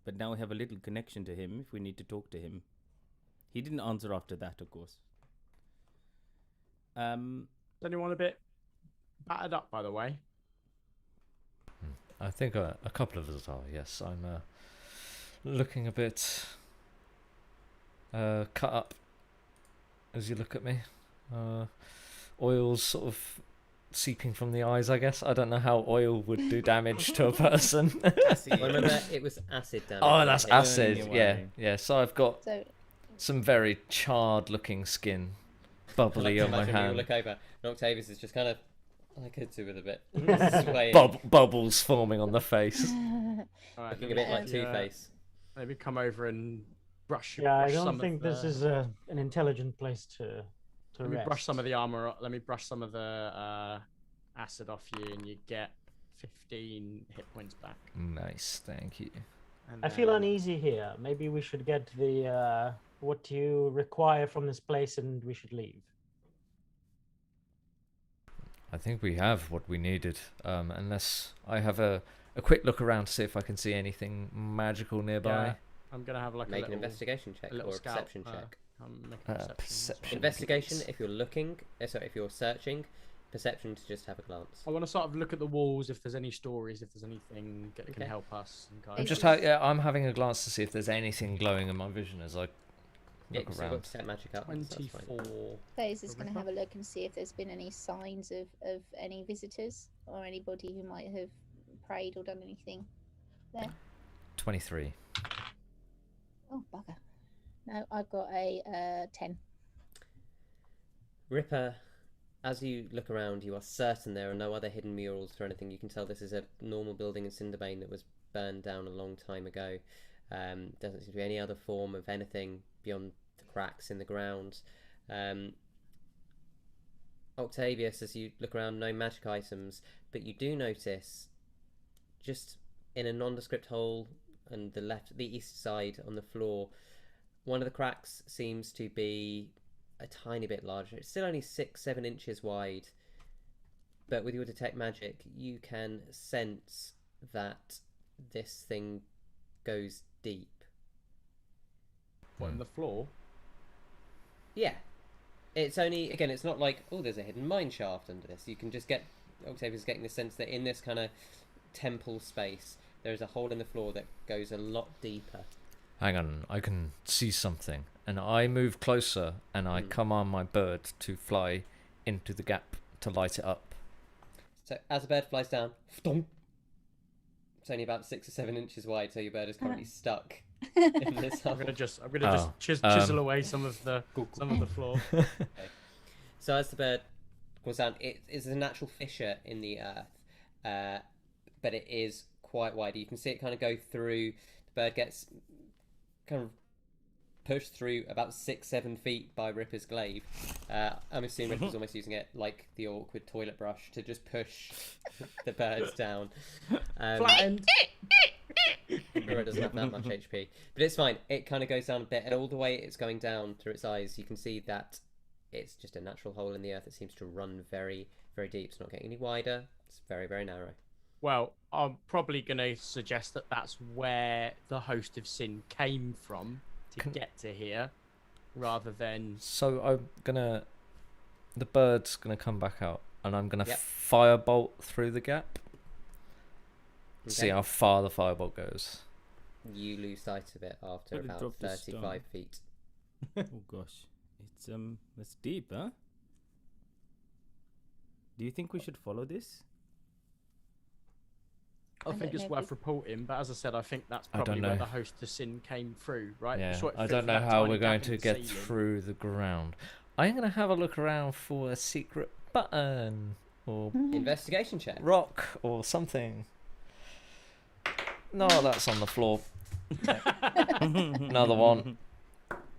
But now we have a little connection to him if we need to talk to him. He didn't answer after that, of course. Is anyone a bit battered up, by the way? I think a couple of us are. Yes, I'm looking a bit cut up as you look at me. Oil's sort of seeping from the eyes, I guess. I don't know how oil would do damage to a person. Remember, it was acid damage. Oh, that's wasn't it? acid. Burning Yeah, away. yeah. So I've got So some very charred-looking skin, bubbly I on my imagine when you hand. look over, and Octavius is just kind of, I could do with a bit. Swaying, Bubbles forming on the face. All right, looking a bit like maybe, Two-Face. maybe come over and brush. Yeah, I brush don't some think of this the- is an intelligent place to Let me rest. brush some of the armor. Let me brush some of the acid off you, and you get 15 hit points back. Nice, thank you. And I feel then- uneasy here. Maybe we should get the what you require from this place, and we should leave. I think we have what we needed, unless I have a quick look around to see if I can see anything magical nearby. Yeah, I'm gonna have like Make a an little, investigation check a little or a scout, perception check. I'm making a perception. perception. Investigation please. if you're looking. Sorry, if you're searching. Perception to just have a glance. I want to sort of look at the walls if there's any stories, if there's anything that can Okay. help us. And I'm guide just us. I'm having a glance to see if there's anything glowing in my vision as I Yeah, look so you've around. got set magic up. so that's fine. 24. Faze is going to Rebecca? have a look and see if there's been any signs of any visitors or anybody who might have prayed or done anything there. 23. Oh, bugger. No, I've got a 10. Ripper, as you look around, you are certain there are no other hidden murals or anything. You can tell this is a normal building in Cinderbane that was burned down a long time ago. Doesn't seem to be any other form of anything beyond the cracks in the ground. Octavius, as you look around, no magic items, but you do notice just in a nondescript hole on the east side on the floor, one of the cracks seems to be a tiny bit larger. It's still only 6-7 inches wide, but with your detect magic, you can sense that this thing goes deep. What, in the floor? Yeah, it's only, again, it's not like, oh, there's a hidden mine shaft under this. You can just get, Octavius is getting the sense that in this kind of temple space, there is a hole in the floor that goes a lot deeper. Hang on, I can see something. And I move closer and I command my bird to fly into the gap to light it up. So as the bird flies down, thump, it's only about 6 or 7 inches wide, so your bird is currently stuck in this hole. I'm gonna just Oh, chisel away some of the floor. So as the bird goes down, it is a natural fissure in the earth, but it is quite wide. You can see it kind of go through. The bird gets kind of pushed through about 6-7 feet by Ripper's glaive. I'm assuming Ripper's almost using it like the awkward toilet brush to just push the birds down. Flattened. Ripper doesn't have that much HP, but it's fine. It kind of goes down a bit, and all the way it's going down through its eyes, you can see that it's just a natural hole in the earth that seems to run very, very deep. It's not getting any wider. It's very, very narrow. Well, I'm probably gonna suggest that that's where the host of sin came from to get to here, rather than. So I'm gonna, the bird's gonna come back out, and I'm gonna Yep. firebolt through the gap. See Okay. how far the firebolt goes. You lose sight of it after Better about drop the 35 feet. Oh gosh, it's that's deep, huh? Do you think we should follow this? I I think don't it's know if worth reporting, but as I said, I think that's I don't probably where know. the host of sin came through, right? Yeah, Sort of I fit don't for know that how tiny we're going gap to in the get ceiling. through the ground. I'm gonna have a look around for a secret button or Investigation check. rock or something. No, that's on the floor. Another one.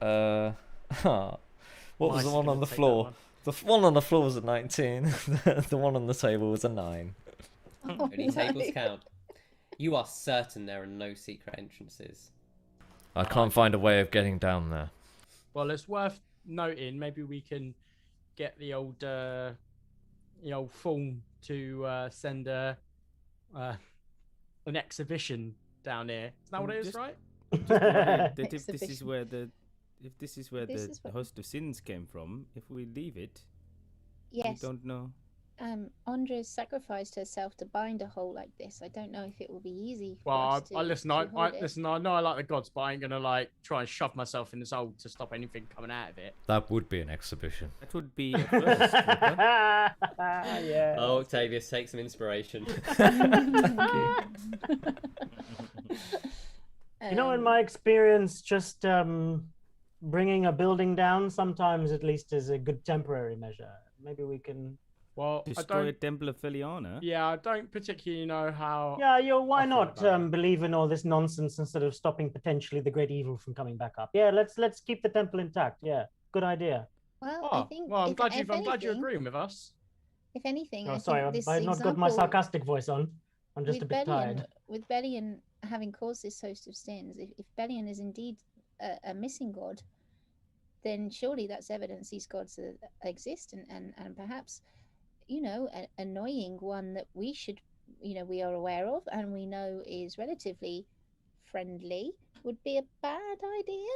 What was Mice the are one gonna on the take that floor? one. The one on the floor was a 19. The one on the table was a 9. Oh, Only tables no. count. You are certain there are no secret entrances. I can't find a way of getting down there. Well, it's worth noting. Maybe we can get the old form to send an exhibition down here. Is that what it is, Just- right? That if this is Exhibition. where the if this is where This the is what- host of sins came from, if we leave it, Yes. You don't know. Andres sacrificed herself to bind a hole like this. I don't know if it will be easy for Well, us to, listen. to I hold it. listen. I know I like the gods, but I ain't gonna like try and shove myself in this hole to stop anything coming out of it. That would be an exhibition. That would be a first. Ripper. Yeah. Oh, Octavius, take some inspiration. You know, in my experience, just bringing a building down sometimes at least is a good temporary measure. Maybe we can. Well, Destroy a temple of Filiana. Yeah, I don't particularly know how. Yeah, why I feel not about it. believe in all this nonsense instead of stopping potentially the great evil from coming back up? Yeah, let's keep the temple intact. Yeah, good idea. Well, Oh, I think. well, I'm if, glad if I'm glad you're anything- agreeing with us. If anything, Oh, I sorry, think this I've not got my example sarcastic voice on. I'm just a bit tired. With Bellion having caused this host of sins, if Bellion is indeed a missing god, then surely that's evidence these gods exist, and perhaps, an annoying one that we should, we are aware of and we know is relatively friendly would be a bad idea.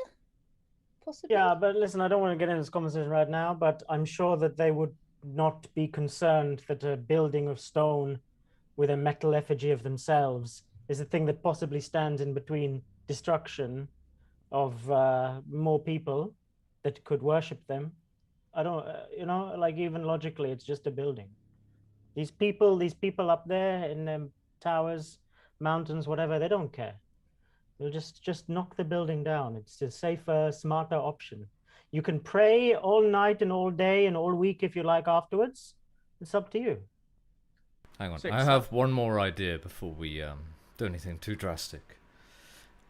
Possibly. Yeah, but listen, I don't want to get into this conversation right now, but I'm sure that they would not be concerned that a building of stone with a metal effigy of themselves is a thing that possibly stands in between destruction of more people that could worship them. I don't, like even logically, it's just a building. These people up there in them towers, mountains, whatever, they don't care. They'll just knock the building down. It's a safer, smarter option. You can pray all night and all day and all week if you like afterwards. It's up to you. Hang on, Six, I have one more idea before we do anything too drastic.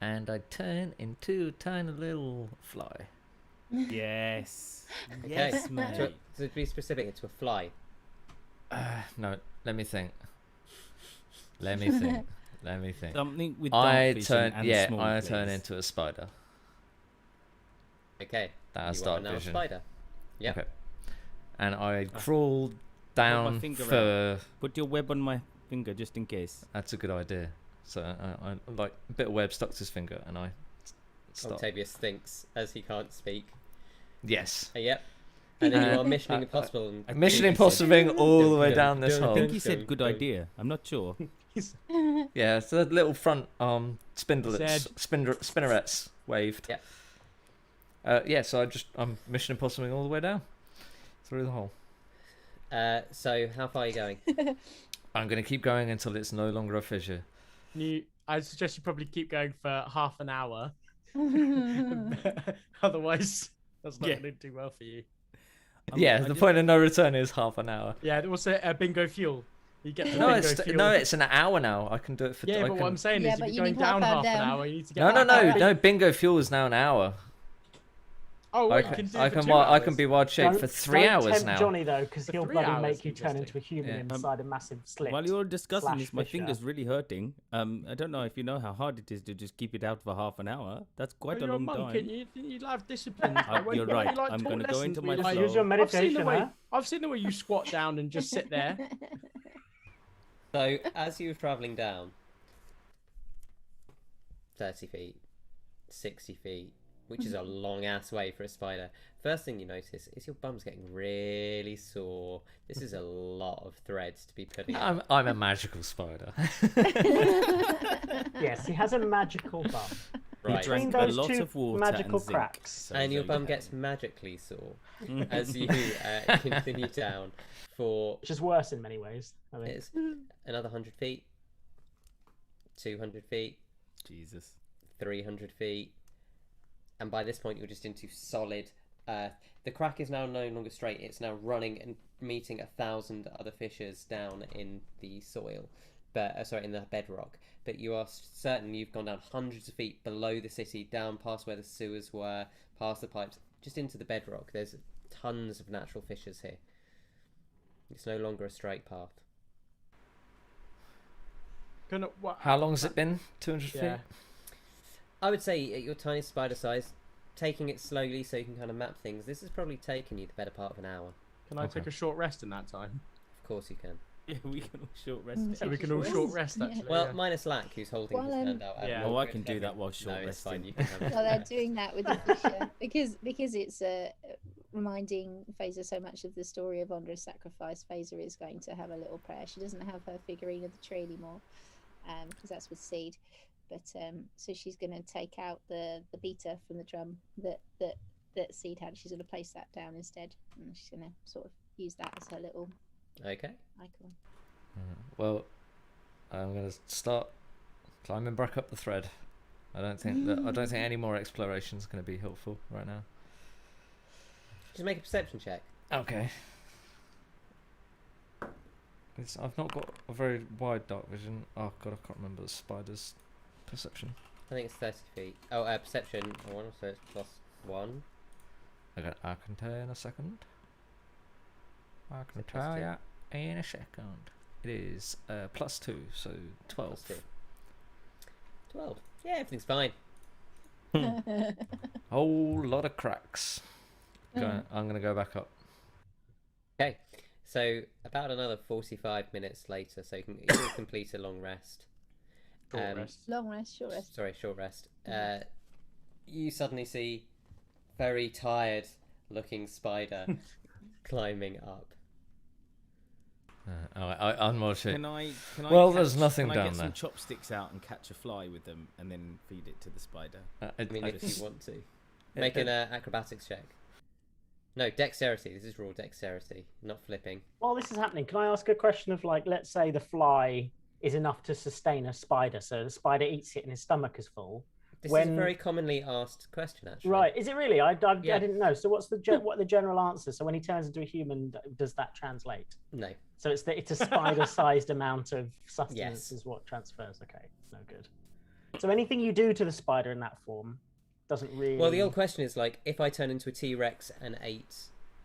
And I turn into a tiny little fly. Yes. Okay. Yes, mate. To be specific, it's a fly. No, let me think. Let me think. Something with I dark turn, vision and yeah, small, I turn please. into a spider. Okay. That has You are dark now a vision. spider. Yep. Okay. And I crawl down finger for. Put your web on my finger just in case. That's a good idea. So I like a bit of web stuck to his finger, and I start. Octavius thinks as he can't speak. Yes. Yep. And then you are Mission Impossible. And Mission think he Impossible all the way Dun, down this dun, I hole. think he said Dun, good dun. idea. I'm not sure. Yeah, it's the little front spindlets, Said. spinnerets waved. Yeah. Yeah, so I'm Mission Impossible all the way down through the hole. So how far are you going? I'm gonna keep going until it's no longer a fissure. I suggest you probably keep going for half an hour. Otherwise, that's not Yeah. going to do well for you. Yeah, the point of no return is half an hour. Yeah, also bingo fuel. You get the No, bingo fuel. it's an hour now. I can do it for. Yeah, I but can... what I'm saying Yeah, is, but if you you're going need half down hour half an down. hour, you need to get. No. Bingo fuel is now an hour. Oh, I wait, can, you can do I it for can, 2 I hours. can be wild shaped for 3 Don't hours tempt now. Johnny though, because For he'll 3 bloody hours, make you turn into interesting. a human Yeah. inside a massive slit. While you're discussing Slash this, my fisher. finger's really hurting. I don't know if you know how hard it is to just keep it out for half an hour. That's quite Well, a you're long monk, time. and you'd have discipline. Like, when you're you right. like I'm taught gonna go lessons into where my you like, flow. Use your I've seen the meditation, way. huh? I've seen the way you squat down and just sit there. So as you're travelling down 30 feet, 60 feet, which is a long ass way for a spider, first thing you notice is your bum's getting really sore. This is a lot of threads to be putting on. I'm a magical spider. Yes, he has a magical bum. Right. Drank Between a those lot two of water magical and zinc, cracks. so And your there bum you gets have magically sore it. as you continue down for Which is worse in many ways. I mean, it's another 100 feet, 200 feet, Jesus. 300 feet, and by this point you're just into solid earth. The crack is now no longer straight, it's now running and meeting 1,000 other fissures down in the soil, but in the bedrock. But you are certain you've gone down hundreds of feet below the city, down past where the sewers were, past the pipes, just into the bedrock. There's tons of natural fissures here. It's no longer a straight path. How long has it been? 200 Yeah. feet? I would say at your tiny spider size, taking it slowly so you can kind of map things, this has probably taken you the better part of an hour. Can I Okay. take a short rest in that time? Of course you can. Yeah, we can all short rest. Yeah, we can all short rest actually. Well, yeah. minus Lack, who's holding his Well, hand out. yeah. Oh, I can do that while short No, it's fine. resting. You can have it. Well, they're doing that with the fisher because it's reminding Faeza so much of the story of Ondra's sacrifice, Faeza is going to have a little prayer. She doesn't have her figurine of the tree anymore, because that's with Seed. But so she's going to take out the beater from the drum that Seed had. She's going to place that down instead, and she's going to sort of use that as her little Okay. icon. Well, I'm going to start climbing back up the thread. I don't think any more exploration is going to be helpful right now. Just make a perception check. Okay. I've not got a very wide dark vision. Oh god, I can't remember the spider's perception. I think it's 30 feet. Oh, perception. I want to say it's +1. Okay, I can tell you in a second. I can it tell +2? you in a second. It is +2, so 12. +2. 12. Yeah, everything's fine. Whole lot of cracks. I'm going to go back up. Okay. So about another 45 minutes later, so you can complete a long rest. Short rest. Long rest, short rest. Sorry, short rest. You suddenly see very tired looking spider climbing up. I'm more sure. Can I Well, there's nothing can I down get there. some chopsticks out and catch a fly with them and then feed it to the spider? I mean, if you want to. Make an acrobatics check. No, dexterity. This is raw dexterity, not flipping. While this is happening, can I ask a question of, like, let's say the fly is enough to sustain a spider, so the spider eats it and his stomach is full. This is a very commonly asked question, actually. Right, is it really? I Yeah. didn't know. So what are the general answers? So when he turns into a human, does that translate? No. So it's a spider-sized amount of sustenance Yes. is what transfers. Okay, no good. So anything you do to the spider in that form doesn't really. Well, the old question is, like, if I turn into a T-Rex and ate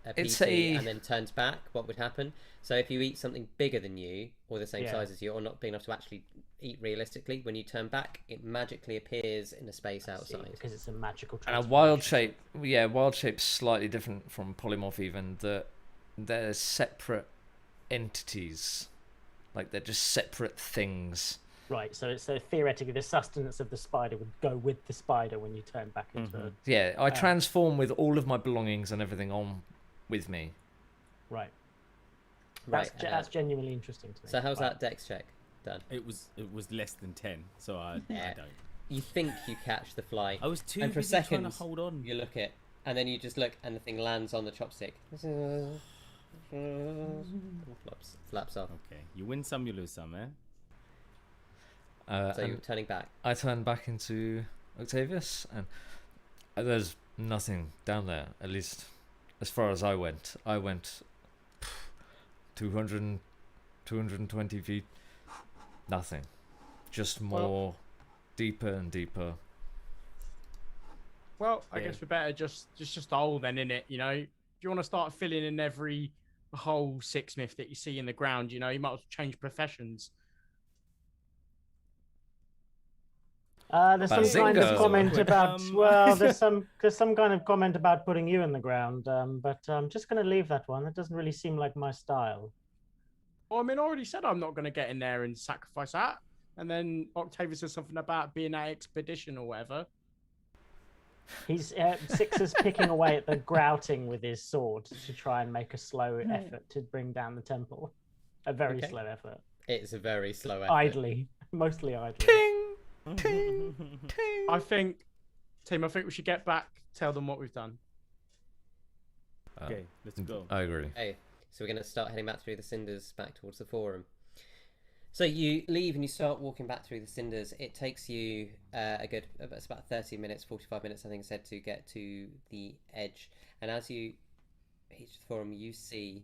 a It's PT a- and then turned back, what would happen? So if you eat something bigger than you, or the same Yeah. size as you, or not big enough to actually eat realistically, when you turn back, it magically appears in a space I see, outside. because it's a magical. And a wild transformation. shape, wild shape's slightly different from polymorph even, that they're separate entities. Like, they're just separate things. Right, so theoretically the sustenance of the spider would go with the spider when you turn back into a... Yeah, I transform with all of my belongings and everything on with me. Right. Right. That's genuinely interesting to me. So how's Right. that dex check done? It was less than 10, so I Yeah. don't. You think you catch the fly, I was too and for a busy trying second, to hold on. you look it, and then you just look, and the thing lands on the chopstick. Flaps off. Okay, you win some, you lose some, eh? So you're And turning back. I turn back into Octavius, and there's nothing down there, at least as far as I went. I went 220 feet, nothing. Just more deeper and deeper. Well, I Yeah. guess we're better just a hole then, innit? You know, if you want to start filling in every whole Sixsmith that you see in the ground, you know, you might as well change professions. There's some kind of Bazinga. comment about Um, well, there's some kind of comment about putting you in the ground, but I'm just going to leave that one. It doesn't really seem like my style. Well, I mean, I already said I'm not going to get in there and sacrifice that. And then Octavius says something about being at expedition or whatever. He's Six is picking away at the grouting with his sword to try and make a slow effort to bring down the temple. A very Okay. slow effort. It's a very slow effort. Idly, mostly idly. Ting, ting, ting. I think we should get back, tell them what we've done. Okay, let's go. I agree. Okay, so we're going to start heading back through the Cinders back towards the forum. So you leave and you start walking back through the Cinders. It takes you it's about 30 minutes, 45 minutes, I think I said, to get to the edge. And as you reach the forum, you see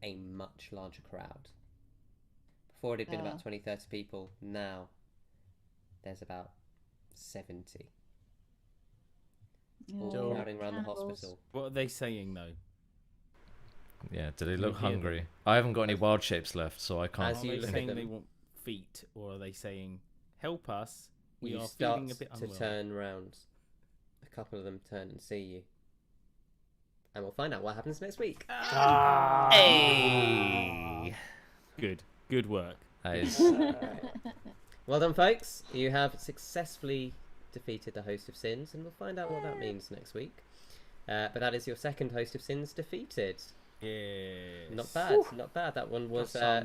a much larger crowd. Before it had been about 20, 30 people. Now there's about 70. All crowding around the hospital. What are they saying though? Yeah, do they you look hear them? hungry? I haven't got any wild shapes left, so I can't. As Are you they look at saying them- they want feet, or are they saying help us? We You are start feeling a bit to unwell. turn round. A couple of them turn and see you. And we'll find out what happens next week. Ah. Hey! Good work. That is Well done, folks. You have successfully defeated the host of sins, and we'll find out what that means next week. But that is your second host of sins defeated. Yeah. Not bad, not bad. That one was. was a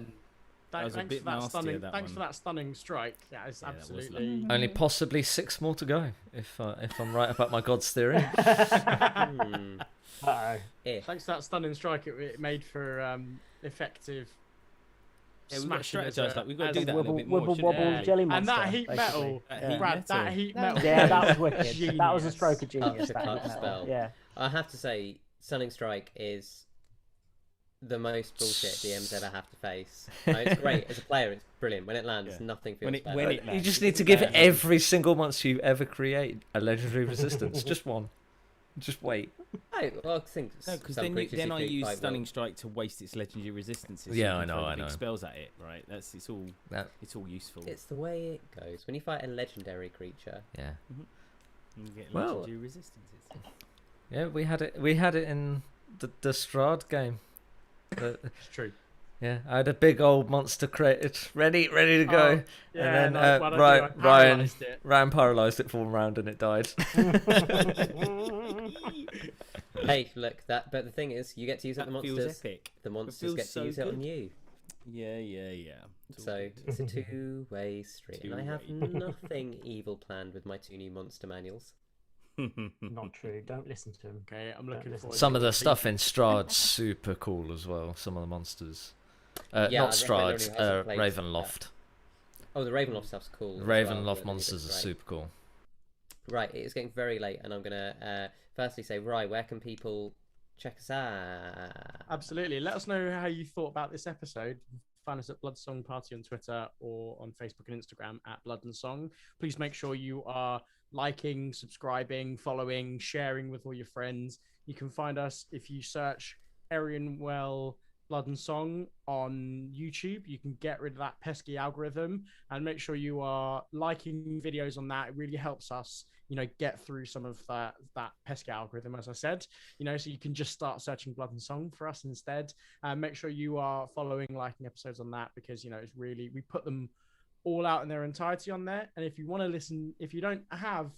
bit thanks nastier, that for one. that stunning strike. That is Yeah, that was absolutely. Only possibly 6 more to go, if I'm right about my God's theory. Thanks for that stunning strike. It made for effective. Yeah, we've got to smashing strategize. Like, we've got to do that a Wibble, little bit more. wibble, shouldn't wobble, we? jelly And monster. that heat metal, That Brad, heat that metal. heat That metal. was- Yeah, that was wicked. Genius. That was a stroke of genius. Such a that clutch heat metal. spell. Yeah. I have to say, Stunning Strike is the most bullshit DMs ever have to face. It's great as a player. It's brilliant. When it lands, Yeah. nothing feels better. when it You lands, just it's need to give bad. every single monster you ever create a legendary resistance. Just one. Just wait. Oh, well, I think No, because some then creatures then you I think use fight Stunning will. Strike to waste its legendary resistances. Yeah, you I can know, throw I big know. spells at it, right? It's all That, useful. It's the way it goes. When you fight a legendary creature, yeah. You get Well- legendary resistances. Yeah, we had it in the Strahd game. It's true. Yeah, I had a big old monster created, ready to go. Oh, yeah, and then no, well, I Ryan paralysed it. paralysed it for 1 round and it died. hey, look that. But the thing is, you get to use it. That The feels monsters, epic. the monsters feels get to so use it on good. you. Yeah. It's all So good. it's a two-way street, and I have Two-way. nothing evil planned with my 2 new monster manuals. Not true. Don't listen to him. Okay, I'm looking listen. forward Some to of the it. stuff in Strahd's super cool as well. Some of the monsters. Yeah, Not I Strahd's, reckon everyone who hasn't played Ravenloft. Oh, the Ravenloft stuff's cool. The as well, Ravenloft but monsters are it's great. super cool. Right, it is getting very late, and I'm gonna firstly say, Rye, where can people check us out? Absolutely. Let us know how you thought about this episode. Find us at Blood Song Party on Twitter or on Facebook and Instagram at Blood and Song. Please make sure you are liking, subscribing, following, sharing with all your friends. You can find us if you search Erionwel Blood and Song on YouTube. You can get rid of that pesky algorithm and make sure you are liking videos on that. It really helps us, get through some of that pesky algorithm, as I said, so you can just start searching Blood and Song for us instead. And make sure you are following, liking episodes on that, because, it's really, we put them all out in their entirety on there. And if you want to listen, if you don't have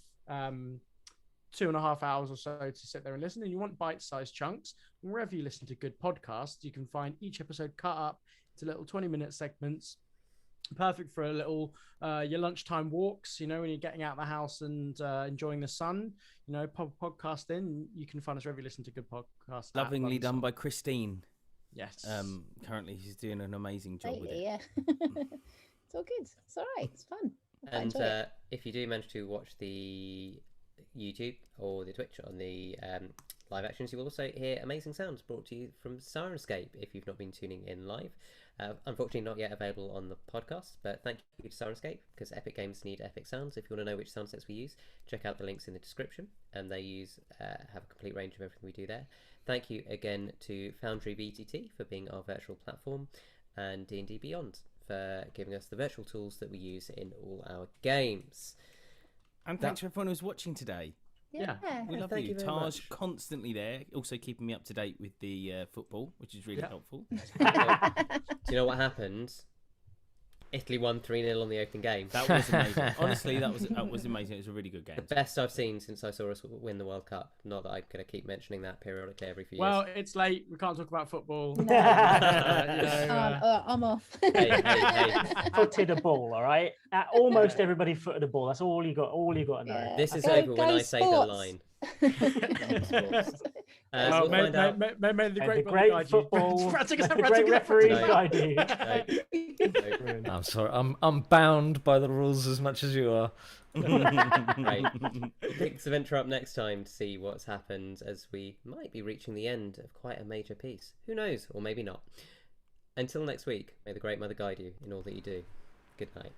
2.5 hours or so to sit there and listen, and you want bite-sized chunks, wherever you listen to good podcasts, you can find each episode cut up into little 20-minute segments, perfect for a little your lunchtime walks, when you're getting out of the house and enjoying the sun, podcast in. You can find us wherever you listen to good podcasts. Lovingly done by Christine. Yes. Currently she's doing an amazing job with it. Yeah. It's all good. It's all right. It's fun. I And enjoy it. if you do manage to watch the YouTube or the Twitch on the live actions, you will also hear amazing sounds brought to you from Sirenscape if you've not been tuning in live. Unfortunately, not yet available on the podcast, but thank you to Sirenscape, because epic games need epic sounds. If you want to know which sound sets we use, check out the links in the description, and they have a complete range of everything we do there. Thank you again to Foundry VTT for being our virtual platform, and D&D Beyond for giving us the virtual tools that we use in all our games. And thanks for everyone who's watching today. yeah. We love thank you. you very Tars much. constantly there, also keeping me up to date with the football, which is really Yeah. helpful. Do you know what happened? Italy won 3-0 on the opening game. That was amazing. Honestly, that was amazing. It was a really good game. The best I've seen since I saw us win the World Cup. Not that I'm going to keep mentioning that periodically every few Well, years. it's late. We can't talk about football. No. I'm off. Hey. Footed a ball, all right? Almost everybody footed a ball. That's all you got. All you got to know. Yeah. This is Go- over when go I say the sports. line. Sports. We'll find out. May the And great, the great guide you. football, Brad, take us- the Brad, great take us- referee No. guide you. No. I'm sorry. I'm bound by the rules as much as you are. Right. Pick the venture up next time to see what's happened, as we might be reaching the end of quite a major piece. Who knows? Or maybe not. Until next week, may the Great Mother guide you in all that you do. Good night.